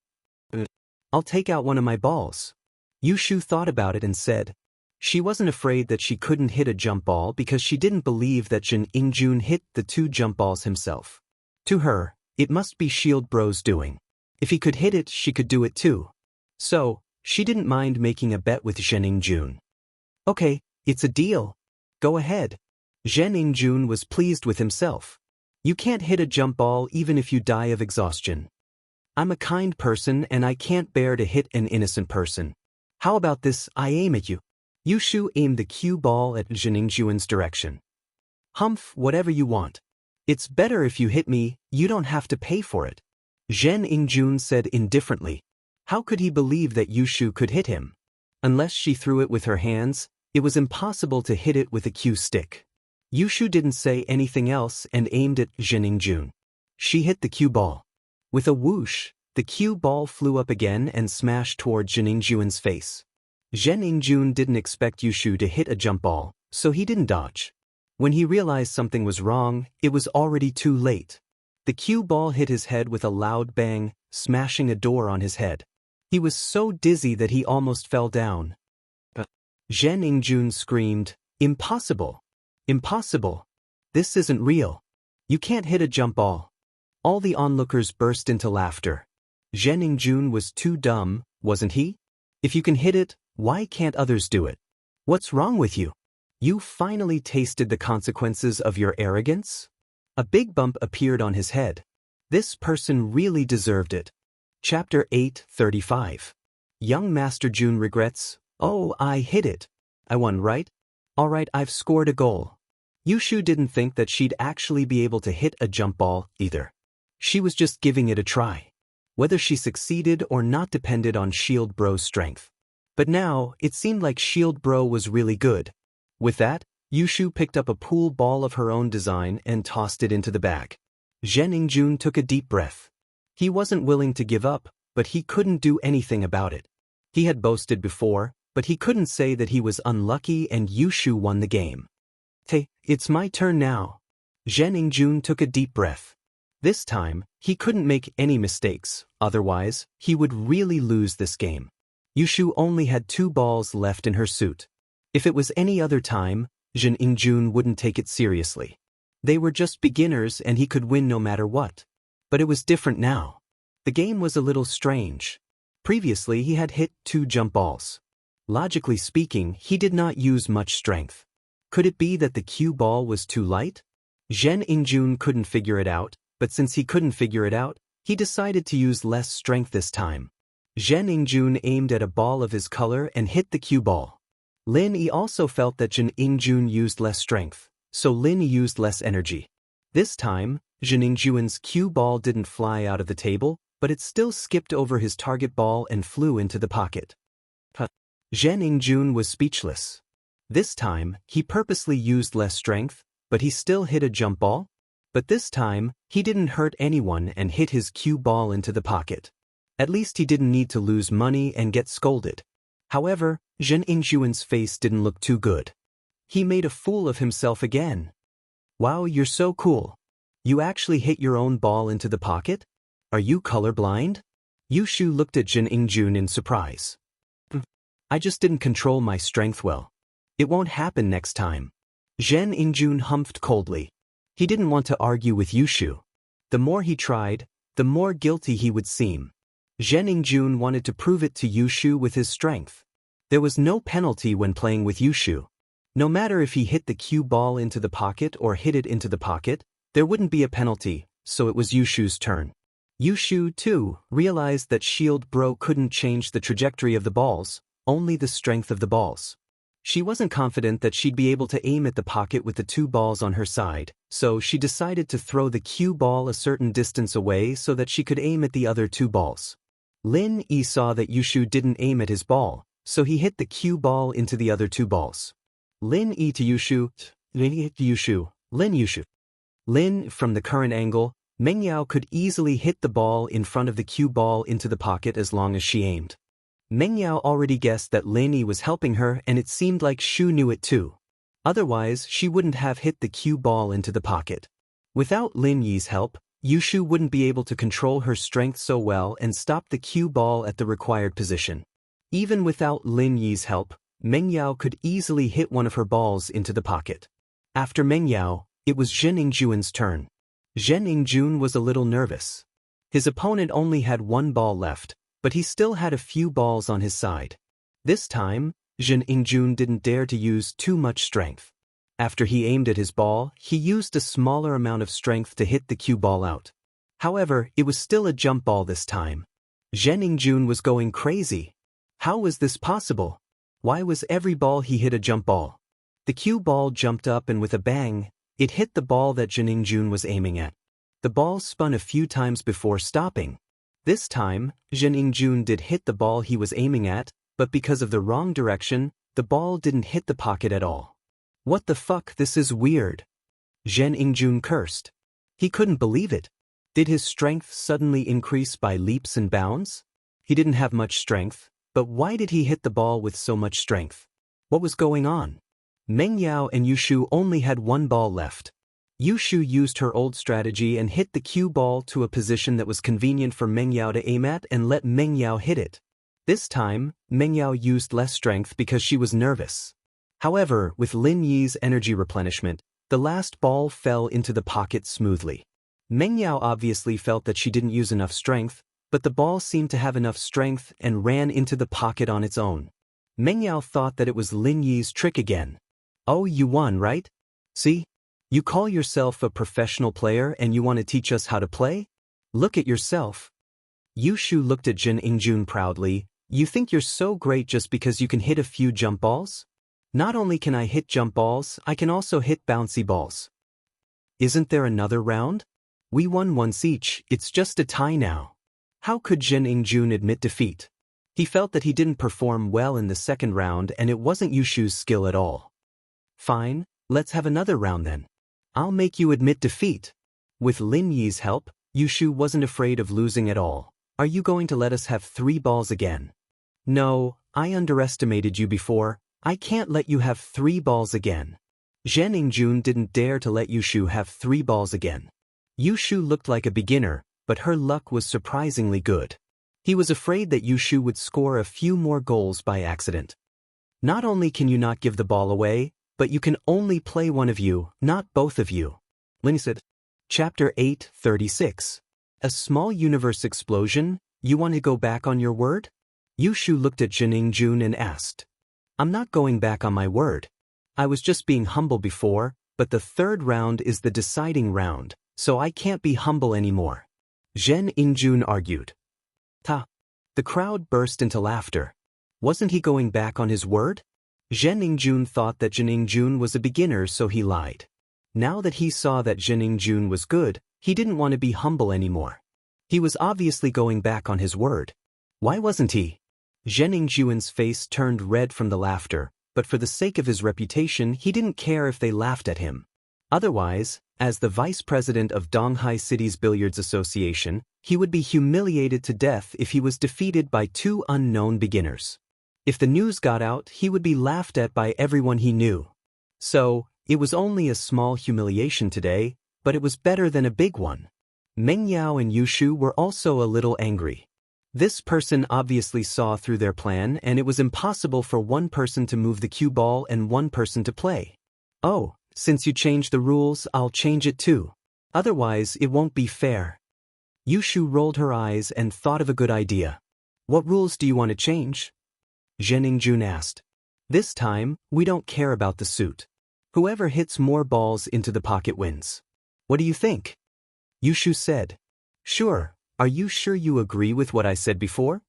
"I'll take out one of my balls." Yu Shu thought about it and said. She wasn't afraid that she couldn't hit a jump ball because she didn't believe that Zhen Yingjun hit the 2 jump balls himself. To her, it must be Shield Bro's doing. If he could hit it, she could do it too. So, she didn't mind making a bet with Zhen Yingjun. "Okay, it's a deal. Go ahead." Zhen Yingjun was pleased with himself. "You can't hit a jump ball even if you die of exhaustion. I'm a kind person and I can't bear to hit an innocent person. How about this, I aim at you." Yu Shu aimed the cue ball at Zhen Yingjuan's direction. "Humph, whatever you want. It's better if you hit me, you don't have to pay for it." Zhen Yingjun said indifferently. How could he believe that Yu Shu could hit him? Unless she threw it with her hands, it was impossible to hit it with a cue stick. Yu Shu didn't say anything else and aimed at Zhen Yingjun. She hit the cue ball. With a whoosh, the cue ball flew up again and smashed toward Zhen Yingjuan's face. Zhen Yingjun didn't expect Yu Shu to hit a jump ball, so he didn't dodge. When he realized something was wrong, it was already too late. The cue ball hit his head with a loud bang, smashing a door on his head. He was so dizzy that he almost fell down. Zhen Yingjun screamed, "Impossible! Impossible! This isn't real. You can't hit a jump ball." All the onlookers burst into laughter. Zhen Yingjun was too dumb, wasn't he? If you can hit it, why can't others do it? What's wrong with you? You finally tasted the consequences of your arrogance? A big bump appeared on his head. This person really deserved it. Chapter 8:35. Young Master Jun regrets, "Oh, I hit it. I won, right? Alright, I've scored a goal." Yushu didn't think that she'd actually be able to hit a jump ball, either. She was just giving it a try. Whether she succeeded or not depended on Shield Bro's strength. But now, it seemed like Shield Bro was really good. With that, Yushu picked up a pool ball of her own design and tossed it into the bag. Zhen Yingjun took a deep breath. He wasn't willing to give up, but he couldn't do anything about it. He had boasted before, but he couldn't say that he was unlucky and Yushu won the game. "Hey, it's my turn now." Zhen Yingjun took a deep breath. This time, he couldn't make any mistakes, otherwise, he would really lose this game. Yushu only had 2 balls left in her suit. If it was any other time, Zhen Yingjun wouldn't take it seriously. They were just beginners and he could win no matter what. But it was different now. The game was a little strange. Previously he had hit 2 jump balls. Logically speaking, he did not use much strength. Could it be that the cue ball was too light? Zhen Yingjun couldn't figure it out, but since he couldn't figure it out, he decided to use less strength this time. Zhen Yingjun aimed at a ball of his color and hit the cue ball. Lin Yi also felt that Zhen Yingjun used less strength, so Lin Yi used less energy. This time, Zhen Yingjun's cue ball didn't fly out of the table, but it still skipped over his target ball and flew into the pocket. Zhen Yingjun was speechless. This time, he purposely used less strength, but he still hit a jump ball. But this time, he didn't hurt anyone and hit his cue ball into the pocket. At least he didn't need to lose money and get scolded. However, Zhen Yingjun's face didn't look too good. He made a fool of himself again. "Wow, you're so cool. You actually hit your own ball into the pocket? Are you colorblind?" Yushu looked at Zhen Yingjun in surprise. "I just didn't control my strength well. It won't happen next time." Zhen Yingjun humphed coldly. He didn't want to argue with Yushu. The more he tried, the more guilty he would seem. Zhen Yingjun wanted to prove it to Yushu with his strength. There was no penalty when playing with Yushu. No matter if he hit the cue ball into the pocket or hit it into the pocket, there wouldn't be a penalty, so it was Yushu's turn. Yushu, too, realized that Shield Bro couldn't change the trajectory of the balls, only the strength of the balls. She wasn't confident that she'd be able to aim at the pocket with the 2 balls on her side, so she decided to throw the cue ball a certain distance away so that she could aim at the other 2 balls. Lin Yi saw that Yushu didn't aim at his ball, so he hit the cue ball into the other 2 balls. Lin Yi to Yushu, Lin Yi to Yushu, Lin Yushu. Lin, from the current angle, Meng Yao could easily hit the ball in front of the cue ball into the pocket as long as she aimed. Meng Yao already guessed that Lin Yi was helping her and it seemed like Shu knew it too. Otherwise, she wouldn't have hit the cue ball into the pocket. Without Lin Yi's help, Yushu wouldn't be able to control her strength so well and stop the cue ball at the required position. Even without Lin Yi's help, Meng Yao could easily hit one of her balls into the pocket. After Meng Yao, it was Zhen Yingjun's turn. Zhen Yingjun was a little nervous. His opponent only had 1 ball left, but he still had a few balls on his side. This time, Zhen Yingjun didn't dare to use too much strength. After he aimed at his ball, he used a smaller amount of strength to hit the cue ball out. However, it was still a jump ball this time. Zhen Yingjun was going crazy. How was this possible? Why was every ball he hit a jump ball? The cue ball jumped up and with a bang, it hit the ball that Zhen Yingjun was aiming at. The ball spun a few times before stopping. This time, Zhen Yingjun did hit the ball he was aiming at, but because of the wrong direction, the ball didn't hit the pocket at all. "What the fuck, this is weird." Zhen Yingjun cursed. He couldn't believe it. Did his strength suddenly increase by leaps and bounds? He didn't have much strength, but why did he hit the ball with so much strength? What was going on? Meng Yao and Yushu only had 1 ball left. Yushu used her old strategy and hit the cue ball to a position that was convenient for Meng Yao to aim at and let Meng Yao hit it. This time, Meng Yao used less strength because she was nervous. However, with Lin Yi's energy replenishment, the last ball fell into the pocket smoothly. Meng Yao obviously felt that she didn't use enough strength, but the ball seemed to have enough strength and ran into the pocket on its own. Meng Yao thought that it was Lin Yi's trick again. "Oh, you won, right? See? You call yourself a professional player and you want to teach us how to play? Look at yourself. Yushu looked at Jin Ingjun proudly. You think you're so great just because you can hit a few jump balls? Not only can I hit jump balls, I can also hit bouncy balls. Isn't there another round? We won once each, it's just a tie now. How could Jin Ingjun admit defeat? He felt that he didn't perform well in the second round and it wasn't Yushu's skill at all. Fine, let's have another round then. I'll make you admit defeat. With Lin Yi's help, Yushu wasn't afraid of losing at all. Are you going to let us have 3 balls again? No, I underestimated you before. I can't let you have 3 balls again. Zhen Ingjun didn't dare to let Yushu have 3 balls again. Yushu looked like a beginner, but her luck was surprisingly good. He was afraid that Yushu would score a few more goals by accident. Not only can you not give the ball away, but you can only play one of you, not both of you. Lin said. Chapter 8:36. A small universe explosion? You want to go back on your word? Yushu looked at Jin Ingjun and asked. I'm not going back on my word. I was just being humble before, but the 3rd round is the deciding round, so I can't be humble anymore. Zhen Ingjun argued. Ta. The crowd burst into laughter. Wasn't he going back on his word? Zhen Ingjun thought that Jin Ingjun was a beginner, so he lied. Now that he saw that Jin Ingjun was good, he didn't want to be humble anymore. He was obviously going back on his word. Why wasn't he? Zhen Ingjun's face turned red from the laughter, but for the sake of his reputation he didn't care if they laughed at him. Otherwise, as the vice president of Donghai City's Billiards Association, he would be humiliated to death if he was defeated by 2 unknown beginners. If the news got out, he would be laughed at by everyone he knew. So, it was only a small humiliation today, but it was better than a big one. Meng Yao and Yushu were also a little angry. This person obviously saw through their plan and it was impossible for one person to move the cue ball and one person to play. Oh, since you changed the rules, I'll change it too. Otherwise, it won't be fair. Yushu rolled her eyes and thought of a good idea. What rules do you want to change? Zhen Ingjun asked. This time, we don't care about the suit. Whoever hits more balls into the pocket wins. What do you think? Yushu said. Sure. Are you sure you agree with what I said before?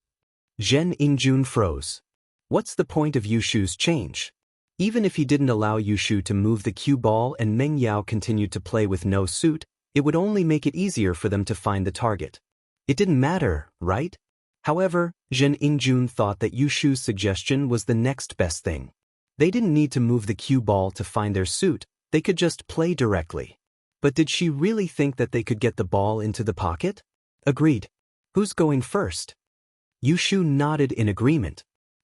Zhen Ingjun froze. What's the point of Yushu's change? Even if he didn't allow Yushu to move the cue ball and Meng Yao continued to play with no suit, it would only make it easier for them to find the target. It didn't matter, right? However, Zhen Ingjun thought that Yushu's suggestion was the next best thing. They didn't need to move the cue ball to find their suit, they could just play directly. But did she really think that they could get the ball into the pocket? Agreed. Who's going first? Yushu nodded in agreement.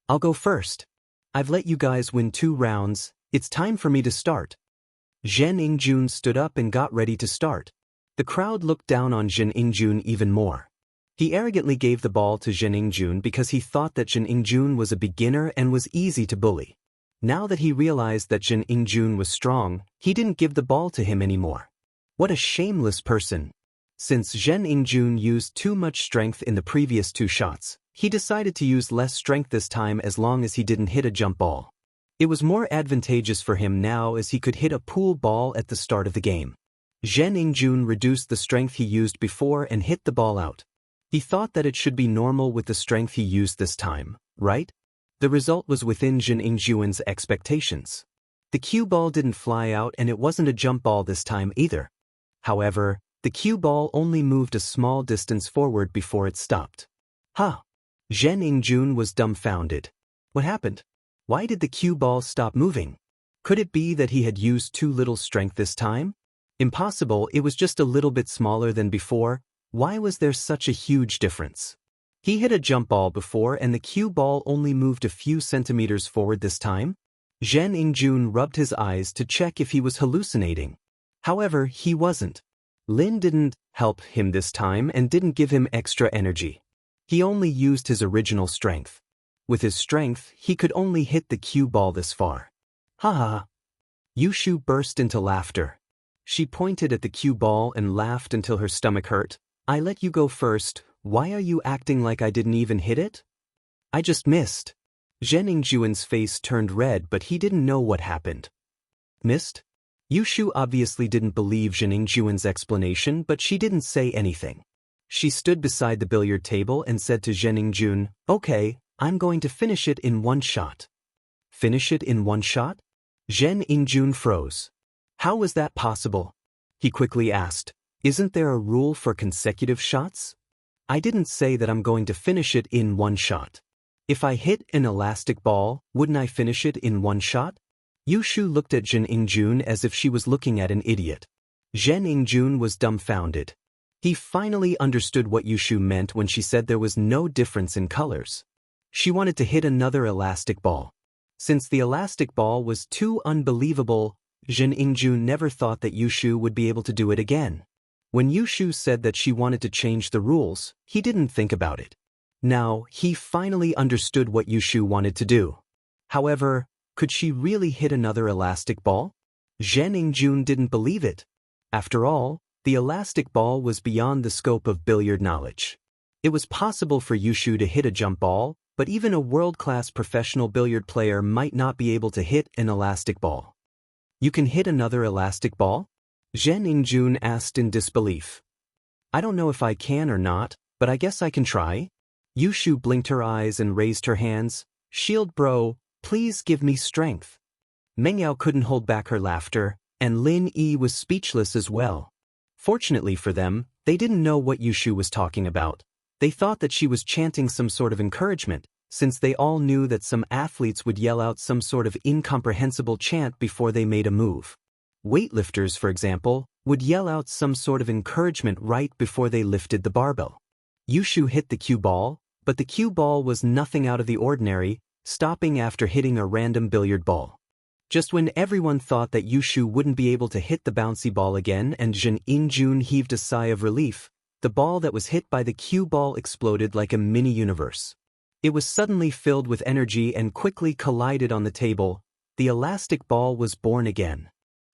I'll go first. I've let you guys win 2 rounds, it's time for me to start. Zhen Ingjun stood up and got ready to start. The crowd looked down on Zhen Ingjun even more. He arrogantly gave the ball to Zhen Ingjun because he thought that Zhen Ingjun was a beginner and was easy to bully. Now that he realized that Zhen Ingjun was strong, he didn't give the ball to him anymore. What a shameless person. Since Zhen Ingjun used too much strength in the previous 2 shots, he decided to use less strength this time as long as he didn't hit a jump ball. It was more advantageous for him now as he could hit a pool ball at the start of the game. Zhen Ingjun reduced the strength he used before and hit the ball out. He thought that it should be normal with the strength he used this time, right? The result was within Zhen Ingjun's expectations. The cue ball didn't fly out and it wasn't a jump ball this time either. However, the cue ball only moved a small distance forward before it stopped. Huh! Zhen Ingjun was dumbfounded. What happened? Why did the cue ball stop moving? Could it be that he had used too little strength this time? Impossible, it was just a little bit smaller than before. Why was there such a huge difference? He hit a jump ball before and the cue ball only moved a few centimeters forward this time? Zhen Ingjun rubbed his eyes to check if he was hallucinating. However, he wasn't. Lin didn't help him this time and didn't give him extra energy. He only used his original strength. With his strength, he could only hit the cue ball this far. Ha ha! Yushu burst into laughter. She pointed at the cue ball and laughed until her stomach hurt. I let you go first, why are you acting like I didn't even hit it? I just missed. Zhen Ingjun's face turned red but he didn't know what happened. Missed? Yushu obviously didn't believe Zheningjuan's explanation, but she didn't say anything. She stood beside the billiard table and said to Zheningjuan, "Okay, I'm going to finish it in one shot." Finish it in one shot? Zheningjuan froze. How was that possible? He quickly asked, "Isn't there a rule for consecutive shots?" "I didn't say that I'm going to finish it in one shot. If I hit an elastic ball, wouldn't I finish it in one shot?" Yushu looked at Zheningjuan as if she was looking at an idiot. Zheningjuan was dumbfounded. He finally understood what Yushu meant when she said there was no difference in colors. She wanted to hit another elastic ball. Since the elastic ball was too unbelievable, Zheningjuan never thought that Yushu would be able to do it again. When Yushu said that she wanted to change the rules, he didn't think about it. Now, he finally understood what Yushu wanted to do. However, could she really hit another elastic ball? Zheningjuan didn't believe it. After all, the elastic ball was beyond the scope of billiard knowledge. It was possible for Yushu to hit a jump ball, but even a world-class professional billiard player might not be able to hit an elastic ball. "You can hit another elastic ball?" Zheningjuan asked in disbelief. "I don't know if I can or not, but I guess I can try." Yushu blinked her eyes and raised her hands. "Shield bro, please give me strength." Mengyao couldn't hold back her laughter, and Lin Yi was speechless as well. Fortunately for them, they didn't know what Yushu was talking about. They thought that she was chanting some sort of encouragement, since they all knew that some athletes would yell out some sort of incomprehensible chant before they made a move. Weightlifters, for example, would yell out some sort of encouragement right before they lifted the barbell. Yushu hit the cue ball, but the cue ball was nothing out of the ordinary, stopping after hitting a random billiard ball. Just when everyone thought that Yushu wouldn't be able to hit the bouncy ball again and Zheningjuan heaved a sigh of relief, the ball that was hit by the cue ball exploded like a mini-universe. It was suddenly filled with energy and quickly collided on the table. The elastic ball was born again.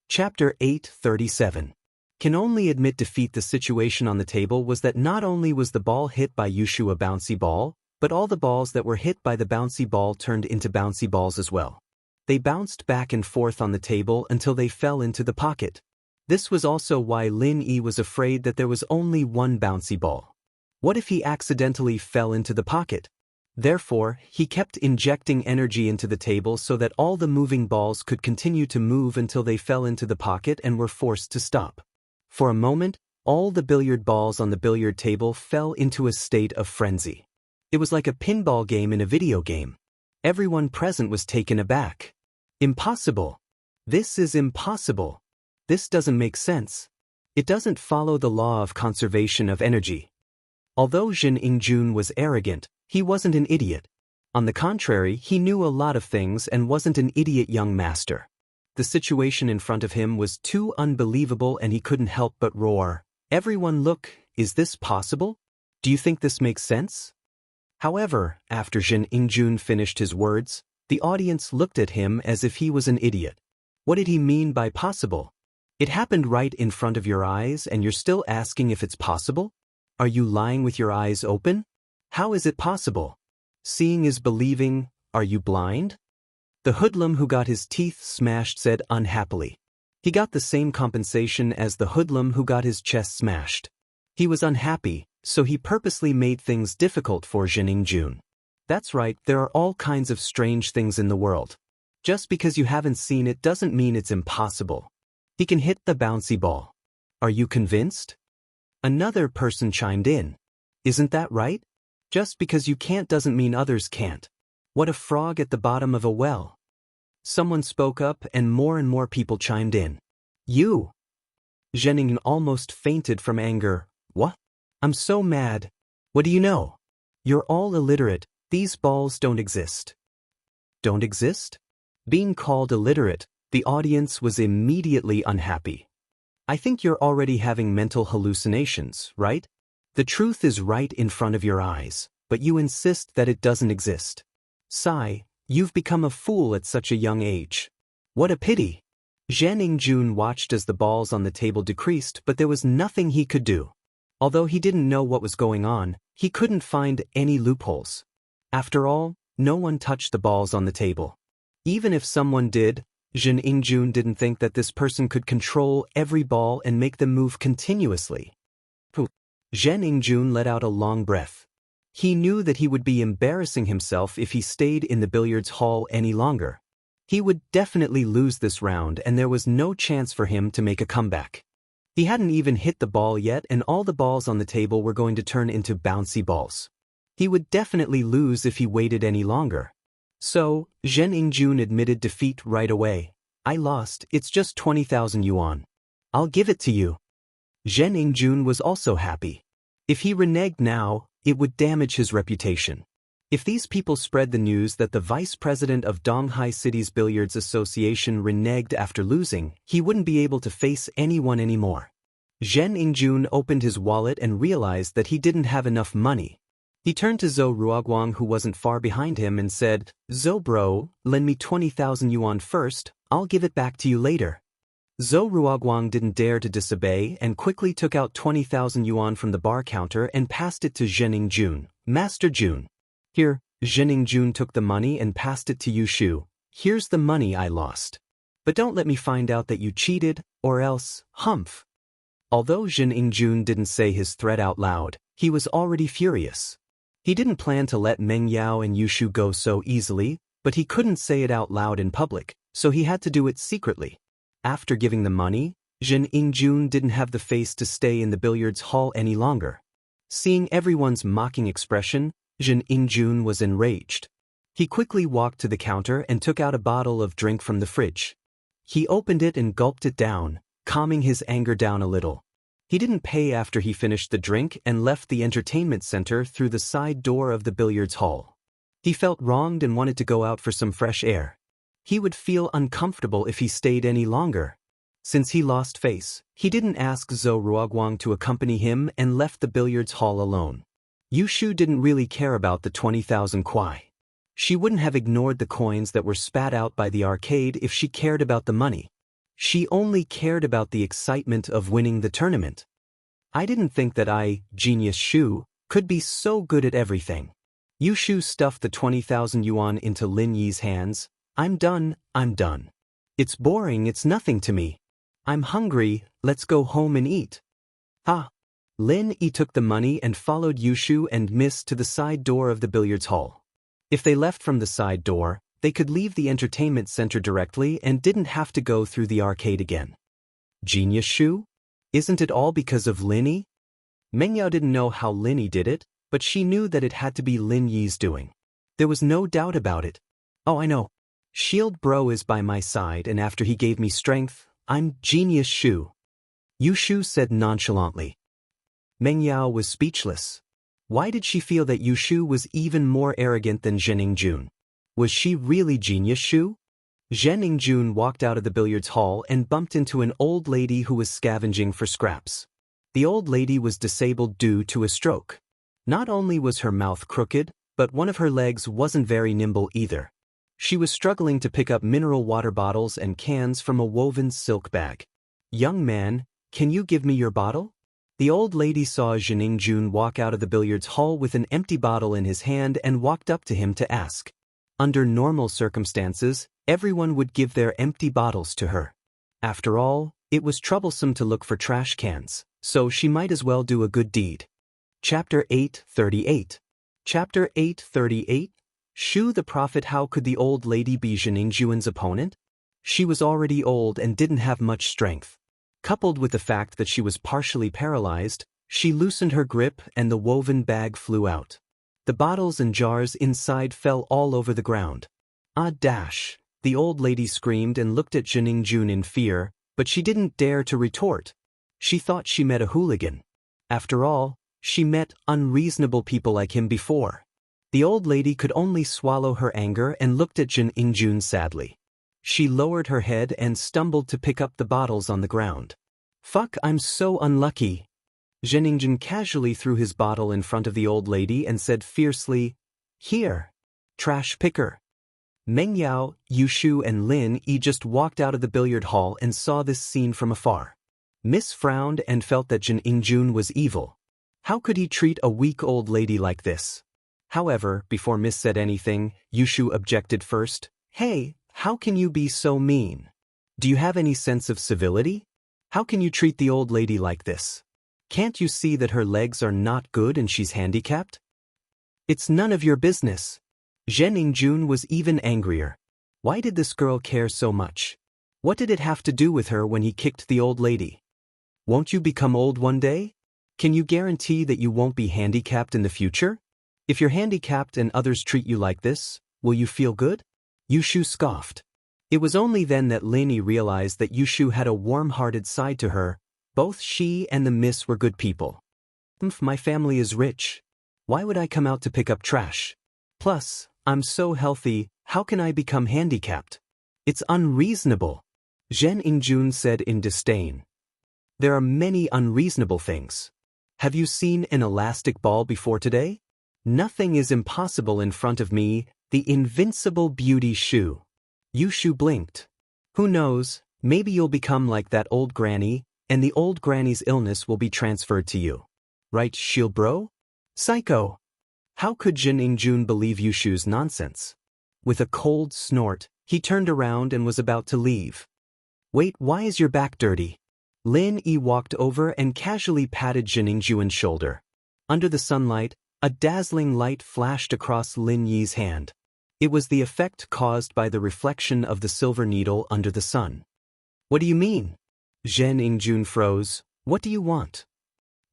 Chapter 837. Can only admit defeat. The situation on the table was that not only was the ball hit by Yushu a bouncy ball, but all the balls that were hit by the bouncy ball turned into bouncy balls as well. They bounced back and forth on the table until they fell into the pocket. This was also why Lin Yi was afraid that there was only one bouncy ball. What if he accidentally fell into the pocket? Therefore, he kept injecting energy into the table so that all the moving balls could continue to move until they fell into the pocket and were forced to stop. For a moment, all the billiard balls on the billiard table fell into a state of frenzy. It was like a pinball game in a video game. Everyone present was taken aback. Impossible. This is impossible. This doesn't make sense. It doesn't follow the law of conservation of energy. Although Zheningjuan was arrogant, he wasn't an idiot. On the contrary, he knew a lot of things and wasn't an idiot young master. The situation in front of him was too unbelievable and he couldn't help but roar. "Everyone look, is this possible? Do you think this makes sense?" However, after Zheningjuan finished his words, the audience looked at him as if he was an idiot. What did he mean by possible? It happened right in front of your eyes and you're still asking if it's possible? Are you lying with your eyes open? How is it possible? Seeing is believing. Are you blind? The hoodlum who got his teeth smashed said unhappily. He got the same compensation as the hoodlum who got his chest smashed. He was unhappy, so he purposely made things difficult for Zheningjuan. That's right, there are all kinds of strange things in the world. Just because you haven't seen it doesn't mean it's impossible. He can hit the bouncy ball. Are you convinced? Another person chimed in. Isn't that right? Just because you can't doesn't mean others can't. What a frog at the bottom of a well. Someone spoke up and more people chimed in. You. Zheningjuan almost fainted from anger. What? I'm so mad. What do you know? You're all illiterate. These balls don't exist. Don't exist? Being called illiterate, the audience was immediately unhappy. I think you're already having mental hallucinations, right? The truth is right in front of your eyes, but you insist that it doesn't exist. Sigh, you've become a fool at such a young age. What a pity. Zheningjuan watched as the balls on the table decreased, but there was nothing he could do. Although he didn't know what was going on, he couldn't find any loopholes. After all, no one touched the balls on the table. Even if someone did, Zhen Yingjun didn't think that this person could control every ball and make them move continuously. Zhen Yingjun let out a long breath. He knew that he would be embarrassing himself if he stayed in the billiards hall any longer. He would definitely lose this round and there was no chance for him to make a comeback. He hadn't even hit the ball yet and all the balls on the table were going to turn into bouncy balls. He would definitely lose if he waited any longer. So, Zhen Yingjun admitted defeat right away. I lost, it's just 20,000 yuan. I'll give it to you. Zhen Yingjun was also happy. If he reneged now, it would damage his reputation. If these people spread the news that the vice president of Donghai City's Billiards Association reneged after losing, he wouldn't be able to face anyone anymore. Zhen Yingjun opened his wallet and realized that he didn't have enough money. He turned to Zhou Ruoguang who wasn't far behind him and said, "Zhou bro, lend me 20,000 yuan first, I'll give it back to you later." Zhou Ruoguang didn't dare to disobey and quickly took out 20,000 yuan from the bar counter and passed it to Zhen Yingjun. "Master Jun." Here, Zhen Yingjun took the money and passed it to Yushu. "Here's the money I lost. But don't let me find out that you cheated, or else, humph." Although Zhen Yingjun didn't say his threat out loud, he was already furious. He didn't plan to let Meng Yao and Yushu go so easily, but he couldn't say it out loud in public, so he had to do it secretly. After giving the money, Zhen Yingjun didn't have the face to stay in the billiards hall any longer. Seeing everyone's mocking expression, Zhen Yingjun was enraged. He quickly walked to the counter and took out a bottle of drink from the fridge. He opened it and gulped it down, calming his anger down a little. He didn't pay after he finished the drink and left the entertainment center through the side door of the billiards hall. He felt wronged and wanted to go out for some fresh air. He would feel uncomfortable if he stayed any longer. Since he lost face, he didn't ask Zhou Ruoguang to accompany him and left the billiards hall alone. Yushu didn't really care about the 20,000 kuai. She wouldn't have ignored the coins that were spat out by the arcade if she cared about the money. She only cared about the excitement of winning the tournament. "I didn't think that I, Genius Shu, could be so good at everything." Yushu stuffed the 20,000 yuan into Lin Yi's hands. I'm done. It's boring, it's nothing to me. I'm hungry, let's go home and eat." Ha! Lin Yi took the money and followed Yushu and Miss to the side door of the billiards hall. If they left from the side door, they could leave the entertainment center directly and didn't have to go through the arcade again. Genius Shu? Isn't it all because of Lin Yi? Meng Yao didn't know how Lin Yi did it, but she knew that it had to be Lin Yi's doing. There was no doubt about it. "Oh, I know. Shield Bro is by my side and after he gave me strength, I'm Genius Shu," Yushu said nonchalantly. Meng Yao was speechless. Why did she feel that Yushu was even more arrogant than Zhen Yingjun? Was she really Genius Shu? Zhen Yingjun walked out of the billiards hall and bumped into an old lady who was scavenging for scraps. The old lady was disabled due to a stroke. Not only was her mouth crooked, but one of her legs wasn't very nimble either. She was struggling to pick up mineral water bottles and cans from a woven silk bag. "Young man, can you give me your bottle?" The old lady saw Zhen Yingjun walk out of the billiards hall with an empty bottle in his hand and walked up to him to ask. Under normal circumstances, everyone would give their empty bottles to her. After all, it was troublesome to look for trash cans, so she might as well do a good deed. Chapter 838. Chapter 838. Shu the Prophet. How could the old lady be Zhen Yingjun's opponent? She was already old and didn't have much strength. Coupled with the fact that she was partially paralyzed, she loosened her grip and the woven bag flew out. The bottles and jars inside fell all over the ground. "Ah dash!" The old lady screamed and looked at Zhen Yingjun in fear, but she didn't dare to retort. She thought she met a hooligan. After all, she met unreasonable people like him before. The old lady could only swallow her anger and looked at Zhen Yingjun sadly. She lowered her head and stumbled to pick up the bottles on the ground. "Fuck, I'm so unlucky." Zhen Yingjun casually threw his bottle in front of the old lady and said fiercely, "Here, trash picker." Meng Yao, Yushu and Lin Yi just walked out of the billiard hall and saw this scene from afar. Miss frowned and felt that Zhen Yingjun was evil. How could he treat a weak old lady like this? However, before Miss said anything, Yushu objected first. "Hey, how can you be so mean? Do you have any sense of civility? How can you treat the old lady like this? Can't you see that her legs are not good and she's handicapped? It's none of your business. Zhen Yingjun was even angrier. Why did this girl care so much? What did it have to do with her when he kicked the old lady? Won't you become old one day? Can you guarantee that you won't be handicapped in the future? If you're handicapped and others treat you like this, will you feel good? Yushu scoffed. It was only then that Lin Yi realized that Yushu had a warm-hearted side to her. Both she and the miss were good people. My family is rich. Why would I come out to pick up trash? Plus, I'm so healthy, how can I become handicapped? It's unreasonable, Zhen Yingjun said in disdain. There are many unreasonable things. Have you seen an elastic ball before today? Nothing is impossible in front of me, the invincible beauty Shu. Yushu blinked. Who knows, maybe you'll become like that old granny, and the old granny's illness will be transferred to you. Right, shield bro? Psycho! How could Zhen Yingjun believe Yushu's nonsense? With a cold snort, he turned around and was about to leave. Wait, why is your back dirty? Lin Yi walked over and casually patted Zhen Yingjun's shoulder. Under the sunlight, a dazzling light flashed across Lin Yi's hand. It was the effect caused by the reflection of the silver needle under the sun. What do you mean? Zhen Yingjun froze. What do you want?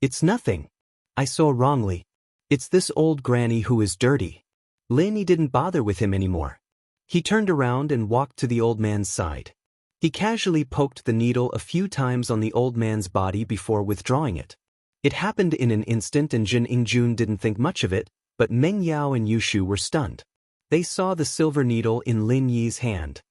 It's nothing. I saw wrongly. It's this old granny who is dirty. Lin Yi didn't bother with him anymore. He turned around and walked to the old man's side. He casually poked the needle a few times on the old man's body before withdrawing it. It happened in an instant and Zhen Yingjun didn't think much of it, but Meng Yao and Yushu were stunned. They saw the silver needle in Lin Yi's hand.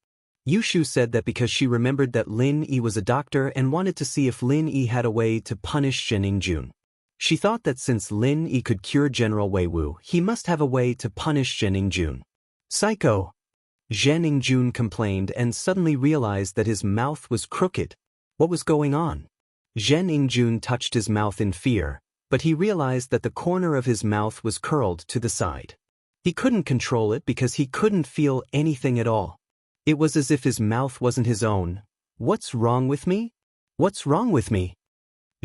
Yushu said that because she remembered that Lin Yi was a doctor and wanted to see if Lin Yi had a way to punish Zhen Yingjun. She thought that since Lin Yi could cure General Wei Wu, he must have a way to punish Zhen Yingjun. Psycho! Zhen Yingjun complained and suddenly realized that his mouth was crooked. What was going on? Zhen Yingjun touched his mouth in fear, but he realized that the corner of his mouth was curled to the side. He couldn't control it because he couldn't feel anything at all. It was as if his mouth wasn't his own. What's wrong with me? What's wrong with me?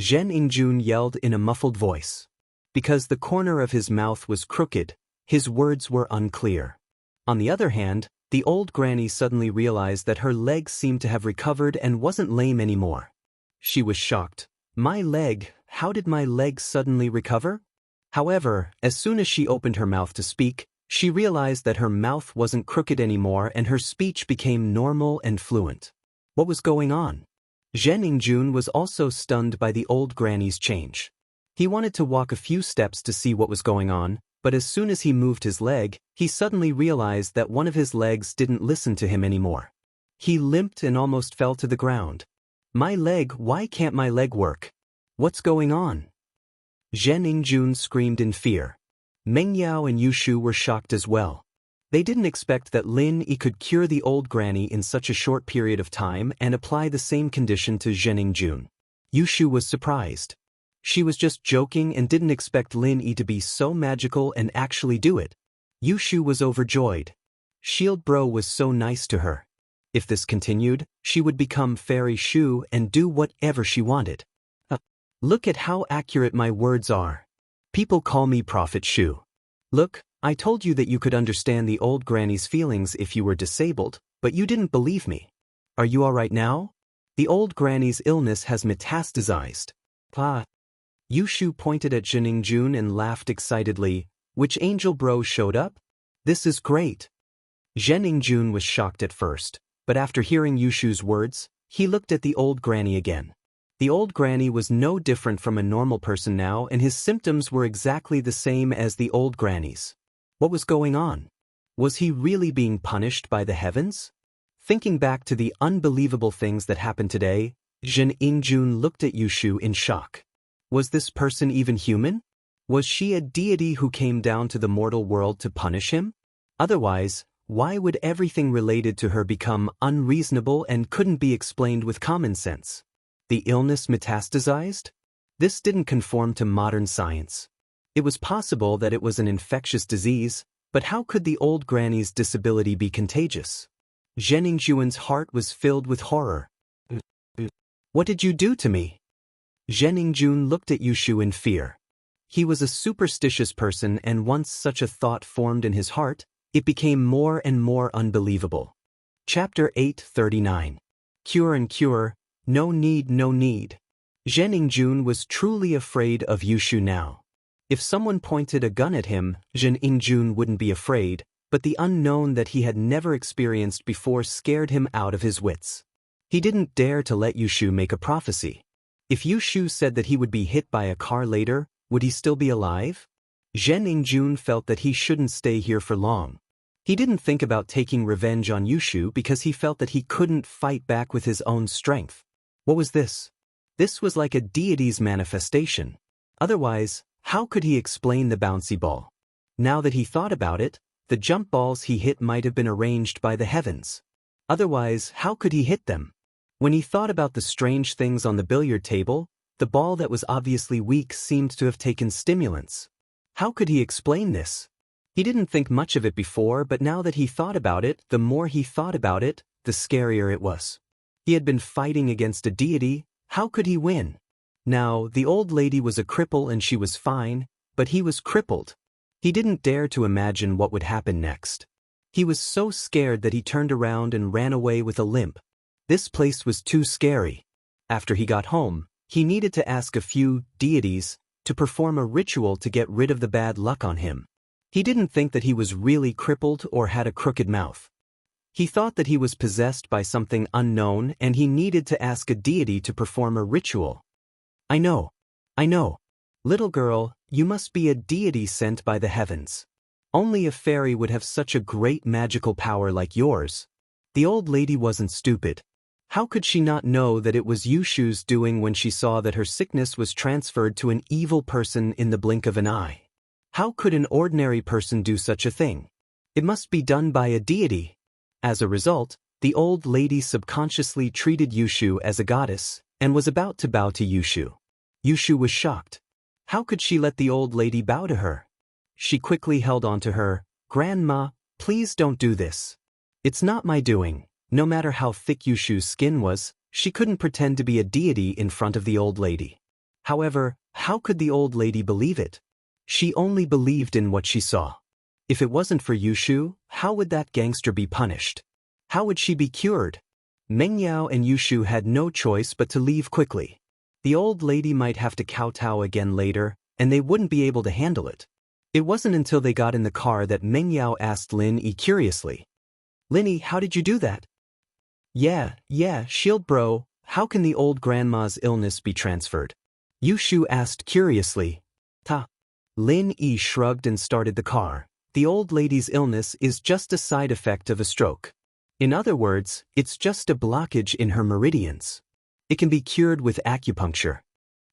Zhen Yingjun yelled in a muffled voice. Because the corner of his mouth was crooked, his words were unclear. On the other hand, the old granny suddenly realized that her leg seemed to have recovered and wasn't lame anymore. She was shocked. My leg, how did my leg suddenly recover? However, as soon as she opened her mouth to speak, she realized that her mouth wasn't crooked anymore and her speech became normal and fluent. What was going on? Zhen Yingjun was also stunned by the old granny's change. He wanted to walk a few steps to see what was going on, but as soon as he moved his leg, he suddenly realized that one of his legs didn't listen to him anymore. He limped and almost fell to the ground. My leg, why can't my leg work? What's going on? Zhen Yingjun screamed in fear. Meng Yao and Yushu were shocked as well. They didn't expect that Lin Yi could cure the old granny in such a short period of time and apply the same condition to Zhen Yingjun. Yushu was surprised. She was just joking and didn't expect Lin Yi to be so magical and actually do it. Yushu was overjoyed. Shield Bro was so nice to her. If this continued, she would become Fairy Shu and do whatever she wanted. Look at how accurate my words are. People call me Prophet Shu. Look, I told you that you could understand the old granny's feelings if you were disabled, but you didn't believe me. Are you all right now? The old granny's illness has metastasized. Yushu pointed at Zhen Yingjun and laughed excitedly. Which angel bro showed up? This is great. Zhen Yingjun was shocked at first, but after hearing Yushu's words, he looked at the old granny again. The old granny was no different from a normal person now and his symptoms were exactly the same as the old granny's. What was going on? Was he really being punished by the heavens? Thinking back to the unbelievable things that happened today, Zhen Yingjun looked at Yushu in shock. Was this person even human? Was she a deity who came down to the mortal world to punish him? Otherwise, why would everything related to her become unreasonable and couldn't be explained with common sense? The illness metastasized? This didn't conform to modern science. It was possible that it was an infectious disease, but how could the old granny's disability be contagious? Zheningjuan's heart was filled with horror. What did you do to me? Zheningjun looked at Yushu in fear. He was a superstitious person, and once such a thought formed in his heart, it became more and more unbelievable. Chapter 839. Cure and cure, no need, no need. Zheningjun was truly afraid of Yushu now. If someone pointed a gun at him, Zheningjun wouldn't be afraid, but the unknown that he had never experienced before scared him out of his wits. He didn't dare to let Yushu make a prophecy. If Yushu said that he would be hit by a car later, would he still be alive? Zheningjun felt that he shouldn't stay here for long. He didn't think about taking revenge on Yushu because he felt that he couldn't fight back with his own strength. What was this? This was like a deity's manifestation. Otherwise, how could he explain the bouncy ball? Now that he thought about it, the jump balls he hit might have been arranged by the heavens. Otherwise, how could he hit them? When he thought about the strange things on the billiard table, the ball that was obviously weak seemed to have taken stimulants. How could he explain this? He didn't think much of it before, but now that he thought about it, the more he thought about it, the scarier it was. He had been fighting against a deity. How could he win? Now, the old lady was a cripple and she was fine, but he was crippled. He didn't dare to imagine what would happen next. He was so scared that he turned around and ran away with a limp. This place was too scary. After he got home, he needed to ask a few deities to perform a ritual to get rid of the bad luck on him. He didn't think that he was really crippled or had a crooked mouth. He thought that he was possessed by something unknown and he needed to ask a deity to perform a ritual. I know. Little girl, you must be a deity sent by the heavens. Only a fairy would have such a great magical power like yours. The old lady wasn't stupid. How could she not know that it was Yushu's doing when she saw that her sickness was transferred to an evil person in the blink of an eye? How could an ordinary person do such a thing? It must be done by a deity. As a result, the old lady subconsciously treated Yushu as a goddess and was about to bow to Yushu. Yushu was shocked. How could she let the old lady bow to her? She quickly held on to her. Grandma, please don't do this. It's not my doing. No matter how thick Yushu's skin was, she couldn't pretend to be a deity in front of the old lady. However, how could the old lady believe it? She only believed in what she saw. If it wasn't for Yushu, how would that gangster be punished? How would she be cured? Mengyao and Yushu had no choice but to leave quickly. The old lady might have to kowtow again later, and they wouldn't be able to handle it. It wasn't until they got in the car that Mengyao asked Lin Yi curiously. Lin, how did you do that? Yeah, shield bro, how can the old grandma's illness be transferred? Yushu asked curiously. Lin Yi shrugged and started the car. The old lady's illness is just a side effect of a stroke. In other words, it's just a blockage in her meridians. It can be cured with acupuncture.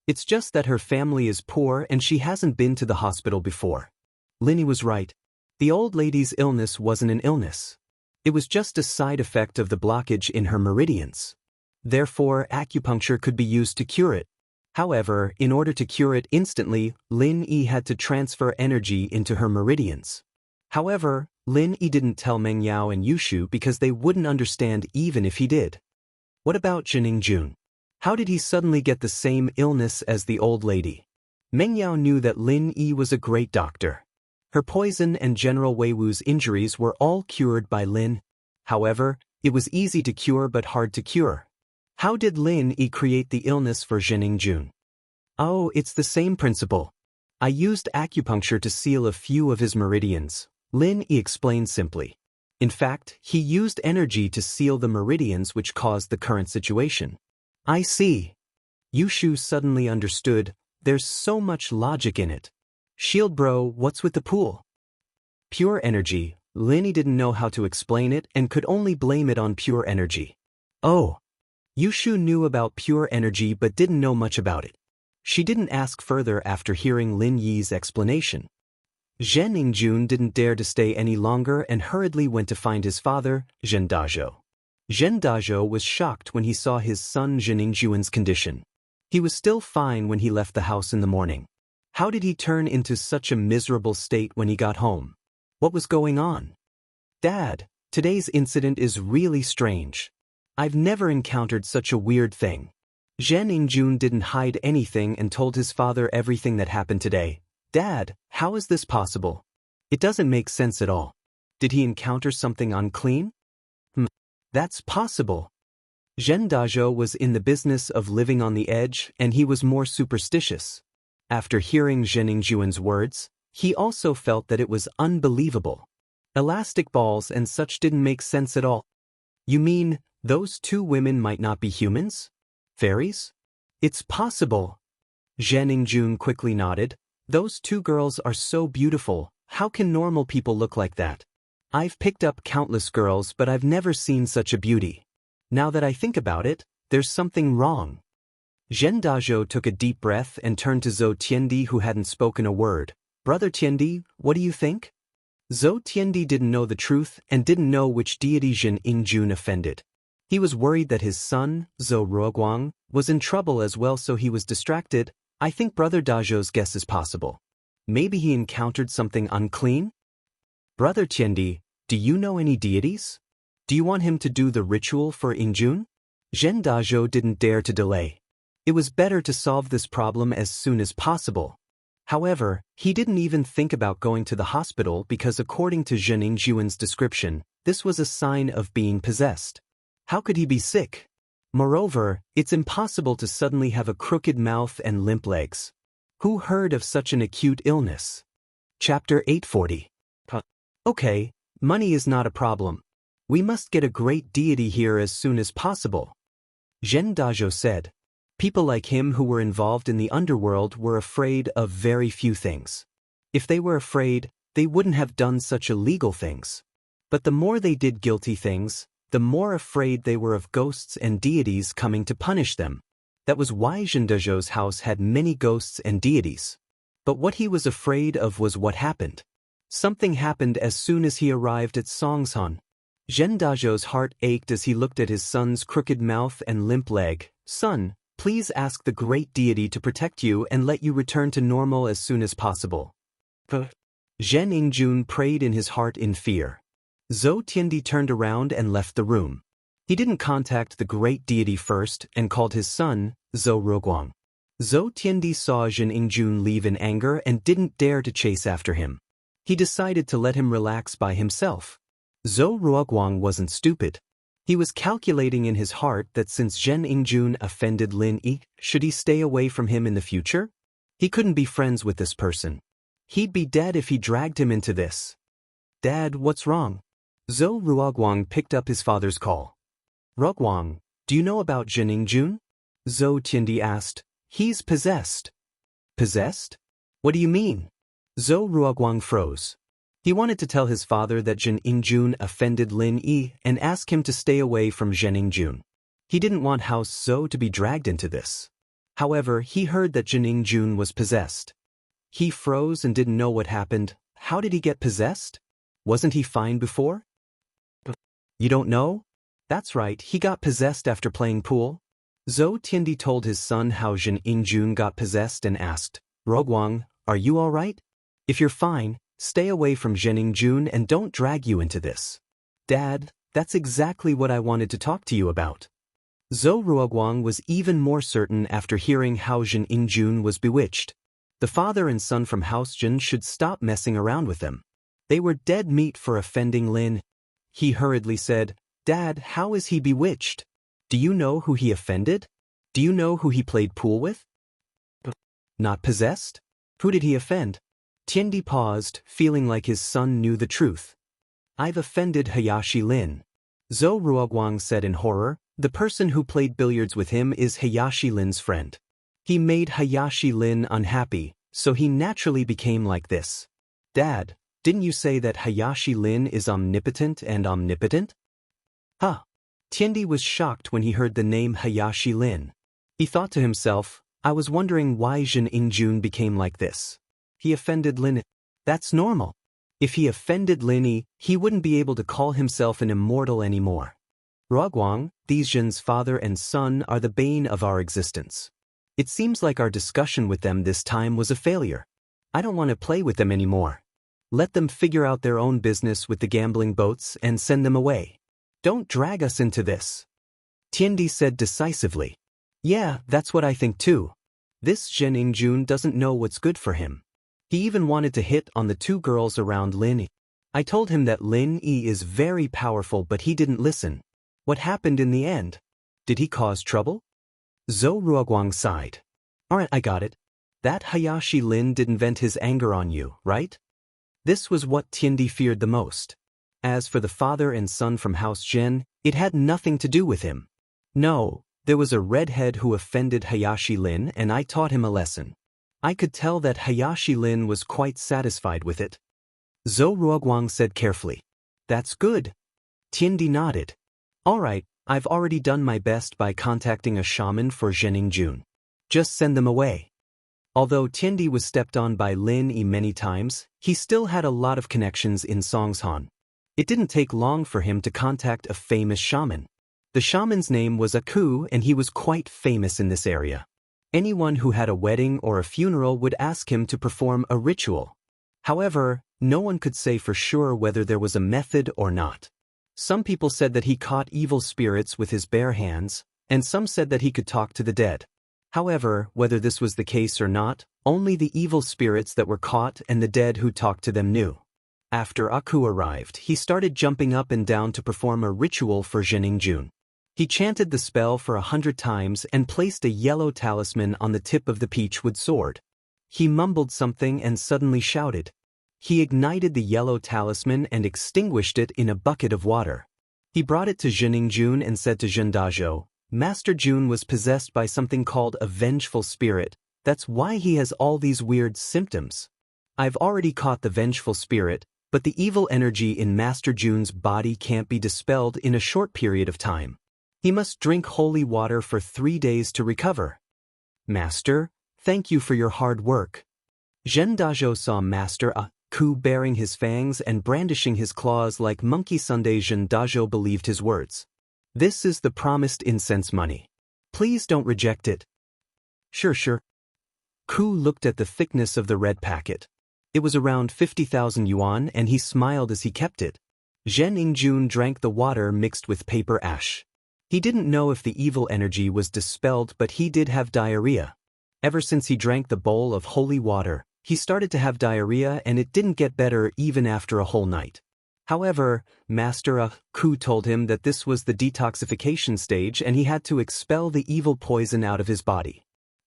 It's just that her family is poor and she hasn't been to the hospital before. Lin Yi was right. The old lady's illness wasn't an illness. It was just a side effect of the blockage in her meridians. Therefore, acupuncture could be used to cure it. However, in order to cure it instantly, Lin Yi had to transfer energy into her meridians. However, Lin Yi didn't tell Mengyao and Yushu because they wouldn't understand even if he did. What about Zheningjun? How did he suddenly get the same illness as the old lady? Mengyao knew that Lin Yi was a great doctor. Her poison and General Wei Wu's injuries were all cured by Lin. However, it was easy to cure but hard to cure. How did Lin Yi create the illness for Zheningjun? Oh, it's the same principle. I used acupuncture to seal a few of his meridians, Lin Yi explained simply. In fact, he used energy to seal the meridians which caused the current situation. I see. Yushu suddenly understood. There's so much logic in it. Shield bro, what's with the pool? Pure energy. Lin Yi didn't know how to explain it and could only blame it on pure energy. Oh. Yushu knew about pure energy but didn't know much about it. She didn't ask further after hearing Lin Yi's explanation. Zheningjun didn't dare to stay any longer and hurriedly went to find his father, Zhen Dazhou. Zhen Dazhou was shocked when he saw his son Zheningjuan's condition. He was still fine when he left the house in the morning. How did he turn into such a miserable state when he got home? What was going on? Dad, Today's incident is really strange. I've never encountered such a weird thing. Zhen Yingjun didn't hide anything and told his father everything that happened today. Dad, how is this possible? It doesn't make sense at all. Did he encounter something unclean? That's possible. Zhen Dazhou was in the business of living on the edge, and he was more superstitious. After hearing Zhen Yingjun's words, he also felt that it was unbelievable. Elastic balls and such didn't make sense at all. You mean, those two women might not be humans? Fairies? It's possible. Zhen Yingjun quickly nodded. Those two girls are so beautiful, how can normal people look like that? I've picked up countless girls, but I've never seen such a beauty. Now that I think about it, there's something wrong. Zhen Dazhou took a deep breath and turned to Zhou Tiandi, who hadn't spoken a word. Brother Tiandi, what do you think? Zhou Tiandi didn't know the truth and didn't know which deity Zhen Yingjun offended. He was worried that his son, Zhou Ruoguang, was in trouble as well, so he was distracted. I think Brother Dazhou's guess is possible. Maybe he encountered something unclean? Brother Tiandi, do you know any deities? Do you want him to do the ritual for Yingjun? Zhen Dazhou didn't dare to delay. It was better to solve this problem as soon as possible. However, he didn't even think about going to the hospital because according to Zhen Yingjun's description, this was a sign of being possessed. How could he be sick? Moreover, it's impossible to suddenly have a crooked mouth and limp legs. Who heard of such an acute illness? Chapter 840. Okay, money is not a problem. We must get a great deity here as soon as possible. Zhen Dazhou said. People like him who were involved in the underworld were afraid of very few things. If they were afraid, they wouldn't have done such illegal things. But the more they did guilty things, the more afraid they were of ghosts and deities coming to punish them. That was why Zhen Dazhou's house had many ghosts and deities. But what he was afraid of was what happened. Something happened as soon as he arrived at Songshan. Zhen Dazhou's heart ached as he looked at his son's crooked mouth and limp leg. Son, please ask the great deity to protect you and let you return to normal as soon as possible. Zhen Yingjun prayed in his heart in fear. Zhou Tiandi turned around and left the room. He didn't contact the great deity first and called his son, Zhou Ruoguang. Zhou Tiandi saw Zhen Yingjun leave in anger and didn't dare to chase after him. He decided to let him relax by himself. Zhou Ruoguang wasn't stupid. He was calculating in his heart that since Zhen Yingjun offended Lin Yi, should he stay away from him in the future? He couldn't be friends with this person. He'd be dead if he dragged him into this. Dad, what's wrong? Zhou Ruoguang picked up his father's call. Ruoguang, do you know about Zhen Yingjun? Zhou Tiandi asked. He's possessed. Possessed? What do you mean? Zhou Ruoguang froze. He wanted to tell his father that Zhen Yingjun offended Lin Yi and ask him to stay away from Zhen Yingjun. He didn't want House Zhou to be dragged into this. However, he heard that Zhen Yingjun was possessed. He froze and didn't know what happened. How did he get possessed? Wasn't he fine before? You don't know? That's right, he got possessed after playing pool. Zhou Tiandi told his son how Zhen Yingjun got possessed and asked, Ruoguang, are you all right? If you're fine, stay away from Zhen Yingjun and don't drag you into this. Dad, that's exactly what I wanted to talk to you about. Zhou Ruoguang was even more certain after hearing how Zhen Yingjun was bewitched. The father and son from House Zhen should stop messing around with them. They were dead meat for offending Lin. He hurriedly said, Dad, how is he bewitched? Do you know who he offended? Do you know who he played pool with? Not possessed? Who did he offend? Tiandi paused, feeling like his son knew the truth. I've offended Hayashi Lin. Zhou Ruoguang said in horror. The person who played billiards with him is Hayashi Lin's friend. He made Hayashi Lin unhappy, so he naturally became like this. Dad, didn't you say that Hayashi Lin is omnipotent and omnipotent? Huh. Tiandi was shocked when he heard the name Hayashi Lin. He thought to himself, I was wondering why Zhen Yingjun became like this. He offended Lin. That's normal. If he offended Lin, he wouldn't be able to call himself an immortal anymore. Ruoguang, these Zhen's father and son are the bane of our existence. It seems like our discussion with them this time was a failure. I don't want to play with them anymore. Let them figure out their own business with the gambling boats and send them away. Don't drag us into this. Tiandi said decisively. Yeah, that's what I think too. This Zhen Yingjun doesn't know what's good for him. He even wanted to hit on the two girls around Lin Yi. I told him that Lin Yi is very powerful, but he didn't listen. What happened in the end? Did he cause trouble? Zhou Ruoguang sighed. Alright, I got it. That Hayashi Lin didn't vent his anger on you, right? This was what Tiandi feared the most. As for the father and son from House Zhen, it had nothing to do with him. No, there was a redhead who offended Hayashi Lin, and I taught him a lesson. I could tell that Hayashi Lin was quite satisfied with it. Zhou Ruoguang said carefully. That's good. Tiandi nodded. Alright, I've already done my best by contacting a shaman for Zhen Yingjun. Just send them away. Although Tiandi was stepped on by Lin Yi many times, he still had a lot of connections in Songshan. It didn't take long for him to contact a famous shaman. The shaman's name was Aku, and he was quite famous in this area. Anyone who had a wedding or a funeral would ask him to perform a ritual. However, no one could say for sure whether there was a method or not. Some people said that he caught evil spirits with his bare hands, and some said that he could talk to the dead. However, whether this was the case or not, only the evil spirits that were caught and the dead who talked to them knew. After Aku arrived, he started jumping up and down to perform a ritual for Zhen Yingjun. He chanted the spell for 100 times and placed a yellow talisman on the tip of the peachwood sword. He mumbled something and suddenly shouted. He ignited the yellow talisman and extinguished it in a bucket of water. He brought it to Zhen Yingjun and said to Zhen Dazhou, Master Jun was possessed by something called a vengeful spirit. That's why he has all these weird symptoms. I've already caught the vengeful spirit, but the evil energy in Master Jun's body can't be dispelled in a short period of time. He must drink holy water for 3 days to recover. Master, thank you for your hard work. Zhen Dazhou saw Master Aku baring his fangs and brandishing his claws like monkey Sunday. Zhen Dazhou believed his words. This is the promised incense money. Please don't reject it. Sure. Ku looked at the thickness of the red packet. It was around 50,000 yuan, and he smiled as he kept it. Zhen Yingjun drank the water mixed with paper ash. He didn't know if the evil energy was dispelled, but he did have diarrhea. Ever since he drank the bowl of holy water, he started to have diarrhea, and it didn't get better even after a whole night. However, Master Aku told him that this was the detoxification stage and he had to expel the evil poison out of his body.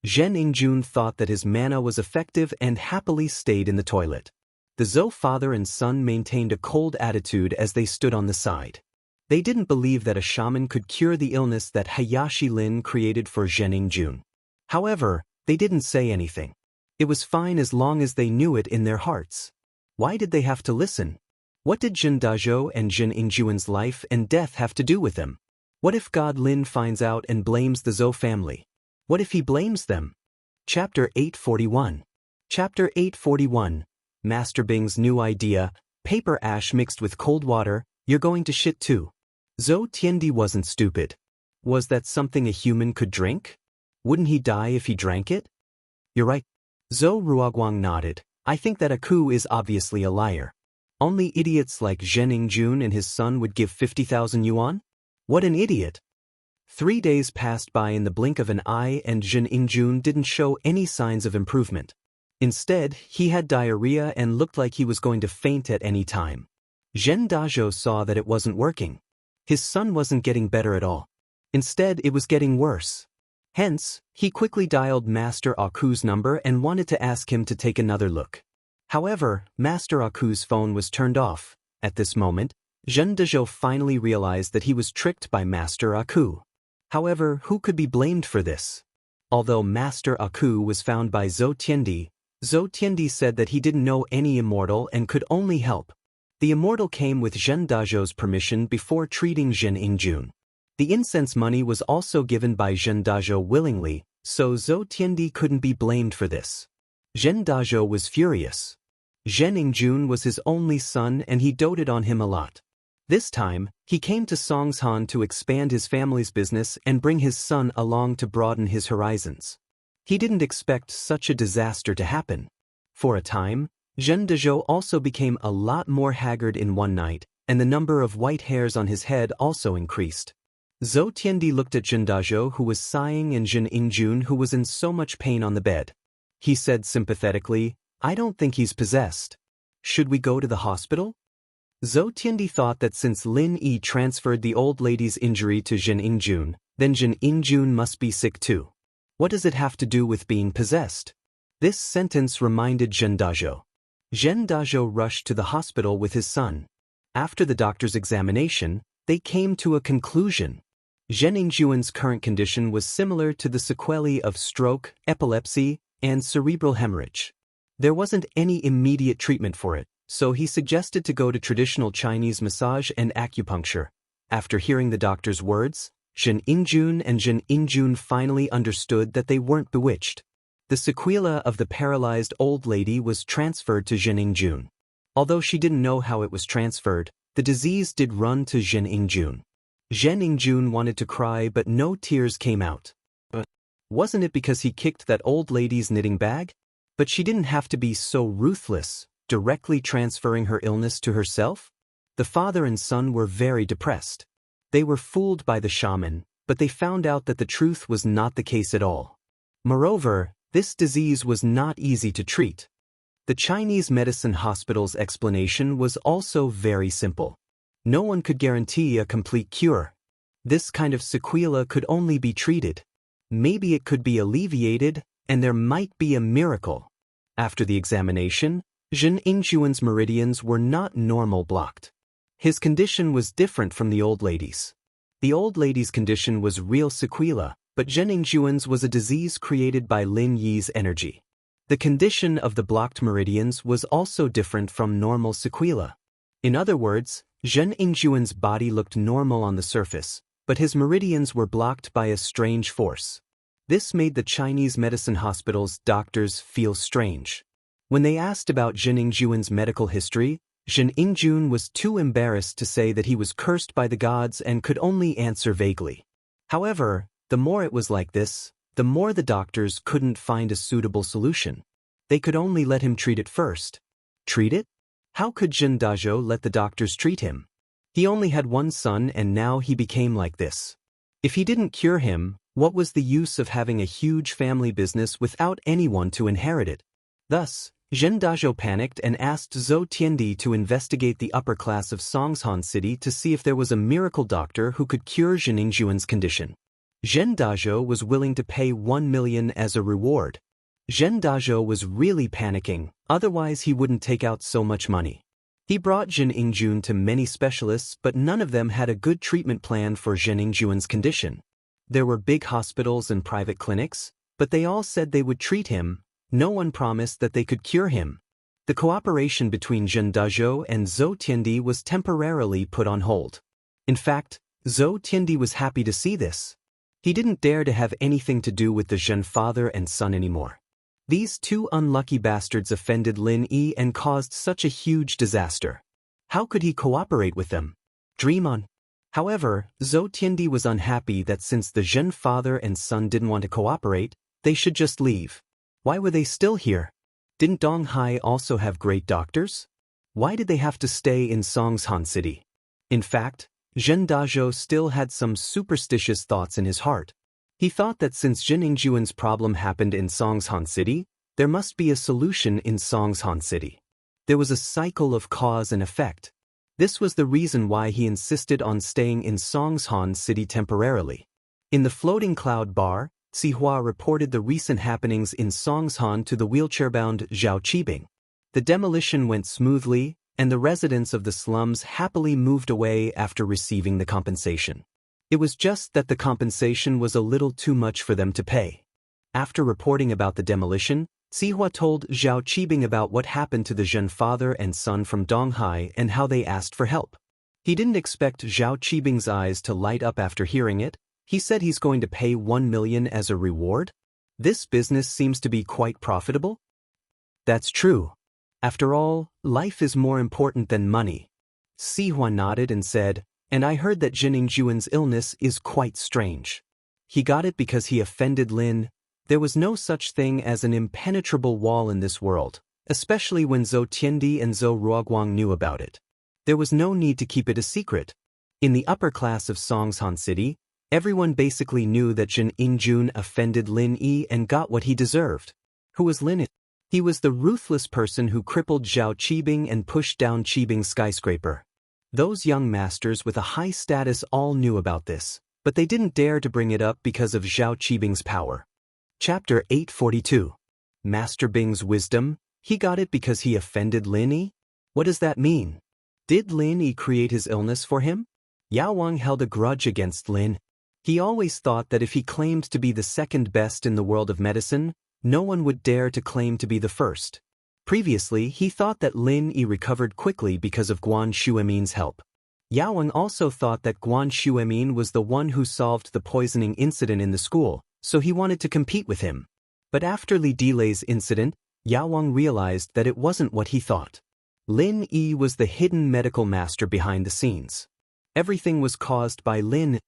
Zhen Yingjun thought that his mana was effective and happily stayed in the toilet. The Zhou father and son maintained a cold attitude as they stood on the side. They didn't believe that a shaman could cure the illness that Hayashi Lin created for Zhen Yingjun. However, they didn't say anything. It was fine as long as they knew it in their hearts. Why did they have to listen? What did Zhen Dazhou and Zhen Yingjun's life and death have to do with them? What if God Lin finds out and blames the Zhou family? What if he blames them? Chapter 841. Chapter 841. Master Bing's new idea, paper ash mixed with cold water. You're going to shit too. Zhou Tiandi wasn't stupid. Was that something a human could drink? Wouldn't he die if he drank it? You're right. Zhou Ruoguang nodded. I think that Aku is obviously a liar. Only idiots like Zhen Yingjun and his son would give 50,000 yuan? What an idiot. 3 days passed by in the blink of an eye, and Zhen Yingjun didn't show any signs of improvement. Instead, he had diarrhea and looked like he was going to faint at any time. Zhen Dazhou saw that it wasn't working. His son wasn't getting better at all. Instead, it was getting worse. Hence, he quickly dialed Master Aku's number and wanted to ask him to take another look. However, Master Aku's phone was turned off. At this moment, Zhen Dazhou finally realized that he was tricked by Master Aku. However, who could be blamed for this? Although Master Aku was found by Zhou Tiandi said that he didn't know any immortal and could only help. The immortal came with Zhen Dazhou's permission before treating Zhen Yingjun. The incense money was also given by Zhen Dazhou willingly, so Zhou Tiandi couldn't be blamed for this. Zhen Dazhou was furious. Zhen Yingjun was his only son and he doted on him a lot. This time, he came to Songshan to expand his family's business and bring his son along to broaden his horizons. He didn't expect such a disaster to happen. For a time, Zhen Dezhou also became a lot more haggard in one night, and the number of white hairs on his head also increased. Zhou Tiandi looked at Zhen Dezhou, who was sighing, and Zhen Yingjun, who was in so much pain on the bed. He said sympathetically, "I don't think he's possessed. Should we go to the hospital?" Zhou Tiandi thought that since Lin Yi transferred the old lady's injury to Zhen Yingjun, then Zhen Yingjun must be sick too. What does it have to do with being possessed? This sentence reminded Zhen Dezhou. Zhen Dezhou rushed to the hospital with his son. After the doctor's examination, they came to a conclusion. Zhen Yingjun's current condition was similar to the sequelae of stroke, epilepsy, and cerebral hemorrhage. There wasn't any immediate treatment for it, so he suggested to go to traditional Chinese massage and acupuncture. After hearing the doctor's words, Zhen Yingjun and Zhen Yingjun finally understood that they weren't bewitched. The sequela of the paralyzed old lady was transferred to Zhen Yingjun. Although she didn't know how it was transferred, the disease did run to Zhen Yingjun. Zhen Yingjun wanted to cry, but no tears came out. Wasn't it because he kicked that old lady's knitting bag? But she didn't have to be so ruthless, directly transferring her illness to herself. The father and son were very depressed. They were fooled by the shaman, but they found out that the truth was not the case at all. Moreover, this disease was not easy to treat. The Chinese medicine hospital's explanation was also very simple. No one could guarantee a complete cure. This kind of sequela could only be treated. Maybe it could be alleviated, and there might be a miracle. After the examination, Zhen Yingjun's meridians were not normal blocked. His condition was different from the old lady's. The old lady's condition was real sequela, but Zhen Yingjun's was a disease created by Lin Yi's energy. The condition of the blocked meridians was also different from normal sequela. In other words, Zhen Yingjun's body looked normal on the surface, but his meridians were blocked by a strange force. This made the Chinese medicine hospital's doctors feel strange. When they asked about Zhen Yingjun's medical history, Zhen Yingjun was too embarrassed to say that he was cursed by the gods and could only answer vaguely. However, the more it was like this, the more the doctors couldn't find a suitable solution. They could only let him treat it first. Treat it? How could Zhen Dezhou let the doctors treat him? He only had one son, and now he became like this. If he didn't cure him, what was the use of having a huge family business without anyone to inherit it? Thus, Zhen Dezhou panicked and asked Zhou Tiandi to investigate the upper class of Songshan City to see if there was a miracle doctor who could cure Zhen Yingjun's condition. Zhen Dezhou was willing to pay 1 million as a reward. Zhen Dezhou was really panicking, otherwise he wouldn't take out so much money. He brought Zhen Yingjun to many specialists, but none of them had a good treatment plan for Zhen Yingjun's condition. There were big hospitals and private clinics, but they all said they would treat him. No one promised that they could cure him. The cooperation between Zhen Dezhou and Zhou Tiandi was temporarily put on hold. In fact, Zhou Tiandi was happy to see this. He didn't dare to have anything to do with the Zhen father and son anymore. These two unlucky bastards offended Lin Yi and caused such a huge disaster. How could he cooperate with them? Dream on. However, Zhou Tiandi was unhappy that since the Zhen father and son didn't want to cooperate, they should just leave. Why were they still here? Didn't Donghai also have great doctors? Why did they have to stay in Songshan City? In fact, Zhen Dezhou still had some superstitious thoughts in his heart. He thought that since Zhen Yingjun's problem happened in Songshan City, there must be a solution in Songshan City. There was a cycle of cause and effect. This was the reason why he insisted on staying in Songshan City temporarily. In the floating cloud bar, Xihua reported the recent happenings in Songshan to the wheelchair-bound Zhao Qibing. The demolition went smoothly, and the residents of the slums happily moved away after receiving the compensation. It was just that the compensation was a little too much for them to pay. After reporting about the demolition, Xihua told Zhao Qibing about what happened to the Zhen father and son from Donghai and how they asked for help. He didn't expect Zhao Qibing's eyes to light up after hearing it. He said he's going to pay 1 million as a reward? This business seems to be quite profitable? That's true. After all, life is more important than money. Xihua nodded and said, and I heard that Zhen Yingjun's illness is quite strange. He got it because he offended Lin. There was no such thing as an impenetrable wall in this world. especially when Zhou Tiandi and Zhou Ruoguang knew about it. There was no need to keep it a secret. In the upper class of Songshan City, everyone basically knew that Jin Ingjun offended Lin Yi and got what he deserved. Who was Lin Yi? He was the ruthless person who crippled Zhao Qibing and pushed down Qibing's skyscraper. Those young masters with a high status all knew about this, but they didn't dare to bring it up because of Zhao Qibing's power. Chapter 842. Master Bing's wisdom. He got it because he offended Lin Yi? What does that mean? Did Lin Yi create his illness for him? Yao Wang held a grudge against Lin. He always thought that if he claimed to be the second best in the world of medicine, no one would dare to claim to be the first. Previously, he thought that Lin Yi recovered quickly because of Guan Xuemin's help. Yao Wang also thought that Guan Xuemin was the one who solved the poisoning incident in the school, so he wanted to compete with him. But after Li Dilei's incident, Yao Wang realized that it wasn't what he thought. Lin Yi was the hidden medical master behind the scenes. Everything was caused by Lin.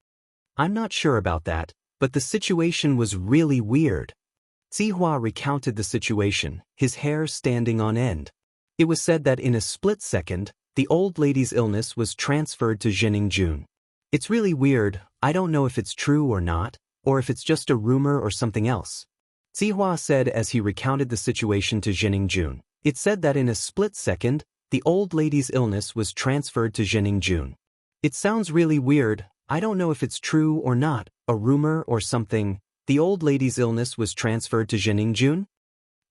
I'm not sure about that, but the situation was really weird. Zihua recounted the situation, his hair standing on end. It was said that in a split second, the old lady's illness was transferred to Jiningjun. It's really weird. I don't know if it's true or not, or if it's just a rumor or something else. Zihua said as he recounted the situation to Jiningjun. It said that in a split second, the old lady's illness was transferred to Jiningjun. It sounds really weird. I don't know if it's true or not, a rumor or something. The old lady's illness was transferred to Jiningjun?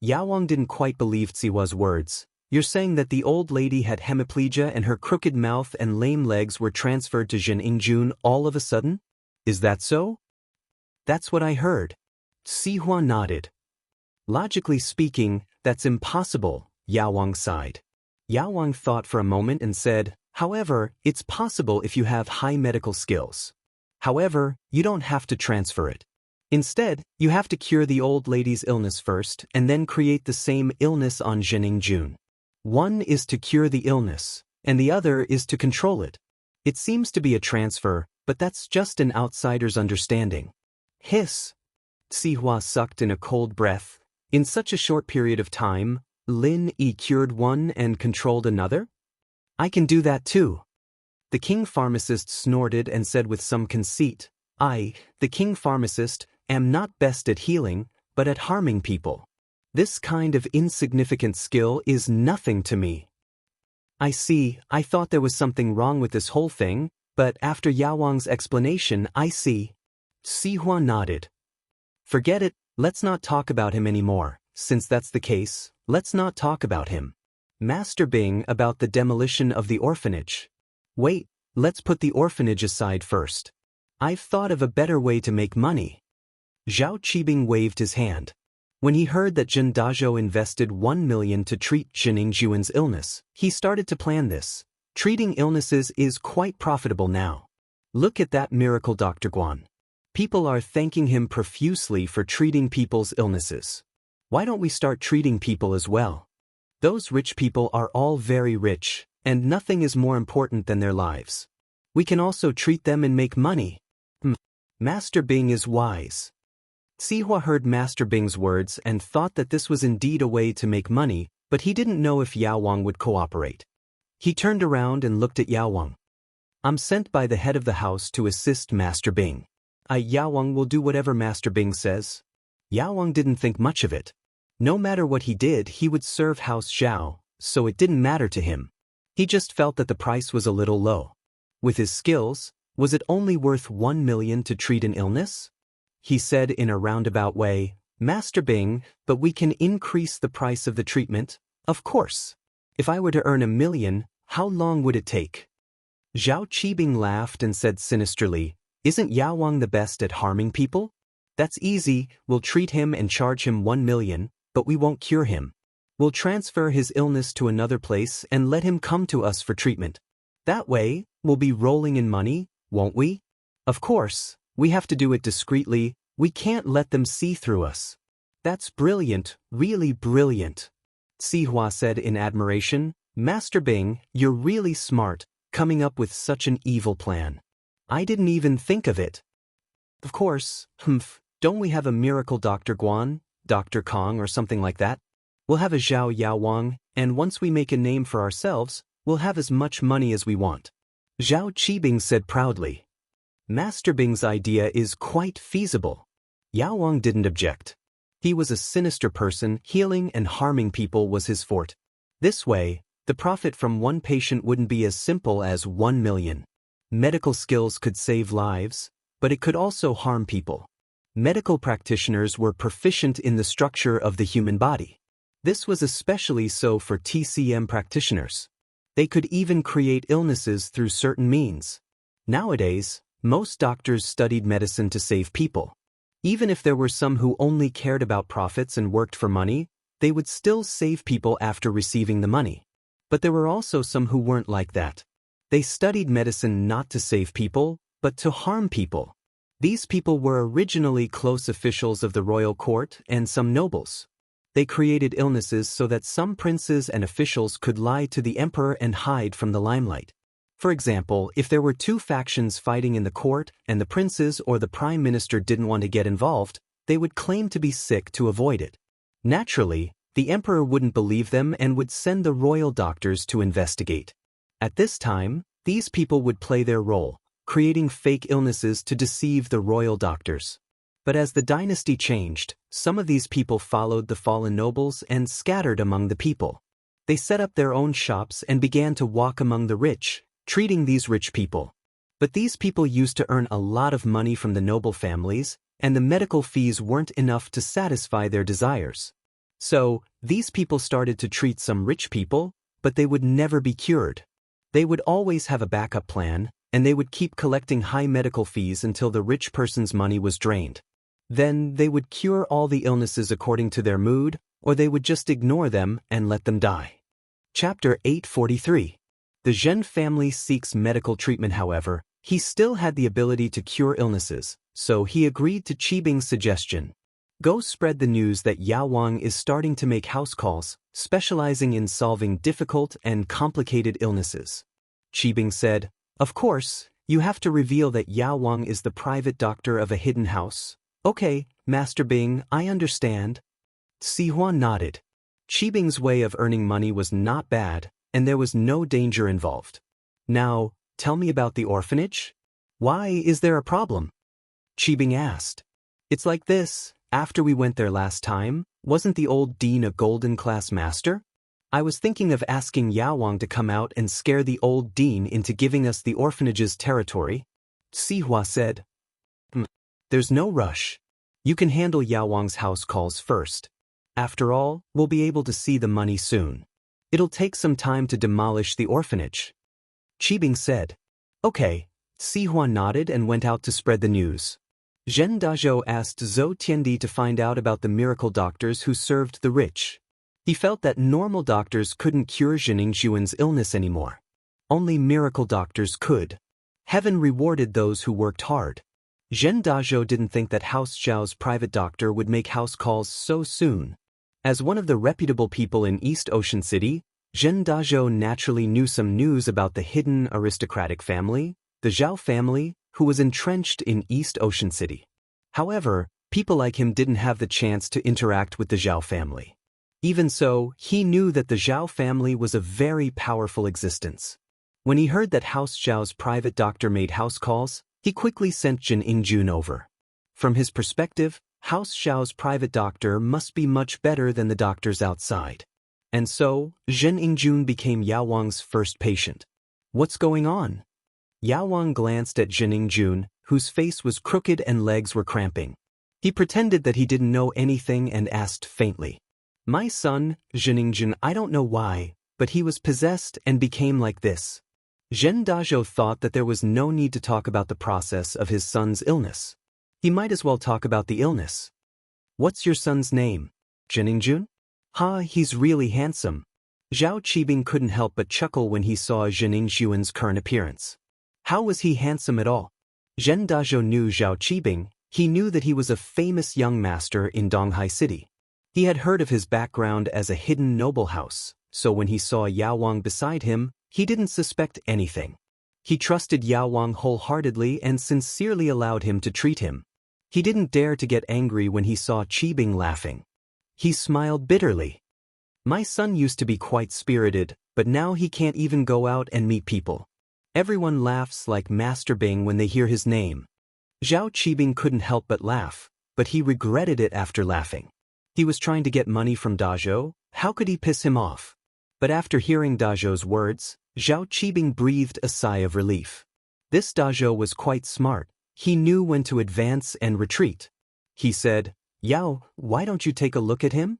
Yao Wang didn't quite believe Zihua's words. You're saying that the old lady had hemiplegia and her crooked mouth and lame legs were transferred to Jiningjun all of a sudden? Is that so? That's what I heard. Zihua nodded. Logically speaking, that's impossible, Yao Wang sighed. Yao Wang thought for a moment and said, however, it's possible if you have high medical skills. However, you don't have to transfer it. Instead, you have to cure the old lady's illness first and then create the same illness on Jiningjun. One is to cure the illness, and the other is to control it. It seems to be a transfer, but that's just an outsider's understanding. Hiss. Zihua sucked in a cold breath. In such a short period of time, Lin Yi cured one and controlled another? I can do that too. The king pharmacist snorted and said with some conceit, I, the king pharmacist, am not best at healing, but at harming people. This kind of insignificant skill is nothing to me. I see, I thought there was something wrong with this whole thing, but after Yao Wang's explanation, I see. Zihua nodded. Forget it, let's not talk about him anymore. Since that's the case, let's not talk about him. Master Bing about the demolition of the orphanage. Wait, let's put the orphanage aside first. I've thought of a better way to make money. Zhao Qibing waved his hand. When he heard that Jin Dazhou invested 1 million to treat Jiningjun's illness, he started to plan this. Treating illnesses is quite profitable now. Look at that miracle Dr. Guan. People are thanking him profusely for treating people's illnesses. Why don't we start treating people as well? Those rich people are all very rich, and nothing is more important than their lives. We can also treat them and make money. Master Bing is wise. Zihua heard Master Bing's words and thought that this was indeed a way to make money, but he didn't know if Yao Wang would cooperate. He turned around and looked at Yao Wang. I'm sent by the head of the house to assist Master Bing. Yao Wang will do whatever Master Bing says. Yao Wang didn't think much of it. No matter what he did, he would serve House Zhao, so it didn't matter to him. He just felt that the price was a little low. With his skills, was it only worth 1 million to treat an illness? He said in a roundabout way, Master Bing, but we can increase the price of the treatment, of course. If I were to earn 1 million, how long would it take? Zhao Qibing laughed and said sinisterly, isn't Yao Wang the best at harming people? That's easy, we'll treat him and charge him 1 million, but we won't cure him. We'll transfer his illness to another place and let him come to us for treatment. That way, we'll be rolling in money, won't we? Of course, we have to do it discreetly, we can't let them see through us. That's brilliant, really brilliant. Zihua said in admiration, Master Bing, you're really smart, coming up with such an evil plan. I didn't even think of it. Of course, don't we have a miracle Dr. Guan, Dr. Kong or something like that? We'll have a Zhao Yao Wang, and once we make a name for ourselves, we'll have as much money as we want. Zhao Qibing said proudly. Master Bing's idea is quite feasible. Yao Wang didn't object. He was a sinister person, healing and harming people was his forte. This way, the profit from one patient wouldn't be as simple as 1 million. Medical skills could save lives, but it could also harm people. Medical practitioners were proficient in the structure of the human body. This was especially so for TCM practitioners. They could even create illnesses through certain means. Nowadays, most doctors studied medicine to save people. Even if there were some who only cared about profits and worked for money, they would still save people after receiving the money. But there were also some who weren't like that. They studied medicine not to save people, but to harm people. These people were originally close officials of the royal court and some nobles. They created illnesses so that some princes and officials could lie to the emperor and hide from the limelight. For example, if there were two factions fighting in the court and the princes or the prime minister didn't want to get involved, they would claim to be sick to avoid it. Naturally, the emperor wouldn't believe them and would send the royal doctors to investigate. At this time, these people would play their role, creating fake illnesses to deceive the royal doctors. But as the dynasty changed, some of these people followed the fallen nobles and scattered among the people. They set up their own shops and began to walk among the rich, treating these rich people. But these people used to earn a lot of money from the noble families, and the medical fees weren't enough to satisfy their desires. So, these people started to treat some rich people, but they would never be cured. They would always have a backup plan, and they would keep collecting high medical fees until the rich person's money was drained. Then they would cure all the illnesses according to their mood, or they would just ignore them and let them die. Chapter 843. The Zhen family seeks medical treatment. However, he still had the ability to cure illnesses, so he agreed to Qibing's suggestion. Go spread the news that Yao Wang is starting to make house calls, specializing in solving difficult and complicated illnesses. Qibing said, Of course, you have to reveal that Yao Wang is the private doctor of a hidden house. Okay, Master Bing, I understand. Sihua nodded. Qibing's way of earning money was not bad, and there was no danger involved. Now, tell me about the orphanage? Why is there a problem? Qibing asked. It's like this, after we went there last time, wasn't the old dean a golden class master? I was thinking of asking Yao Wang to come out and scare the old dean into giving us the orphanage's territory. Sihua said. There's no rush. You can handle Yao Wang's house calls first. After all, we'll be able to see the money soon. It'll take some time to demolish the orphanage. Qibing said. Okay. Sihua nodded and went out to spread the news. Zhen Dazhou asked Zhou Tiandi to find out about the miracle doctors who served the rich. He felt that normal doctors couldn't cure Zhening Zhuan's illness anymore. Only miracle doctors could. Heaven rewarded those who worked hard. Zhen Dazhou didn't think that House Zhao's private doctor would make house calls so soon. As one of the reputable people in East Ocean City, Zhen Dazhou naturally knew some news about the hidden aristocratic family, the Zhao family, who was entrenched in East Ocean City. However, people like him didn't have the chance to interact with the Zhao family. Even so, he knew that the Zhao family was a very powerful existence. When he heard that House Zhao's private doctor made house calls, he quickly sent Jin Ingjun over. From his perspective, House Zhao's private doctor must be much better than the doctors outside. And so, Zhen Ingjun became Yao Wang's first patient. What's going on? Yao Wang glanced at Zhen Ingjun, whose face was crooked and legs were cramping. He pretended that he didn't know anything and asked faintly. My son, Zhen Ingjun, I don't know why, but he was possessed and became like this. Zhen Dazhou thought that there was no need to talk about the process of his son's illness. He might as well talk about the illness. What's your son's name? Zhen Ingjun? He's really handsome. Zhao Qibing couldn't help but chuckle when he saw Zhen Ingjun's current appearance. How was he handsome at all? Zhen Dazhou knew Zhao Qibing. He knew that he was a famous young master in Donghai City. He had heard of his background as a hidden noble house, so when he saw Yao Wang beside him, he didn't suspect anything. He trusted Yao Wang wholeheartedly and sincerely allowed him to treat him. He didn't dare to get angry when he saw Qibing laughing. He smiled bitterly. My son used to be quite spirited, but now he can't even go out and meet people. Everyone laughs like Master Bing when they hear his name. Zhao Qibing couldn't help but laugh, but he regretted it after laughing. He was trying to get money from Dazhou, how could he piss him off? But after hearing Dazhou's words, Zhao Qibing breathed a sigh of relief. This Dazhou was quite smart, he knew when to advance and retreat. He said, Yao, why don't you take a look at him?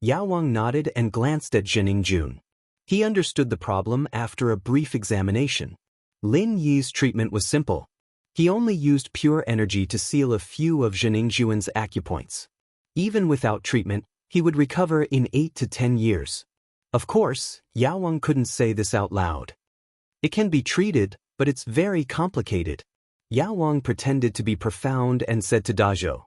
Yao Wang nodded and glanced at Zhening Jun. He understood the problem after a brief examination. Lin Yi's treatment was simple. He only used pure energy to seal a few of Zhening Jun's acupoints. Even without treatment, he would recover in 8 to 10 years. Of course, Yao Wang couldn't say this out loud. It can be treated, but it's very complicated. Yao Wang pretended to be profound and said to Dazhou,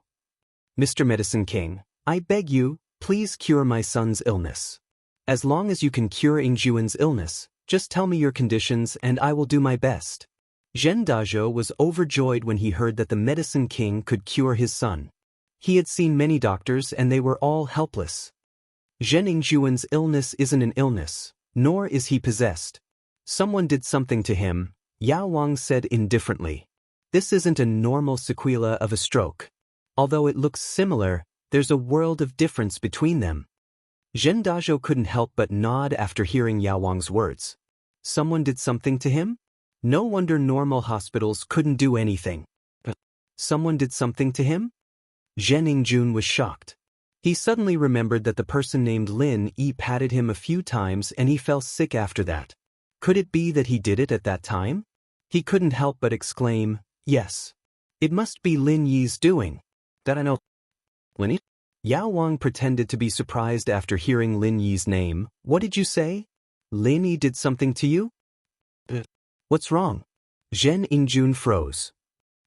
Mr. Medicine King, I beg you, please cure my son's illness. As long as you can cure Ingjuan's illness, just tell me your conditions and I will do my best. Zhen Dazhou was overjoyed when he heard that the Medicine King could cure his son. He had seen many doctors and they were all helpless. Zhen Ingjuan's illness isn't an illness, nor is he possessed. Someone did something to him, Yao Wang said indifferently. This isn't a normal sequela of a stroke. Although it looks similar, there's a world of difference between them. Zhen Dazhou couldn't help but nod after hearing Yao Wang's words. Someone did something to him? No wonder normal hospitals couldn't do anything. Someone did something to him? Zhen Ingjun was shocked. He suddenly remembered that the person named Lin Yi patted him a few times and he fell sick after that. Could it be that he did it at that time? He couldn't help but exclaim, yes. It must be Lin Yi's doing. That I know. Lin Yi? Yao Wang pretended to be surprised after hearing Lin Yi's name. What did you say? Lin Yi did something to you? What's wrong? Zhen Ingjun froze.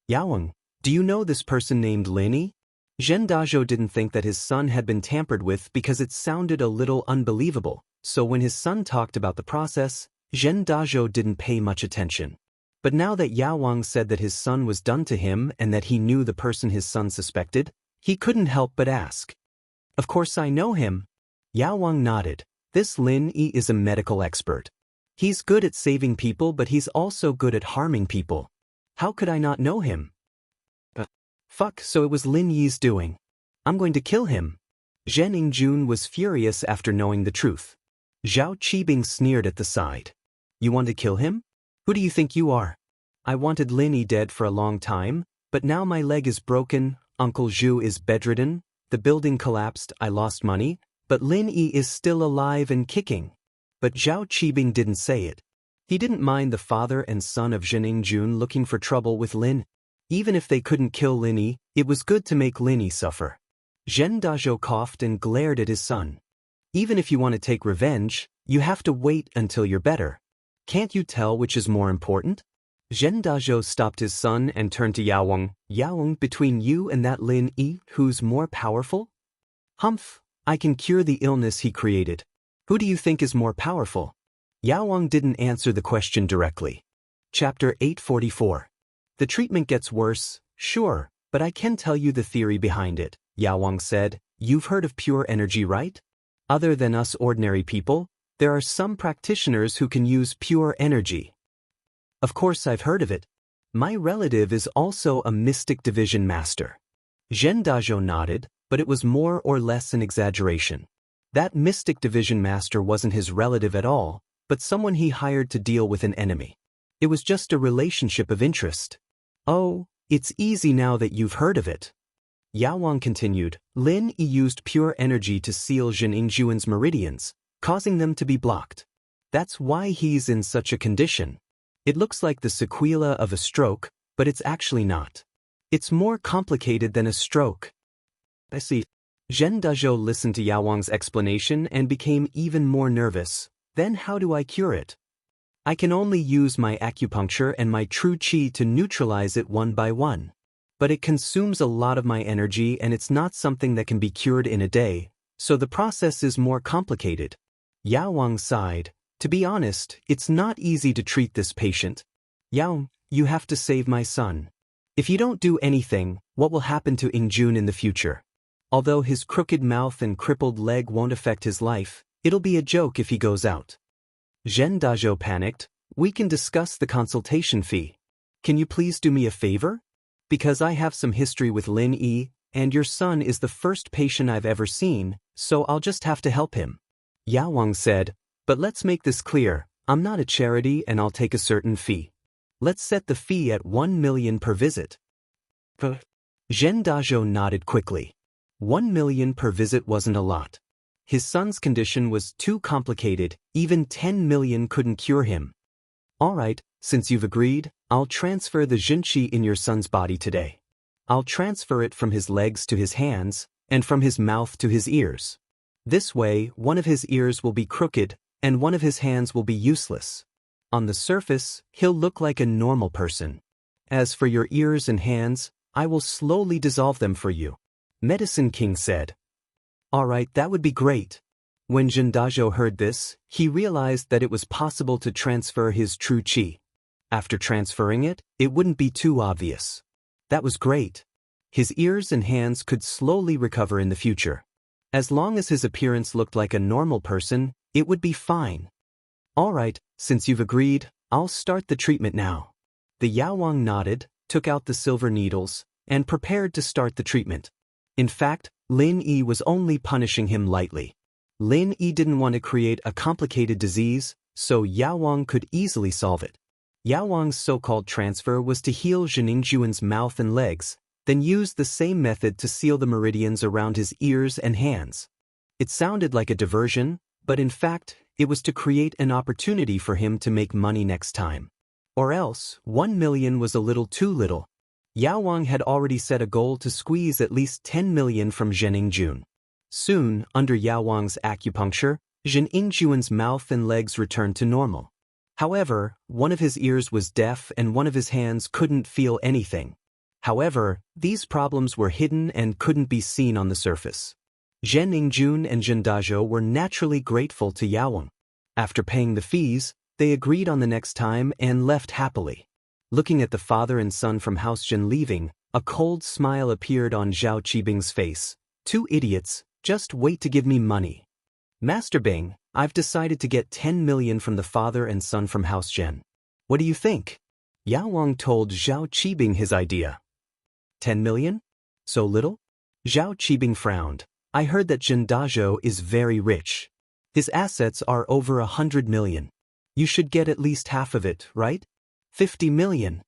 Yao Wang, do you know this person named Lin Yi? Zhen Dazhou didn't think that his son had been tampered with because it sounded a little unbelievable, so when his son talked about the process, Zhen Dazhou didn't pay much attention. But now that Yao Wang said that his son was done to him and that he knew the person his son suspected, he couldn't help but ask. Of course I know him. Yao Wang nodded. This Lin Yi is a medical expert. He's good at saving people but he's also good at harming people. How could I not know him? Fuck, so it was Lin Yi's doing. I'm going to kill him. Zhen Ingjun was furious after knowing the truth. Zhao Qibing sneered at the side. You want to kill him? Who do you think you are? I wanted Lin Yi dead for a long time, but now my leg is broken, Uncle Zhu is bedridden, the building collapsed, I lost money, but Lin Yi is still alive and kicking. But Zhao Qibing didn't say it. He didn't mind the father and son of Zhen Ingjun looking for trouble with Lin. Even if they couldn't kill Lin Yi, it was good to make Lin Yi suffer. Zhen Dazhou coughed and glared at his son. Even if you want to take revenge, you have to wait until you're better. Can't you tell which is more important? Zhen Dazhou stopped his son and turned to Yao Wang. Yao Wang, between you and that Lin Yi, who's more powerful? Humph, I can cure the illness he created. Who do you think is more powerful? Yao Wang didn't answer the question directly. Chapter 844. The treatment gets worse, sure, but I can tell you the theory behind it, Yao Wang said. You've heard of pure energy, right? Other than us ordinary people, there are some practitioners who can use pure energy. Of course I've heard of it. My relative is also a mystic division master. Zhen Dazhou nodded, but it was more or less an exaggeration. That mystic division master wasn't his relative at all, but someone he hired to deal with an enemy. It was just a relationship of interest. Oh, it's easy now that you've heard of it. Yao Wang continued. Lin Yi used pure energy to seal Zhen Ingjuan's meridians, causing them to be blocked. That's why he's in such a condition. It looks like the sequela of a stroke, but it's actually not. It's more complicated than a stroke. I see. Zhen Dazhou listened to Yao Wang's explanation and became even more nervous. Then how do I cure it? I can only use my acupuncture and my true qi to neutralize it one by one. But it consumes a lot of my energy and it's not something that can be cured in a day, so the process is more complicated. Yao Wang sighed. To be honest, it's not easy to treat this patient. Yao, you have to save my son. If you don't do anything, what will happen to Ingjun in the future? Although his crooked mouth and crippled leg won't affect his life, It'll be a joke if he goes out. Zhen Dazhou panicked. We can discuss the consultation fee. Can you please do me a favor? Because I have some history with Lin Yi, and your son is the first patient I've ever seen, so I'll just have to help him. Yao Wang said, but let's make this clear, I'm not a charity and I'll take a certain fee. Let's set the fee at 1 million per visit. Zhen Dazhou nodded quickly. 1 million per visit wasn't a lot. His son's condition was too complicated, even 10 million couldn't cure him. All right, since you've agreed, I'll transfer the Jinqi in your son's body today. I'll transfer it from his legs to his hands, and from his mouth to his ears. This way, one of his ears will be crooked, and one of his hands will be useless. On the surface, he'll look like a normal person. As for your ears and hands, I will slowly dissolve them for you. Medicine King said. All right, that would be great. When Zhen Dazhou heard this, he realized that it was possible to transfer his true qi. After transferring it, it wouldn't be too obvious. That was great. His ears and hands could slowly recover in the future. As long as his appearance looked like a normal person, it would be fine. All right, since you've agreed, I'll start the treatment now. The Yao Wang nodded, took out the silver needles, and prepared to start the treatment. In fact, Lin Yi was only punishing him lightly. Lin Yi didn't want to create a complicated disease, so Yao Wang could easily solve it. Yao Wang's so-called transfer was to heal Zheningjuan's mouth and legs, then use the same method to seal the meridians around his ears and hands. It sounded like a diversion, but in fact, it was to create an opportunity for him to make money next time. Or else, 1 million was a little too little. Yao Wang had already set a goal to squeeze at least 10 million from Zheningjuan. Soon, under Yao Wang's acupuncture, Zheningjuan's mouth and legs returned to normal. However, one of his ears was deaf and one of his hands couldn't feel anything. However, these problems were hidden and couldn't be seen on the surface. Zheningjuan and Zhen Dazhou were naturally grateful to Yao Wang. After paying the fees, they agreed on the next time and left happily. Looking at the father and son from House Zhen leaving, a cold smile appeared on Zhao Qibing's face. Two idiots, just wait to give me money. Master Bing, I've decided to get 10 million from the father and son from House Zhen. What do you think? Yao Wang told Zhao Qibing his idea. 10 million? So little? Zhao Qibing frowned. I heard that Zhen Dazhou is very rich. His assets are over 100 million. You should get at least half of it, right? 50 million.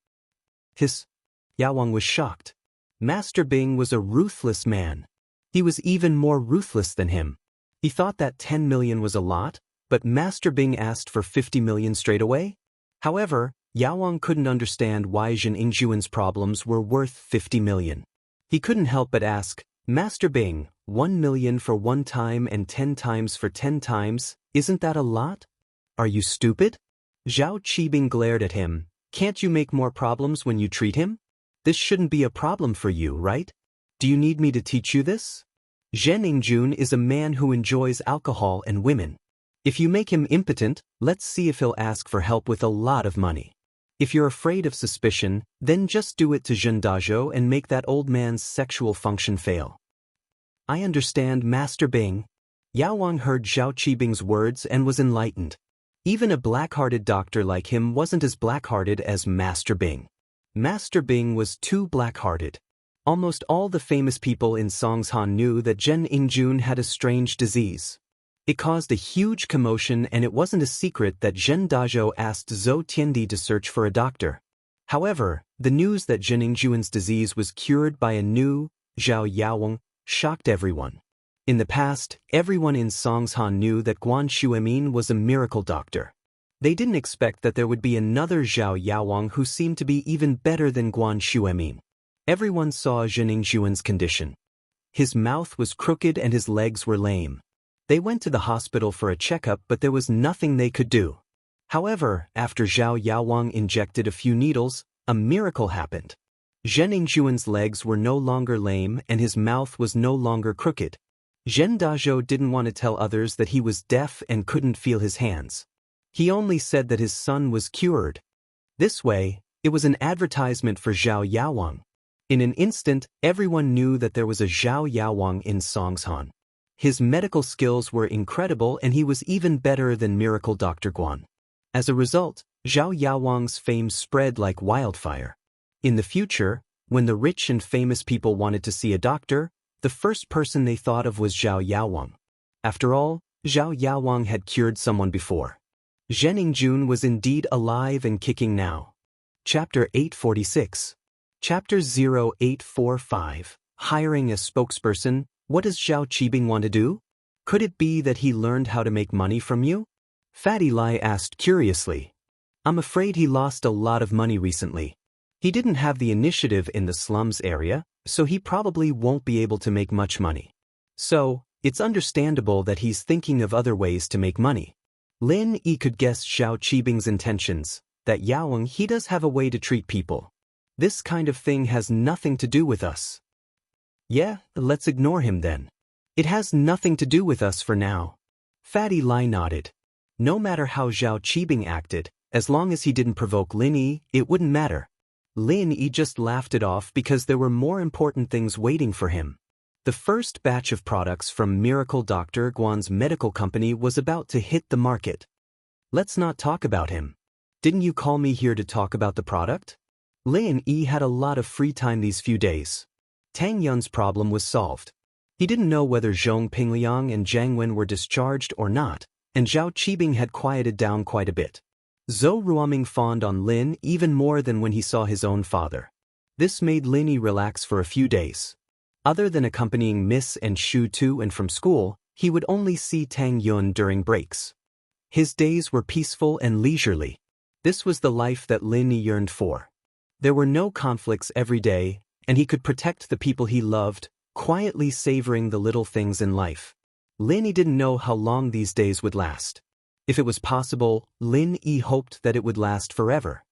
Yao Wang was shocked. Master Bing was a ruthless man. He was even more ruthless than him. He thought that 10 million was a lot, but Master Bing asked for 50 million straight away. However, Yao Wang couldn't understand why Zheningjuan's problems were worth 50 million. He couldn't help but ask, Master Bing, 1 million for 1 time and 10 times for 10 times, isn't that a lot? Are you stupid? Zhao Qibing glared at him. Can't you make more problems when you treat him? This shouldn't be a problem for you, right? Do you need me to teach you this? Zheningjuan is a man who enjoys alcohol and women. If you make him impotent, let's see if he'll ask for help with a lot of money. If you're afraid of suspicion, then just do it to Zhen Dazhou and make that old man's sexual function fail. I understand, Master Bing. Yao Wang heard Zhao Qibing's words and was enlightened. Even a black-hearted doctor like him wasn't as black-hearted as Master Bing. Master Bing was too black-hearted. Almost all the famous people in Songshan knew that Zheningjuan had a strange disease. It caused a huge commotion, and it wasn't a secret that Zhen Dazhou asked Zhou Tiandi to search for a doctor. However, the news that Zheningjuan's disease was cured by a new Zhao Yaowang shocked everyone. In the past, everyone in Songshan knew that Guan Xuemin was a miracle doctor. They didn't expect that there would be another Zhao Yaowang who seemed to be even better than Guan Xuemin. Everyone saw Zheningjuan's condition. His mouth was crooked and his legs were lame. They went to the hospital for a checkup, but there was nothing they could do. However, after Zhao Yaowang injected a few needles, a miracle happened. Zheningjuan's legs were no longer lame and his mouth was no longer crooked. Zhen Dazhou didn't want to tell others that he was deaf and couldn't feel his hands. He only said that his son was cured. This way, it was an advertisement for Zhao Yaowang. In an instant, everyone knew that there was a Zhao Yaowang in Songshan. His medical skills were incredible and he was even better than Miracle Dr. Guan. As a result, Zhao Yawang's fame spread like wildfire. In the future, when the rich and famous people wanted to see a doctor, the first person they thought of was Zhao Yawang. After all, Zhao Yawang had cured someone before. Zhening Jun was indeed alive and kicking now. Chapter 846. Chapter 0845. Hiring a spokesperson. What does Zhao Qibing want to do? Could it be that he learned how to make money from you? Fatty Lai asked curiously. I'm afraid he lost a lot of money recently. He didn't have the initiative in the slums area, so he probably won't be able to make much money. So, it's understandable that he's thinking of other ways to make money. Lin Yi could guess Zhao Qibing's intentions, that Yawang he does have a way to treat people. This kind of thing has nothing to do with us. Yeah, let's ignore him then. It has nothing to do with us for now. Fatty Lai nodded. No matter how Zhao Qibing acted, as long as he didn't provoke Lin Yi, it wouldn't matter. Lin Yi just laughed it off because there were more important things waiting for him. The first batch of products from Miracle Dr. Guan's medical company was about to hit the market. Let's not talk about him. Didn't you call me here to talk about the product? Lin Yi had a lot of free time these few days. Tang Yun's problem was solved. He didn't know whether Zhong Pingliang and Zhang Wen were discharged or not, and Zhao Qibing had quieted down quite a bit. Zhou Ruoming fawned on Lin even more than when he saw his own father. This made Lin Yi relax for a few days. Other than accompanying Miss and Shu to and from school, he would only see Tang Yun during breaks. His days were peaceful and leisurely. This was the life that Lin Yi yearned for. There were no conflicts every day, and he could protect the people he loved, quietly savoring the little things in life. Lin Yi didn't know how long these days would last. If it was possible, Lin Yi hoped that it would last forever.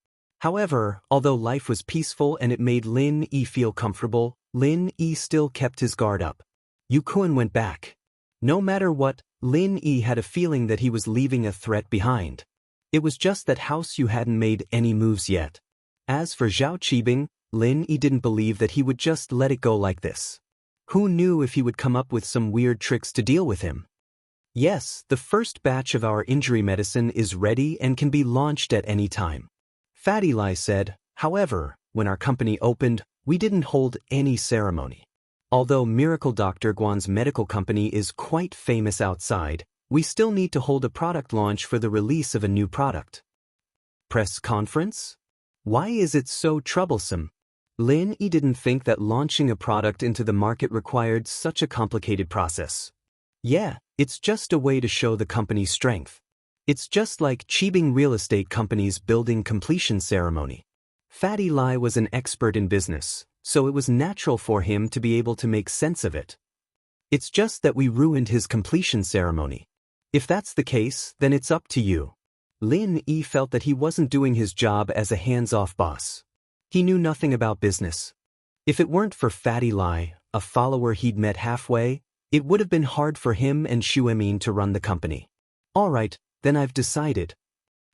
However, although life was peaceful and it made Lin Yi feel comfortable, Lin Yi still kept his guard up. Yu Kuan went back. No matter what, Lin Yi had a feeling that he was leaving a threat behind. It was just that House Yu hadn't made any moves yet. As for Zhao Qibing, Lin Yi didn't believe that he would just let it go like this. Who knew if he would come up with some weird tricks to deal with him? Yes, the first batch of our injury medicine is ready and can be launched at any time. Fatty Lai said. However, when our company opened, we didn't hold any ceremony. Although Miracle Dr. Guan's medical company is quite famous outside, we still need to hold a product launch for the release of a new product. Press conference? Why is it so troublesome? Lin Yi didn't think that launching a product into the market required such a complicated process. Yeah, it's just a way to show the company's strength. It's just like Qibing real estate companies building completion ceremony. Fatty Lai was an expert in business, so it was natural for him to be able to make sense of it. It's just that we ruined his completion ceremony. If that's the case, then it's up to you. Lin Yi felt that he wasn't doing his job as a hands-off boss. He knew nothing about business. If it weren't for Fatty Lai, a follower he'd met halfway, it would have been hard for him and Xu Emin to run the company. All right, then I've decided.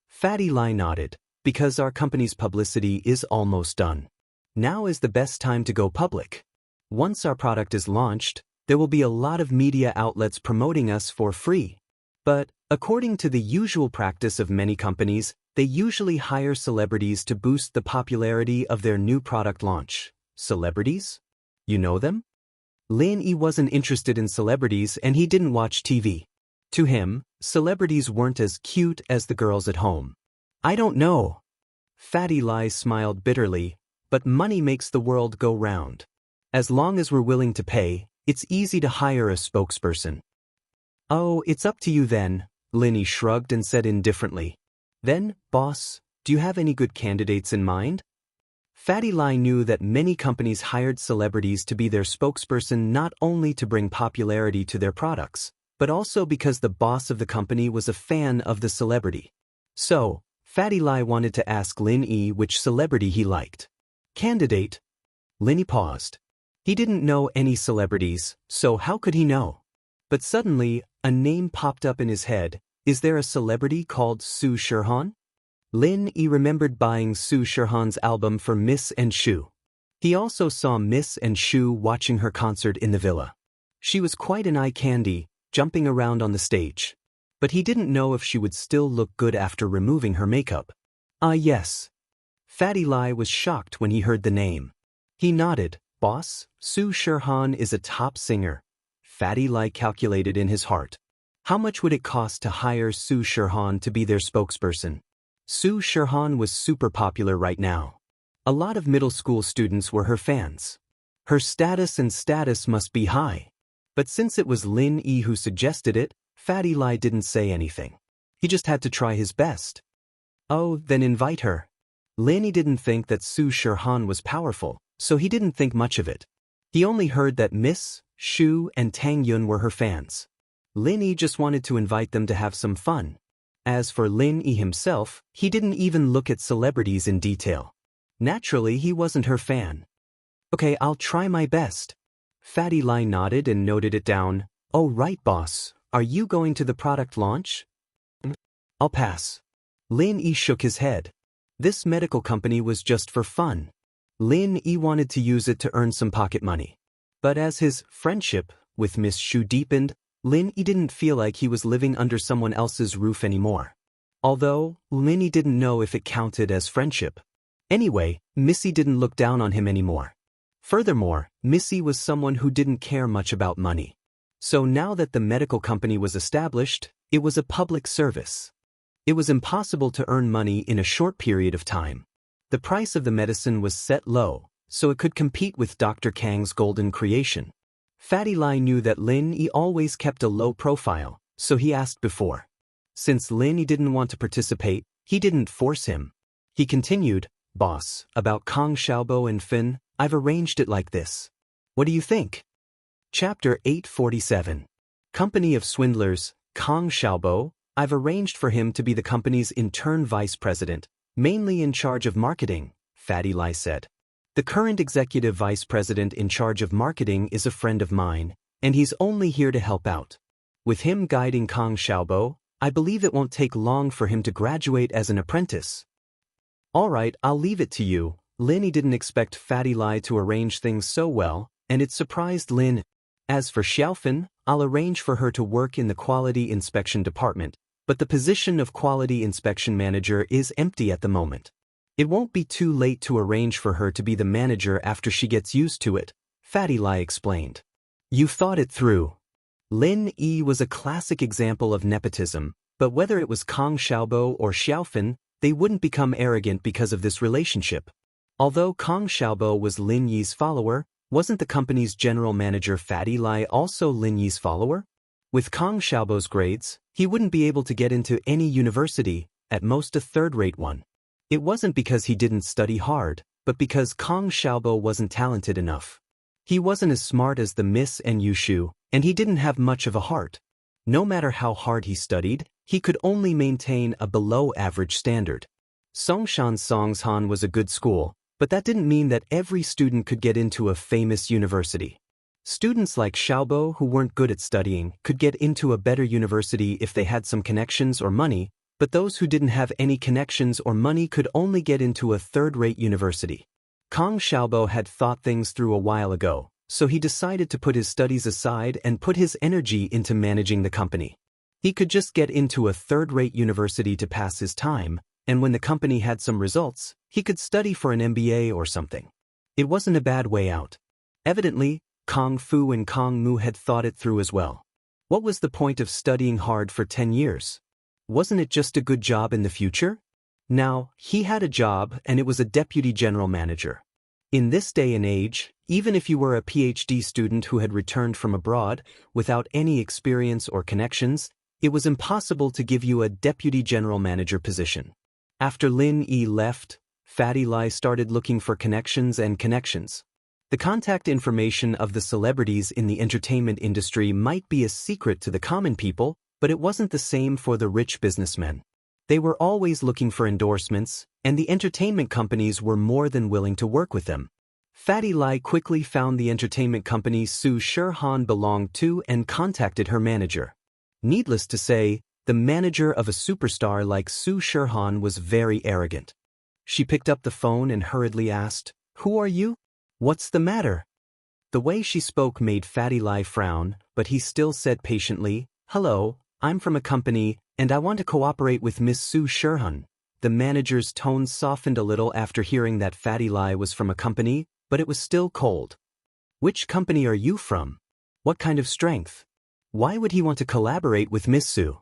Fatty Lai nodded, because our company's publicity is almost done. Now is the best time to go public. Once our product is launched, there will be a lot of media outlets promoting us for free. But, according to the usual practice of many companies, they usually hire celebrities to boost the popularity of their new product launch. Celebrities? You know them? Lin Yi wasn't interested in celebrities and he didn't watch TV. To him, celebrities weren't as cute as the girls at home. I don't know. Fatty Lai smiled bitterly, but money makes the world go round. As long as we're willing to pay, it's easy to hire a spokesperson. Oh, it's up to you then, Lin Yi shrugged and said indifferently. Then, boss, do you have any good candidates in mind? Fatty Lai knew that many companies hired celebrities to be their spokesperson not only to bring popularity to their products, but also because the boss of the company was a fan of the celebrity. So, Fatty Lai wanted to ask Lin Yi which celebrity he liked. Candidate? Lin Yi paused. He didn't know any celebrities, so how could he know? But suddenly, a name popped up in his head. Is there a celebrity called Su Shirhan? Lin Yi remembered buying Su Shirhan's album for Miss and Shu. He also saw Miss and Shu watching her concert in the villa. She was quite an eye candy, jumping around on the stage. But he didn't know if she would still look good after removing her makeup. Yes. Fatty Lai was shocked when he heard the name. He nodded. Boss, Su Shirhan is a top singer. Fatty Lai calculated in his heart. How much would it cost to hire Su Shirhan to be their spokesperson? Su Shirhan was super popular right now. A lot of middle school students were her fans. Her status must be high. But since it was Lin Yi who suggested it, Fatty Lai didn't say anything. He just had to try his best. Oh, then invite her. Lin Yi didn't think that Su Shirhan was powerful, so he didn't think much of it. He only heard that Miss Shu and Tang Yun were her fans. Lin Yi just wanted to invite them to have some fun. As for Lin Yi himself, he didn't even look at celebrities in detail. Naturally, he wasn't her fan. Okay, I'll try my best. Fatty Lai nodded and noted it down. Oh right, boss. Are you going to the product launch? I'll pass. Lin Yi shook his head. This medical company was just for fun. Lin Yi wanted to use it to earn some pocket money. But as his friendship with Miss Shu deepened, Lin Yi didn't feel like he was living under someone else's roof anymore. Although, Lin Yi didn't know if it counted as friendship. Anyway, Missy didn't look down on him anymore. Furthermore, Missy was someone who didn't care much about money. So now that the medical company was established, it was a public service. It was impossible to earn money in a short period of time. The price of the medicine was set low, so it could compete with Dr. Kang's golden creation. Fatty Lai knew that Lin Yi always kept a low profile, so he asked before. Since Lin Yi didn't want to participate, he didn't force him. He continued, Boss, about Kong Xiaobo and Fin, I've arranged it like this. What do you think? Chapter 847. Company of Swindlers, Kong Xiaobo, I've arranged for him to be the company's intern vice president, mainly in charge of marketing, Fatty Lai said. The current executive vice president in charge of marketing is a friend of mine, and he's only here to help out. With him guiding Kong Xiaobo, I believe it won't take long for him to graduate as an apprentice. All right, I'll leave it to you. Lin Yi didn't expect Fatty Lai to arrange things so well, and it surprised Lin. As for Xiaofan, I'll arrange for her to work in the quality inspection department, but the position of quality inspection manager is empty at the moment. It won't be too late to arrange for her to be the manager after she gets used to it, Fatty Lai explained. You thought it through. Lin Yi was a classic example of nepotism, but whether it was Kong Xiaobo or Xiaofan, they wouldn't become arrogant because of this relationship. Although Kong Xiaobo was Lin Yi's follower, wasn't the company's general manager Fatty Lai also Lin Yi's follower? With Kong Xiaobo's grades, he wouldn't be able to get into any university, at most a third-rate one. It wasn't because he didn't study hard, but because Kong Xiaobo wasn't talented enough. He wasn't as smart as the Miss and Yushu, and he didn't have much of a heart. No matter how hard he studied, he could only maintain a below-average standard. Songshan Songshan was a good school, but that didn't mean that every student could get into a famous university. Students like Xiaobo who weren't good at studying could get into a better university if they had some connections or money, but those who didn't have any connections or money could only get into a third-rate university. Kong Xiaobo had thought things through a while ago, so he decided to put his studies aside and put his energy into managing the company. He could just get into a third-rate university to pass his time, and when the company had some results, he could study for an MBA or something. It wasn't a bad way out. Evidently, Kong Fu and Kong Mu had thought it through as well. What was the point of studying hard for 10 years? Wasn't it just a good job in the future? Now, he had a job and it was a deputy general manager. In this day and age, even if you were a PhD student who had returned from abroad, without any experience or connections, it was impossible to give you a deputy general manager position. After Lin Yi left, Fatty Lai started looking for connections and connections. The contact information of the celebrities in the entertainment industry might be a secret to the common people, but it wasn't the same for the rich businessmen. They were always looking for endorsements, and the entertainment companies were more than willing to work with them. Fatty Lai quickly found the entertainment company Su Shirhan belonged to and contacted her manager. Needless to say, the manager of a superstar like Su Shirhan was very arrogant. She picked up the phone and hurriedly asked, "Who are you? What's the matter?" The way she spoke made Fatty Lai frown, but he still said patiently, "Hello, I'm from a company, and I want to cooperate with Miss Su Shirhan." The manager's tone softened a little after hearing that Fatty Lai was from a company, but it was still cold. "Which company are you from? What kind of strength? Why would he want to collaborate with Miss Su?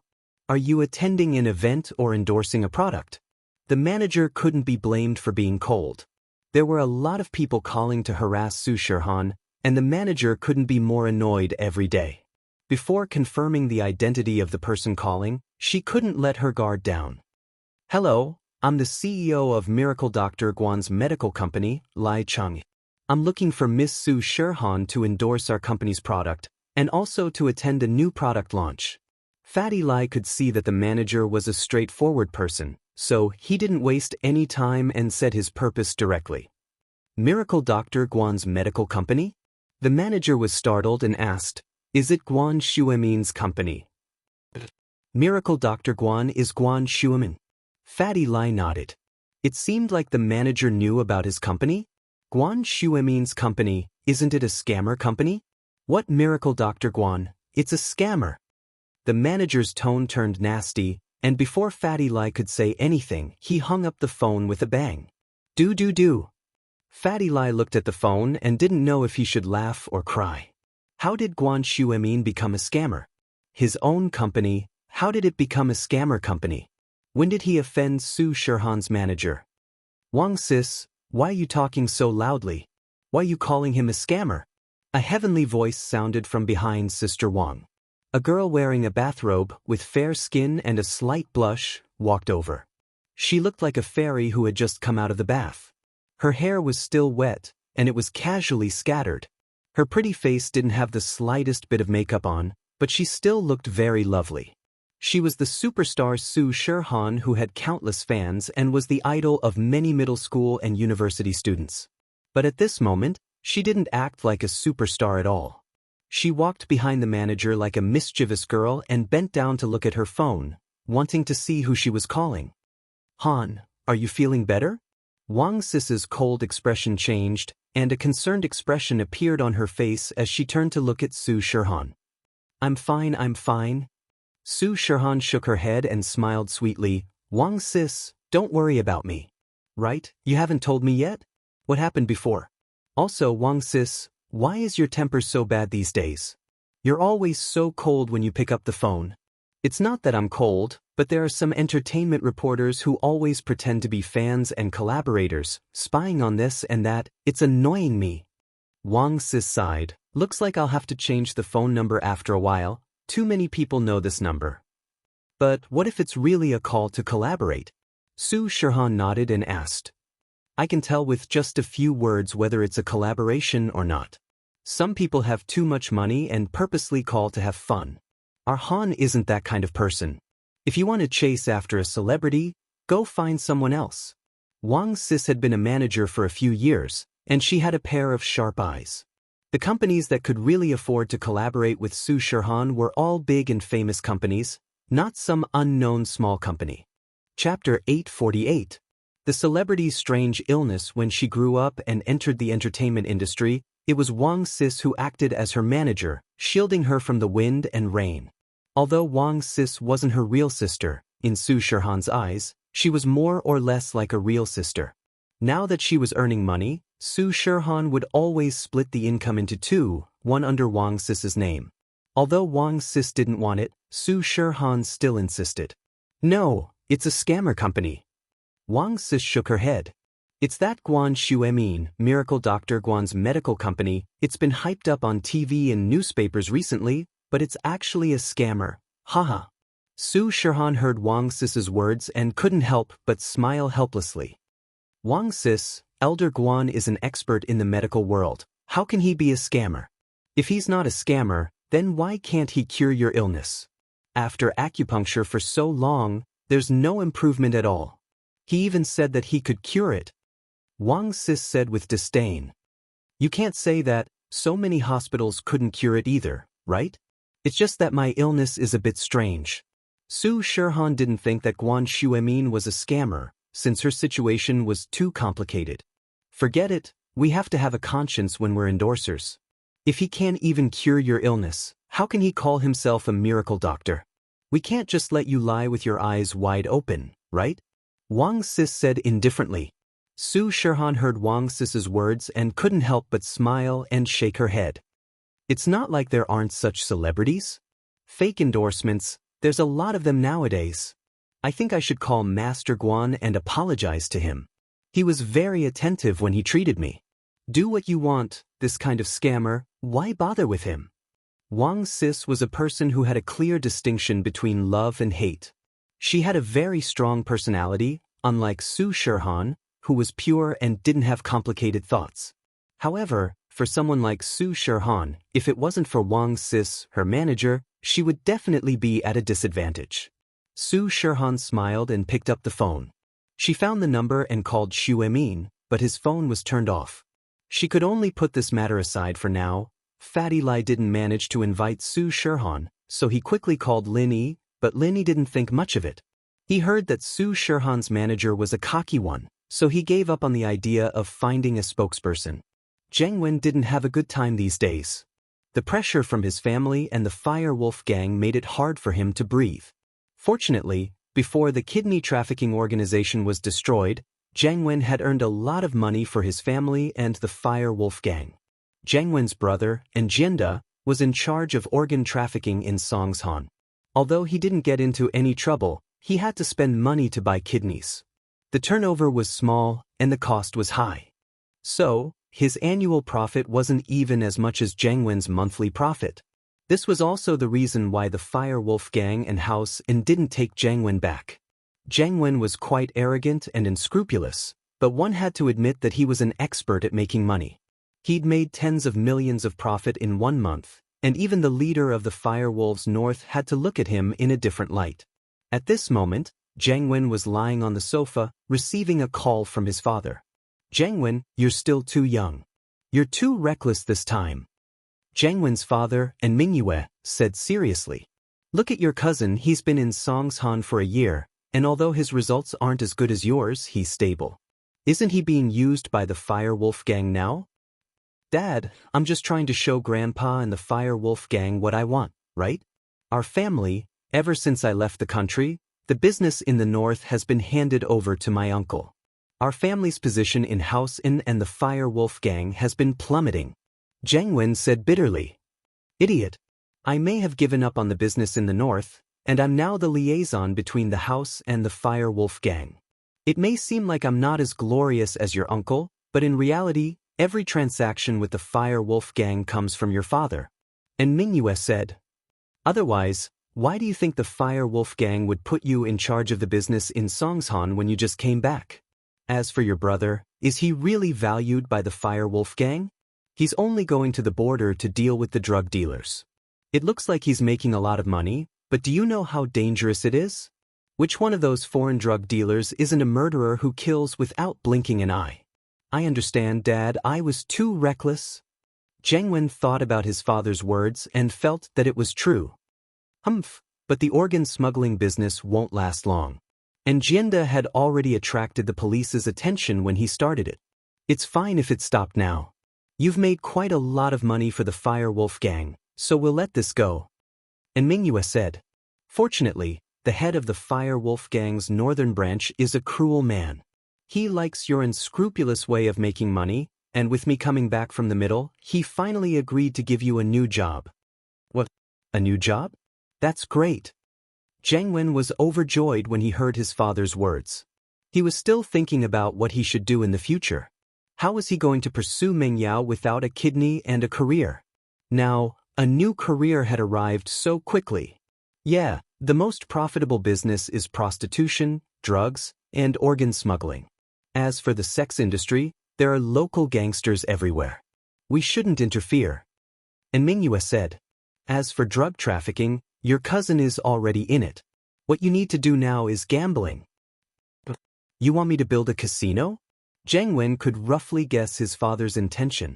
Are you attending an event or endorsing a product?" The manager couldn't be blamed for being cold. There were a lot of people calling to harass Su Shirhan, and the manager couldn't be more annoyed every day. Before confirming the identity of the person calling, she couldn't let her guard down. "Hello, I'm the CEO of Miracle Dr. Guan's medical company, Lai Cheng. I'm looking for Miss Su Shirhan to endorse our company's product, and also to attend a new product launch." Fatty Lai could see that the manager was a straightforward person, so he didn't waste any time and said his purpose directly. "Miracle Dr. Guan's medical company?" The manager was startled and asked, "Is it Guan Xuemin's company?" "Miracle Dr. Guan is Guan Xuemin." Fatty Lai nodded. It seemed like the manager knew about his company. "Guan Xuemin's company, isn't it a scammer company?" "What Miracle Dr. Guan? It's a scammer." The manager's tone turned nasty, and before Fatty Lai could say anything, he hung up the phone with a bang. Do. Fatty Lai looked at the phone and didn't know if he should laugh or cry. How did Guan Xuemin become a scammer? His own company, how did it become a scammer company? When did he offend Su Shirhan's manager? "Wang sis, why are you talking so loudly? Why are you calling him a scammer?" A heavenly voice sounded from behind Sister Wang. A girl wearing a bathrobe, with fair skin and a slight blush, walked over. She looked like a fairy who had just come out of the bath. Her hair was still wet, and it was casually scattered. Her pretty face didn't have the slightest bit of makeup on, but she still looked very lovely. She was the superstar Su Shirhan, who had countless fans and was the idol of many middle school and university students. But at this moment, she didn't act like a superstar at all. She walked behind the manager like a mischievous girl and bent down to look at her phone, wanting to see who she was calling. "Han, are you feeling better?" Wang Sis's cold expression changed, and a concerned expression appeared on her face as she turned to look at Su Shirhan. I'm fine. Su Shirhan shook her head and smiled sweetly. "Wang Sis, don't worry about me. Right, you haven't told me yet? What happened before? Also, Wang Sis, why is your temper so bad these days? You're always so cold when you pick up the phone." "It's not that I'm cold, but there are some entertainment reporters who always pretend to be fans and collaborators, spying on this and that. It's annoying me." Wang Sis sighed. "Looks like I'll have to change the phone number after a while. Too many people know this number." "But what if it's really a call to collaborate?" Su Shirhan nodded and asked. "I can tell with just a few words whether it's a collaboration or not. Some people have too much money and purposely call to have fun. Our Han isn't that kind of person. If you want to chase after a celebrity, go find someone else." Wang Sis had been a manager for a few years, and she had a pair of sharp eyes. The companies that could really afford to collaborate with Su Shirhan were all big and famous companies, not some unknown small company. Chapter 848. The celebrity's strange illness. When she grew up and entered the entertainment industry, it was Wang Sis who acted as her manager, shielding her from the wind and rain. Although Wang Sis wasn't her real sister, in Su Shirhan's eyes, she was more or less like a real sister. Now that she was earning money, Su Shirhan would always split the income into two, one under Wang Sis's name. Although Wang Sis didn't want it, Su Shirhan still insisted. "No, it's a scammer company." Wang Sis shook her head. "It's that Guan Xuemin, Miracle Dr. Guan's medical company. It's been hyped up on TV and newspapers recently, but it's actually a scammer. Haha." Su Shirhan heard Wang Sis's words and couldn't help but smile helplessly. "Wang Sis, Elder Guan is an expert in the medical world. How can he be a scammer? If he's not a scammer, then why can't he cure your illness? After acupuncture for so long, there's no improvement at all. He even said that he could cure it." Wang Sis said with disdain. "You can't say that. So many hospitals couldn't cure it either, right? It's just that my illness is a bit strange." Su Shirhan didn't think that Guan Xuemin was a scammer, since her situation was too complicated. "Forget it, we have to have a conscience when we're endorsers. If he can't even cure your illness, how can he call himself a miracle doctor? We can't just let you lie with your eyes wide open, right? Wang Sis said indifferently. Su Shihan heard Wang Sis's words and couldn't help but smile and shake her head. It's not like there aren't such celebrities. Fake endorsements, there's a lot of them nowadays. I think I should call Master Guan and apologize to him. He was very attentive when he treated me. Do what you want, this kind of scammer, why bother with him? Wang Sis was a person who had a clear distinction between love and hate. She had a very strong personality, unlike Su Shihan, who was pure and didn't have complicated thoughts. However, for someone like Su Shihan, if it wasn't for Wang Sis, her manager, she would definitely be at a disadvantage. Su Shihan smiled and picked up the phone. She found the number and called Xu Emin, but his phone was turned off. She could only put this matter aside for now. Fatty Lai didn't manage to invite Su Shihan, so he quickly called Lin Yi, but Lin Yi didn't think much of it. He heard that Su Shihan's manager was a cocky one, so he gave up on the idea of finding a spokesperson. Zheng Wen didn't have a good time these days. The pressure from his family and the Fire Wolf gang made it hard for him to breathe. Fortunately, before the kidney trafficking organization was destroyed, Zheng Wen had earned a lot of money for his family and the Fire Wolf gang. Zheng Wen's brother, Jianda, was in charge of organ trafficking in Songshan. Although he didn't get into any trouble, he had to spend money to buy kidneys. The turnover was small and the cost was high. So, his annual profit wasn't even as much as Zheng Wen's monthly profit. This was also the reason why the Fire Wolf gang and House and didn't take Zheng Wen back. Zheng Wen was quite arrogant and unscrupulous, but one had to admit that he was an expert at making money. He'd made tens of millions of profit in 1 month, and even the leader of the Fire Wolves North had to look at him in a different light. At this moment, Zheng Wen was lying on the sofa, receiving a call from his father. Zheng Wen, you're still too young. You're too reckless this time. Zheng Wen's father, and Mingyue, said seriously. Look at your cousin, he's been in Songshan for a year, and although his results aren't as good as yours, he's stable. Isn't he being used by the Fire Wolf gang now? Dad, I'm just trying to show Grandpa and the Fire Wolf gang what I want, right? Our family, ever since I left the country, the business in the north has been handed over to my uncle. Our family's position in House Inn and the Fire Wolf gang has been plummeting. Zheng Wen said bitterly. Idiot. I may have given up on the business in the north, and I'm now the liaison between the House and the Fire Wolf gang. It may seem like I'm not as glorious as your uncle, but in reality, every transaction with the Fire Wolf gang comes from your father. And Mingyue said. Otherwise, why do you think the Fire Wolf gang would put you in charge of the business in Songshan when you just came back? As for your brother, is he really valued by the Fire Wolf gang? He's only going to the border to deal with the drug dealers. It looks like he's making a lot of money, but do you know how dangerous it is? Which one of those foreign drug dealers isn't a murderer who kills without blinking an eye? I understand, Dad, I was too reckless. Zheng Wen thought about his father's words and felt that it was true. Humph, but the organ smuggling business won't last long. And Jianda had already attracted the police's attention when he started it. It's fine if it stopped now. You've made quite a lot of money for the Fire Wolf gang, so we'll let this go. And Mingyue said. Fortunately, the head of the Fire Wolf gang's northern branch is a cruel man. He likes your unscrupulous way of making money, and with me coming back from the middle, he finally agreed to give you a new job. What? A new job? That's great. Zheng Wen was overjoyed when he heard his father's words. He was still thinking about what he should do in the future. How was he going to pursue Meng Yao without a kidney and a career? Now, a new career had arrived so quickly. Yeah, the most profitable business is prostitution, drugs, and organ smuggling. As for the sex industry, there are local gangsters everywhere. We shouldn't interfere. And Mingyue said. As for drug trafficking, your cousin is already in it. What you need to do now is gambling. You want me to build a casino? Zheng Wen could roughly guess his father's intention.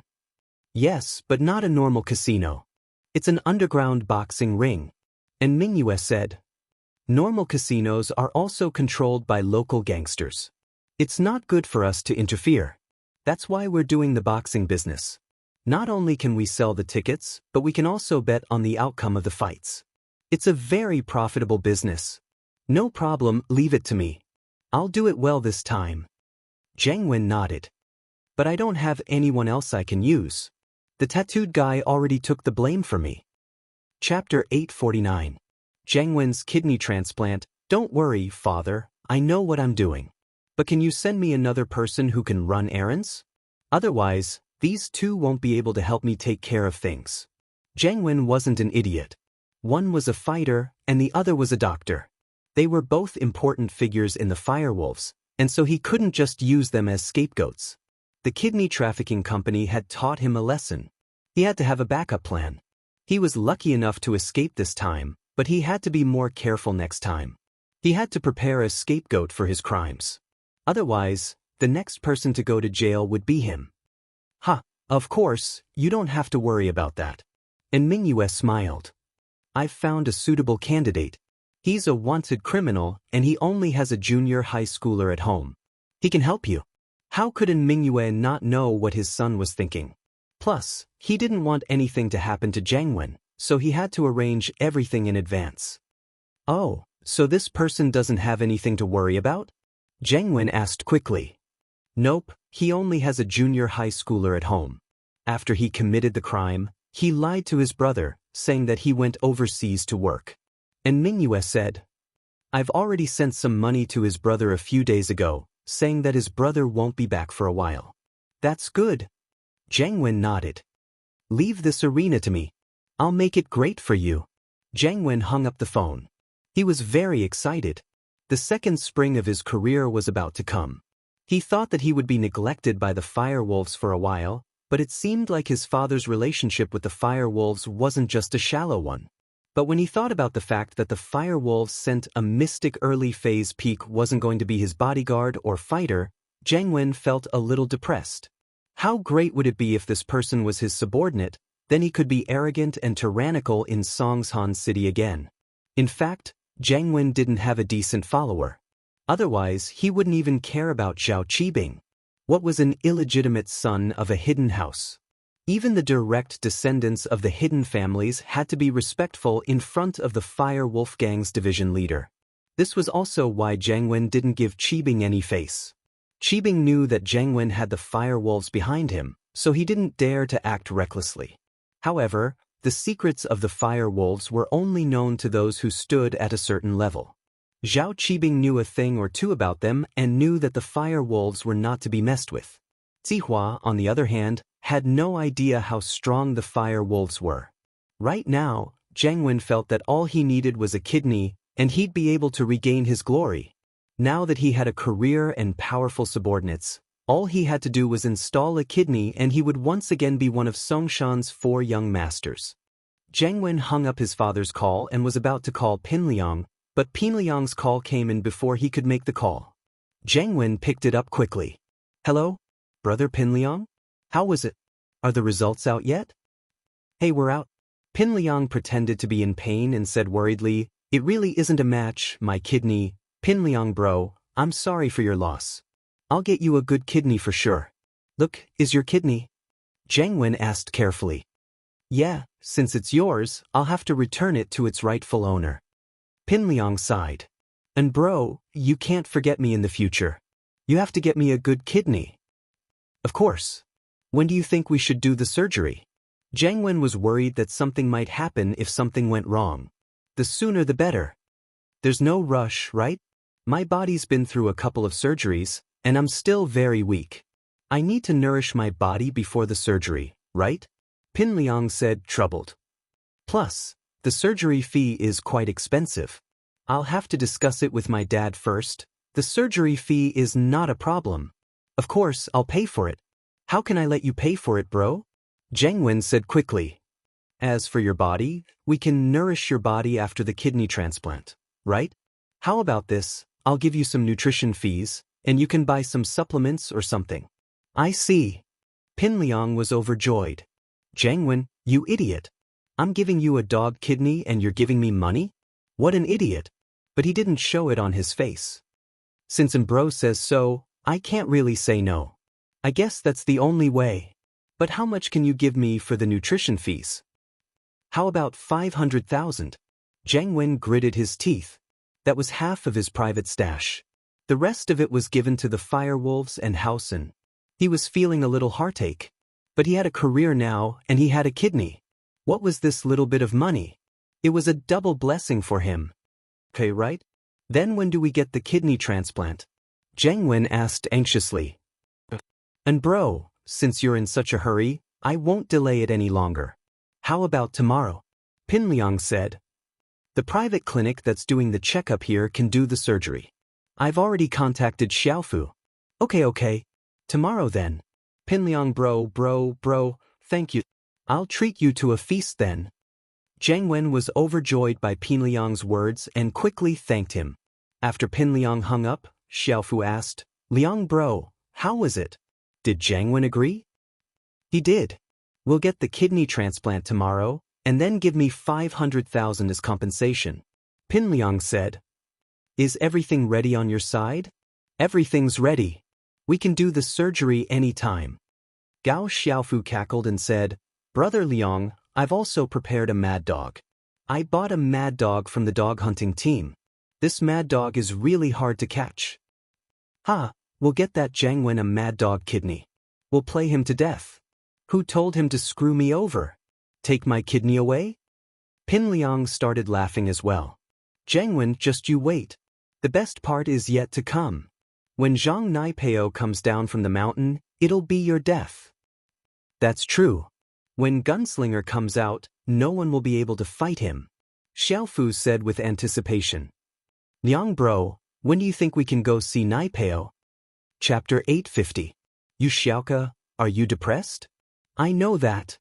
Yes, but not a normal casino. It's an underground boxing ring. And Mingyue said. Normal casinos are also controlled by local gangsters. It's not good for us to interfere. That's why we're doing the boxing business. Not only can we sell the tickets, but we can also bet on the outcome of the fights. It's a very profitable business. No problem, leave it to me. I'll do it well this time. Zhang Wen nodded. But I don't have anyone else I can use. The tattooed guy already took the blame for me. Chapter 849. Zhang Wen's kidney transplant. Don't worry, father, I know what I'm doing. But can you send me another person who can run errands? Otherwise, these two won't be able to help me take care of things. Zhang Wen wasn't an idiot. One was a fighter, and the other was a doctor. They were both important figures in the Firewolves, and so he couldn't just use them as scapegoats. The kidney trafficking company had taught him a lesson. He had to have a backup plan. He was lucky enough to escape this time, but he had to be more careful next time. He had to prepare a scapegoat for his crimes. Otherwise, the next person to go to jail would be him. Ha, of course, you don't have to worry about that. And Mingyue smiled. I've found a suitable candidate. He's a wanted criminal, and he only has a junior high schooler at home. He can help you. How could Mingyue not know what his son was thinking? Plus, he didn't want anything to happen to Zhang Wen, so he had to arrange everything in advance. Oh, so this person doesn't have anything to worry about? Zhang Wen asked quickly. Nope, he only has a junior high schooler at home. After he committed the crime, he lied to his brother, saying that he went overseas to work. And Mingyue said, I've already sent some money to his brother a few days ago, saying that his brother won't be back for a while. That's good. Zhang Wen nodded. Leave this arena to me. I'll make it great for you. Zhang Wen hung up the phone. He was very excited. The second spring of his career was about to come. He thought that he would be neglected by the Firewolves for a while, but it seemed like his father's relationship with the Firewolves wasn't just a shallow one. But when he thought about the fact that the Firewolves sent a mystic early phase peak wasn't going to be his bodyguard or fighter, Zhang Wen felt a little depressed. How great would it be if this person was his subordinate, then he could be arrogant and tyrannical in Songshan City again. In fact, Zhang Wen didn't have a decent follower. Otherwise, he wouldn't even care about Zhao Qibing. What was an illegitimate son of a hidden house? Even the direct descendants of the hidden families had to be respectful in front of the Fire Wolf Gang's division leader. This was also why Zhang Wen didn't give Qibing any face. Qibing knew that Zhang Wen had the Fire Wolves behind him, so he didn't dare to act recklessly. However, the secrets of the Fire Wolves were only known to those who stood at a certain level. Zhao Qibing knew a thing or two about them and knew that the Fire Wolves were not to be messed with. Zihua, on the other hand, had no idea how strong the Fire Wolves were. Right now, Zhang Wen felt that all he needed was a kidney, and he'd be able to regain his glory. Now that he had a career and powerful subordinates, all he had to do was install a kidney and he would once again be one of Songshan's 4 young masters. Zhang Wen hung up his father's call and was about to call Pinliang, but Pinliang's call came in before he could make the call. Zhang Wen picked it up quickly. Hello? Brother Pinliang? How was it? Are the results out yet? Hey, we're out. Pinliang pretended to be in pain and said worriedly, It really isn't a match, my kidney. Pinliang bro, I'm sorry for your loss. I'll get you a good kidney for sure. Look, is your kidney? Zhang Wen asked carefully. Yeah, since it's yours, I'll have to return it to its rightful owner. Pinliang sighed. And bro, you can't forget me in the future. You have to get me a good kidney. Of course. When do you think we should do the surgery? Zhang Wen was worried that something might happen if something went wrong. The sooner the better. There's no rush, right? My body's been through a couple of surgeries, and I'm still very weak. I need to nourish my body before the surgery, right? Pinliang said, troubled. Plus, the surgery fee is quite expensive. I'll have to discuss it with my dad first. The surgery fee is not a problem. Of course, I'll pay for it. How can I let you pay for it, bro? Zhang Wen said quickly. As for your body, we can nourish your body after the kidney transplant, right? How about this? I'll give you some nutrition fees, and you can buy some supplements or something. I see. Pinliang was overjoyed. Zhang Wen, you idiot. I'm giving you a dog kidney and you're giving me money? What an idiot. But he didn't show it on his face. Since bro says so, I can't really say no. I guess that's the only way. But how much can you give me for the nutrition fees? How about 500,000? Zhang Wen gritted his teeth. That was half of his private stash. The rest of it was given to the firewolves and Hausen. He was feeling a little heartache. But he had a career now, and he had a kidney. What was this little bit of money? It was a double blessing for him. Okay, right? Then when do we get the kidney transplant? Zhang Wen asked anxiously. And bro, since you're in such a hurry, I won't delay it any longer. How about tomorrow? Pin Liang said. The private clinic that's doing the checkup here can do the surgery. I've already contacted Xiaofu. Okay. Tomorrow then. Pin Liang bro, thank you. I'll treat you to a feast then. Zhang Wen was overjoyed by Pin Liang's words and quickly thanked him. After Pin Liang hung up, Xiaofu asked, Liang bro, how was it? Did Zhang Wen agree? He did. We'll get the kidney transplant tomorrow, and then give me 500,000 as compensation. Pin Liang said. Is everything ready on your side? Everything's ready. We can do the surgery any time. Gao Xiaofu cackled and said, Brother Liang, I've also prepared a mad dog. I bought a mad dog from the dog hunting team. This mad dog is really hard to catch. We'll get that Zhang Wen a mad dog kidney. We'll play him to death. Who told him to screw me over? Take my kidney away? Pin Liang started laughing as well. Zhang Wen, just you wait. The best part is yet to come. When Zhang Naipeo comes down from the mountain, it'll be your death. That's true. When Gunslinger comes out, no one will be able to fight him. Xiaofu said with anticipation. Liang bro, when do you think we can go see Naipeo? Chapter 850. You Xiaoka, are you depressed? I know that.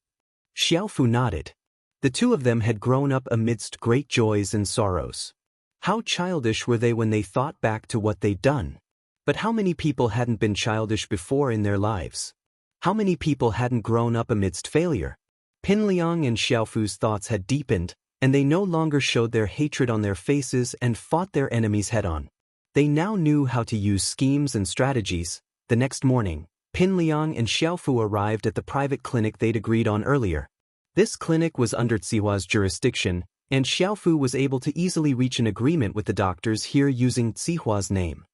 Xiaofu nodded. The two of them had grown up amidst great joys and sorrows. How childish were they when they thought back to what they'd done? But how many people hadn't been childish before in their lives? How many people hadn't grown up amidst failure? Pin Liang and Xiaofu's thoughts had deepened, and they no longer showed their hatred on their faces and fought their enemies head-on. They now knew how to use schemes and strategies. The next morning, Pin Liang and Xiaofu arrived at the private clinic they'd agreed on earlier. This clinic was under Tsihua's jurisdiction, and Xiaofu was able to easily reach an agreement with the doctors here using Tsihua's name.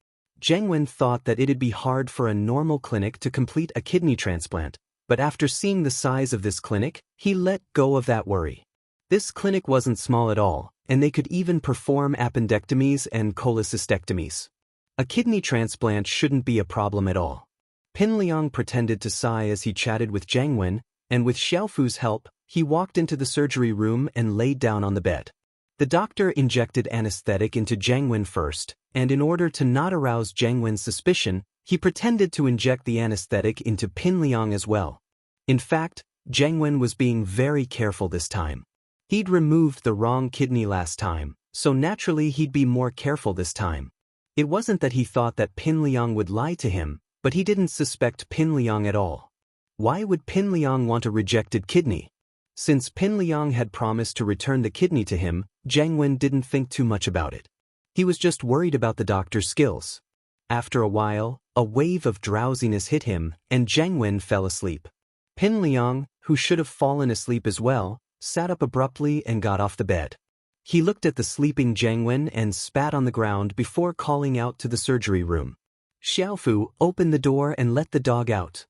Zhang Wen thought that it'd be hard for a normal clinic to complete a kidney transplant, but after seeing the size of this clinic, he let go of that worry. This clinic wasn't small at all, and they could even perform appendectomies and cholecystectomies. A kidney transplant shouldn't be a problem at all. Pin Liang pretended to sigh as he chatted with Zhang Wen, and with Xiaofu's help, he walked into the surgery room and laid down on the bed. The doctor injected anesthetic into Zhang Wen first, and in order to not arouse Zhang Wen's suspicion, he pretended to inject the anesthetic into Pin Liang as well. In fact, Zhang Wen was being very careful this time. He'd removed the wrong kidney last time, so naturally he'd be more careful this time. It wasn't that he thought that Pin Liang would lie to him, but he didn't suspect Pin Liang at all. Why would Pin Liang want a rejected kidney? Since Pin Liang had promised to return the kidney to him, Zhang Wen didn't think too much about it. He was just worried about the doctor's skills. After a while, a wave of drowsiness hit him, and Zhang Wen fell asleep. Pin Liang, who should have fallen asleep as well, sat up abruptly and got off the bed. He looked at the sleeping Zhang Wen and spat on the ground before calling out to the surgery room. Xiaofu, open the door and let the dog out.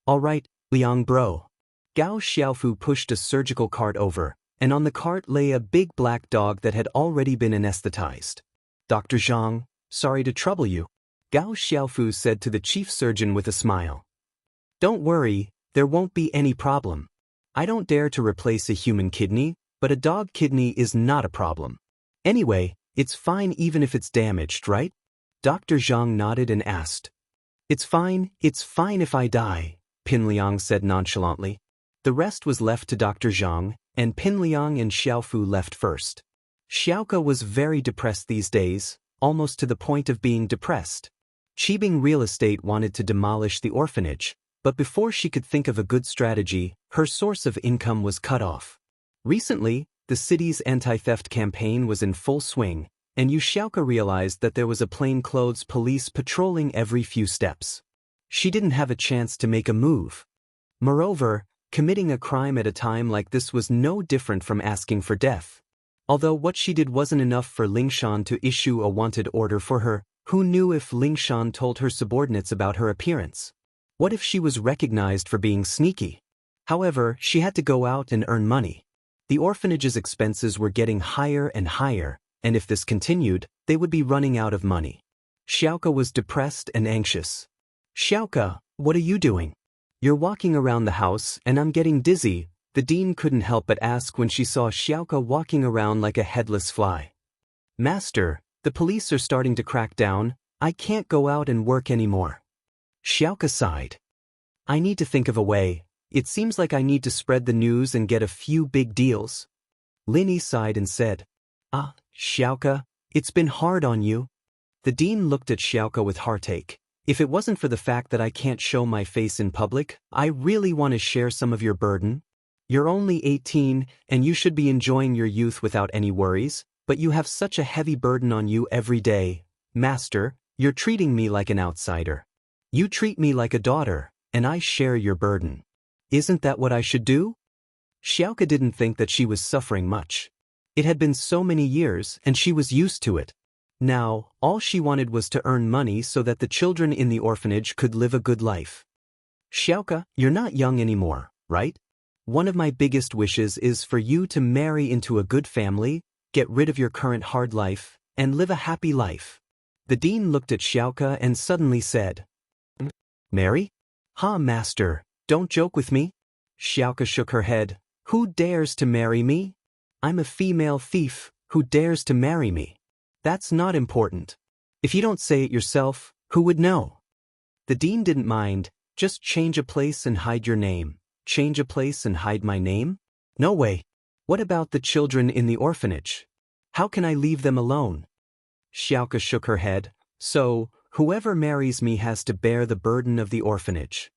All right, Liang bro. Gao Xiaofu pushed a surgical cart over, and on the cart lay a big black dog that had already been anesthetized. Dr. Zhang, sorry to trouble you, Gao Xiaofu said to the chief surgeon with a smile. Don't worry, there won't be any problem. I don't dare to replace a human kidney, but a dog kidney is not a problem. Anyway, it's fine even if it's damaged, right? Dr. Zhang nodded and asked. It's fine if I die, Pin Liang said nonchalantly. The rest was left to Dr. Zhang, and Pin Liang and Xiaofu left first. Xiaoka was very depressed these days, almost to the point of being depressed. Qibing Real Estate wanted to demolish the orphanage, but before she could think of a good strategy, her source of income was cut off. Recently, the city's anti-theft campaign was in full swing, and Xiaoka realized that there was a plainclothes police patrolling every few steps. She didn't have a chance to make a move. Moreover, committing a crime at a time like this was no different from asking for death. Although what she did wasn't enough for Lingshan to issue a wanted order for her, who knew if Lingshan told her subordinates about her appearance? What if she was recognized for being sneaky? However, she had to go out and earn money. The orphanage's expenses were getting higher and higher, and if this continued, they would be running out of money. Xiaoka was depressed and anxious. "Xiaoka, what are you doing? You're walking around the house and I'm getting dizzy," the dean couldn't help but ask when she saw Xiaoka walking around like a headless fly. "Master, the police are starting to crack down, I can't go out and work anymore." Xiaoka sighed. "I need to think of a way. It seems like I need to spread the news and get a few big deals." Linny sighed and said, Xiaoka, it's been hard on you." The dean looked at Xiaoka with heartache. "If it wasn't for the fact that I can't show my face in public, I really want to share some of your burden. You're only 18, and you should be enjoying your youth without any worries, but you have such a heavy burden on you every day. Master, you're treating me like an outsider. You treat me like a daughter, and I share your burden. Isn't that what I should do?" Xiaoka didn't think that she was suffering much. It had been so many years, and she was used to it. Now, all she wanted was to earn money so that the children in the orphanage could live a good life. "Xiaoka, you're not young anymore, right? One of my biggest wishes is for you to marry into a good family, get rid of your current hard life, and live a happy life." The dean looked at Xiaoka and suddenly said, "Marry? Master, don't joke with me." Xiaoka shook her head. "Who dares to marry me? I'm a female thief, who dares to marry me? That's not important. If you don't say it yourself, who would know?" The dean didn't mind. "Just change a place and hide your name." "Change a place and hide my name? No way. What about the children in the orphanage? How can I leave them alone?" Xiaoka shook her head. "So, whoever marries me has to bear the burden of the orphanage."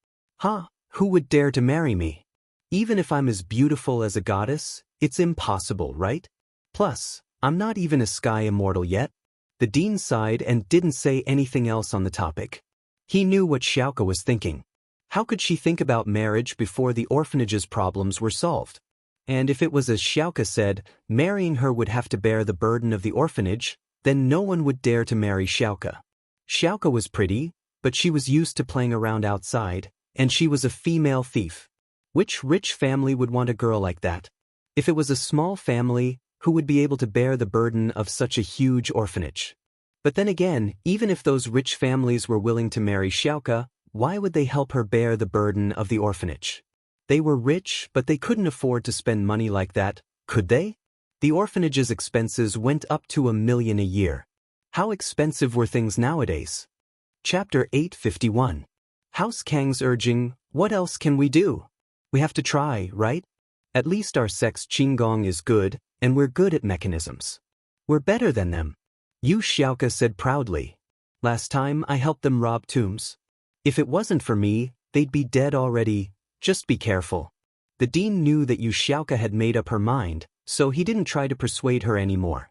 Who would dare to marry me? Even if I'm as beautiful as a goddess, it's impossible, right? Plus, I'm not even a sky immortal yet." The dean sighed and didn't say anything else on the topic. He knew what Xiaoka was thinking. How could she think about marriage before the orphanage's problems were solved? And if it was as Xiaoka said, marrying her would have to bear the burden of the orphanage, then no one would dare to marry Xiaoka. Xiaoka was pretty, but she was used to playing around outside, and she was a female thief. Which rich family would want a girl like that? If it was a small family, who would be able to bear the burden of such a huge orphanage? But then again, even if those rich families were willing to marry Xiaoka, why would they help her bear the burden of the orphanage? They were rich, but they couldn't afford to spend money like that, could they? The orphanage's expenses went up to $1 million a year. How expensive were things nowadays? Chapter 851. House Kang's urging, "What else can we do? We have to try, right? At least our sex Qinggong is good, and we're good at mechanisms. We're better than them." Yu Xiaoka said proudly. "Last time I helped them rob tombs. If it wasn't for me, they'd be dead already. Just be careful." The dean knew that Yu Xiaoka had made up her mind, so he didn't try to persuade her anymore.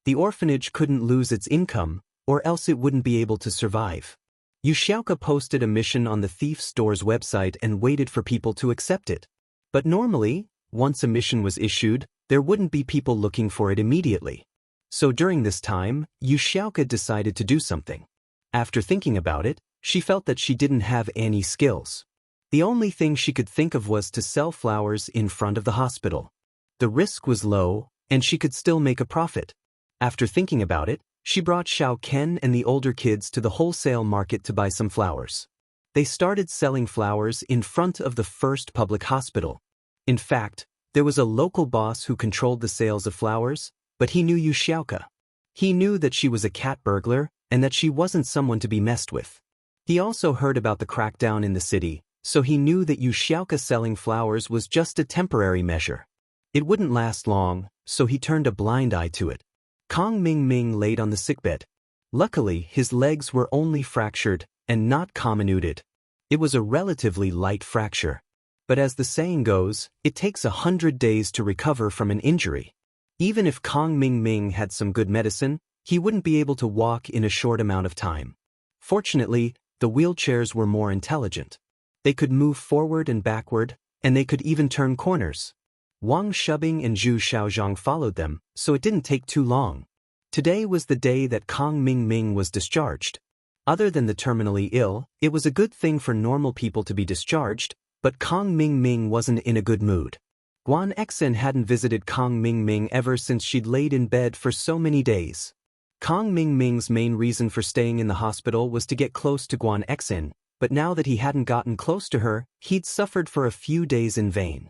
The orphanage couldn't lose its income, or else it wouldn't be able to survive. Yu Xiaoka posted a mission on the thief store's website and waited for people to accept it. But normally, once a mission was issued, there wouldn't be people looking for it immediately. So during this time, Yu Xiaoka decided to do something. After thinking about it, she felt that she didn't have any skills. The only thing she could think of was to sell flowers in front of the hospital. The risk was low, and she could still make a profit. After thinking about it, she brought Xiao Ken and the older kids to the wholesale market to buy some flowers. They started selling flowers in front of the first public hospital. In fact, there was a local boss who controlled the sales of flowers, but he knew Yu Xiaoka. He knew that she was a cat burglar and that she wasn't someone to be messed with. He also heard about the crackdown in the city, so he knew that Yu Xiaoka selling flowers was just a temporary measure. It wouldn't last long, so he turned a blind eye to it. Kong Ming laid on the sickbed. Luckily, his legs were only fractured and not comminuted. It was a relatively light fracture. But as the saying goes, it takes 100 days to recover from an injury. Even if Kong Ming had some good medicine, he wouldn't be able to walk in a short amount of time. Fortunately, the wheelchairs were more intelligent. They could move forward and backward, and they could even turn corners. Wang Shubing and Zhu Xiaozhang followed them, so it didn't take too long. Today was the day that Kang Mingming was discharged. Other than the terminally ill, it was a good thing for normal people to be discharged, but Kang Mingming wasn't in a good mood. Guan Xen hadn't visited Kang Mingming ever since she'd laid in bed for so many days. Kang Mingming's main reason for staying in the hospital was to get close to Guan Xen, but now that he hadn't gotten close to her, he'd suffered for a few days in vain.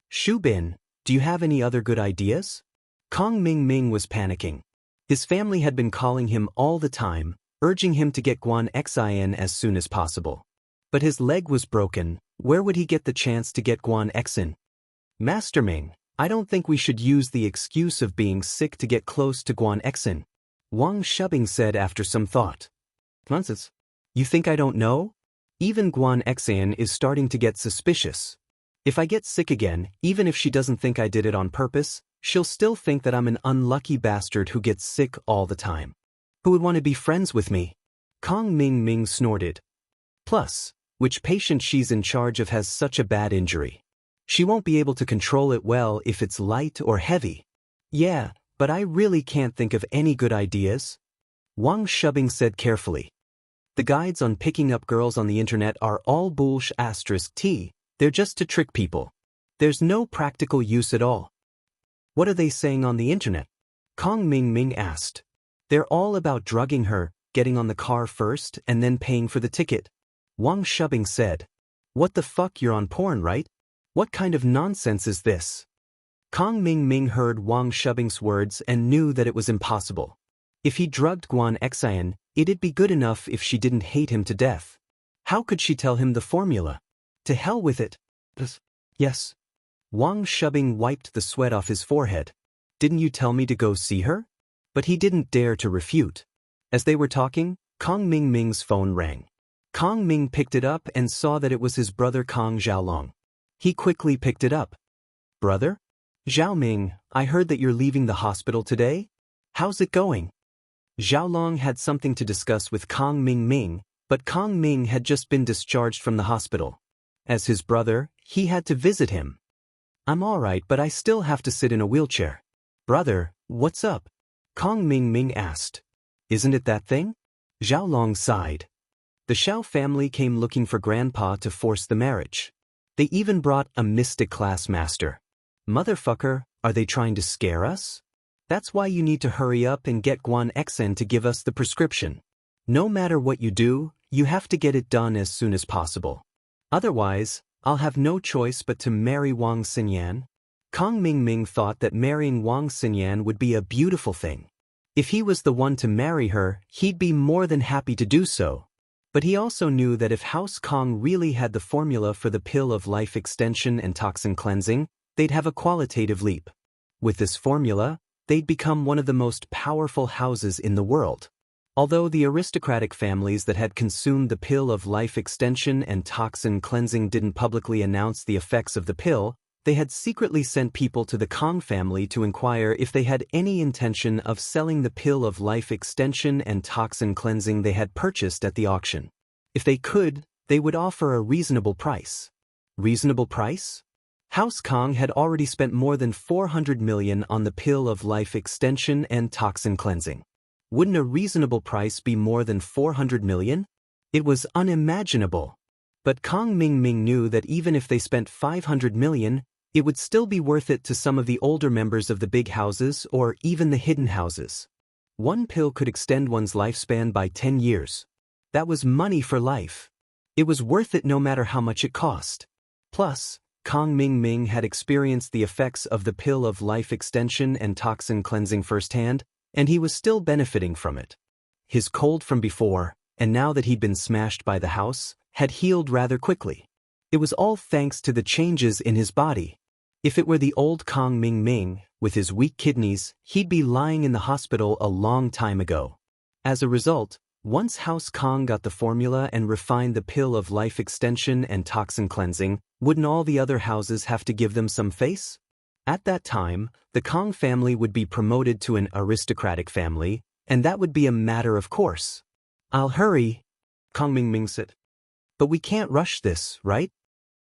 Shu Bin, do you have any other good ideas? Kang Mingming was panicking. His family had been calling him all the time, urging him to get Guan Xen as soon as possible. But his leg was broken. Where would he get the chance to get Guan Xen? Master Ming, I don't think we should use the excuse of being sick to get close to Guan Xen, Wang Shubing said after some thought. Nonsense. You think I don't know? Even Guan Xen is starting to get suspicious. If I get sick again, even if she doesn't think I did it on purpose, she'll still think that I'm an unlucky bastard who gets sick all the time. Who would want to be friends with me? Kang Mingming snorted. Plus, which patient she's in charge of has such a bad injury. She won't be able to control it well if it's light or heavy. Yeah, but I really can't think of any good ideas, Wang Shubing said carefully. The guides on picking up girls on the internet are all bullsh*t, they're just to trick people. There's no practical use at all. What are they saying on the internet? Kang Mingming asked. They're all about drugging her, getting on the car first and then paying for the ticket. Wang Shubing said. What the fuck, you're on porn, right? What kind of nonsense is this? Kang Mingming heard Wang Shubing's words and knew that it was impossible. If he drugged Guan Xen, it'd be good enough if she didn't hate him to death. How could she tell him the formula? To hell with it. Yes. Wang Shubing wiped the sweat off his forehead. Didn't you tell me to go see her? But he didn't dare to refute. As they were talking, Kang Mingming's phone rang. Kang Ming picked it up and saw that it was his brother Kang Xiaolong. He quickly picked it up. Brother? Xiao Ming, I heard that you're leaving the hospital today? How's it going? Xiaolong had something to discuss with Kang Mingming, but Kang Ming had just been discharged from the hospital. As his brother, he had to visit him. I'm alright, but I still have to sit in a wheelchair. Brother, what's up? Kang Mingming asked. Isn't it that thing? Xiaolong sighed. The Xiao family came looking for Grandpa to force the marriage. They even brought a mystic class master. Motherfucker, are they trying to scare us? That's why you need to hurry up and get Guan Xen to give us the prescription. No matter what you do, you have to get it done as soon as possible. Otherwise, I'll have no choice but to marry Wang Xinyan. Kang Mingming thought that marrying Wang Xinyan would be a beautiful thing. If he was the one to marry her, he'd be more than happy to do so. But he also knew that if House Kong really had the formula for the pill of life extension and toxin cleansing, they'd have a qualitative leap. With this formula, they'd become one of the most powerful houses in the world. Although the aristocratic families that had consumed the pill of life extension and toxin cleansing didn't publicly announce the effects of the pill, they had secretly sent people to the Kong family to inquire if they had any intention of selling the pill of life extension and toxin cleansing they had purchased at the auction. If they could, they would offer a reasonable price. Reasonable price? House Kong had already spent more than 400 million on the pill of life extension and toxin cleansing. Wouldn't a reasonable price be more than 400 million? It was unimaginable. But Kang Mingming knew that even if they spent 500 million, it would still be worth it to some of the older members of the big houses or even the hidden houses. One pill could extend one's lifespan by 10 years. That was money for life. It was worth it no matter how much it cost. Plus, Kang Mingming had experienced the effects of the pill of life extension and toxin cleansing firsthand, and he was still benefiting from it. His cold from before, and now that he'd been smashed by the house, had healed rather quickly. It was all thanks to the changes in his body. If it were the old Kang Mingming, with his weak kidneys, he'd be lying in the hospital a long time ago. As a result, once House Kong got the formula and refined the pill of life extension and toxin cleansing, wouldn't all the other houses have to give them some face? At that time, the Kong family would be promoted to an aristocratic family, and that would be a matter of course. I'll hurry, Kang Mingming said. But we can't rush this, right?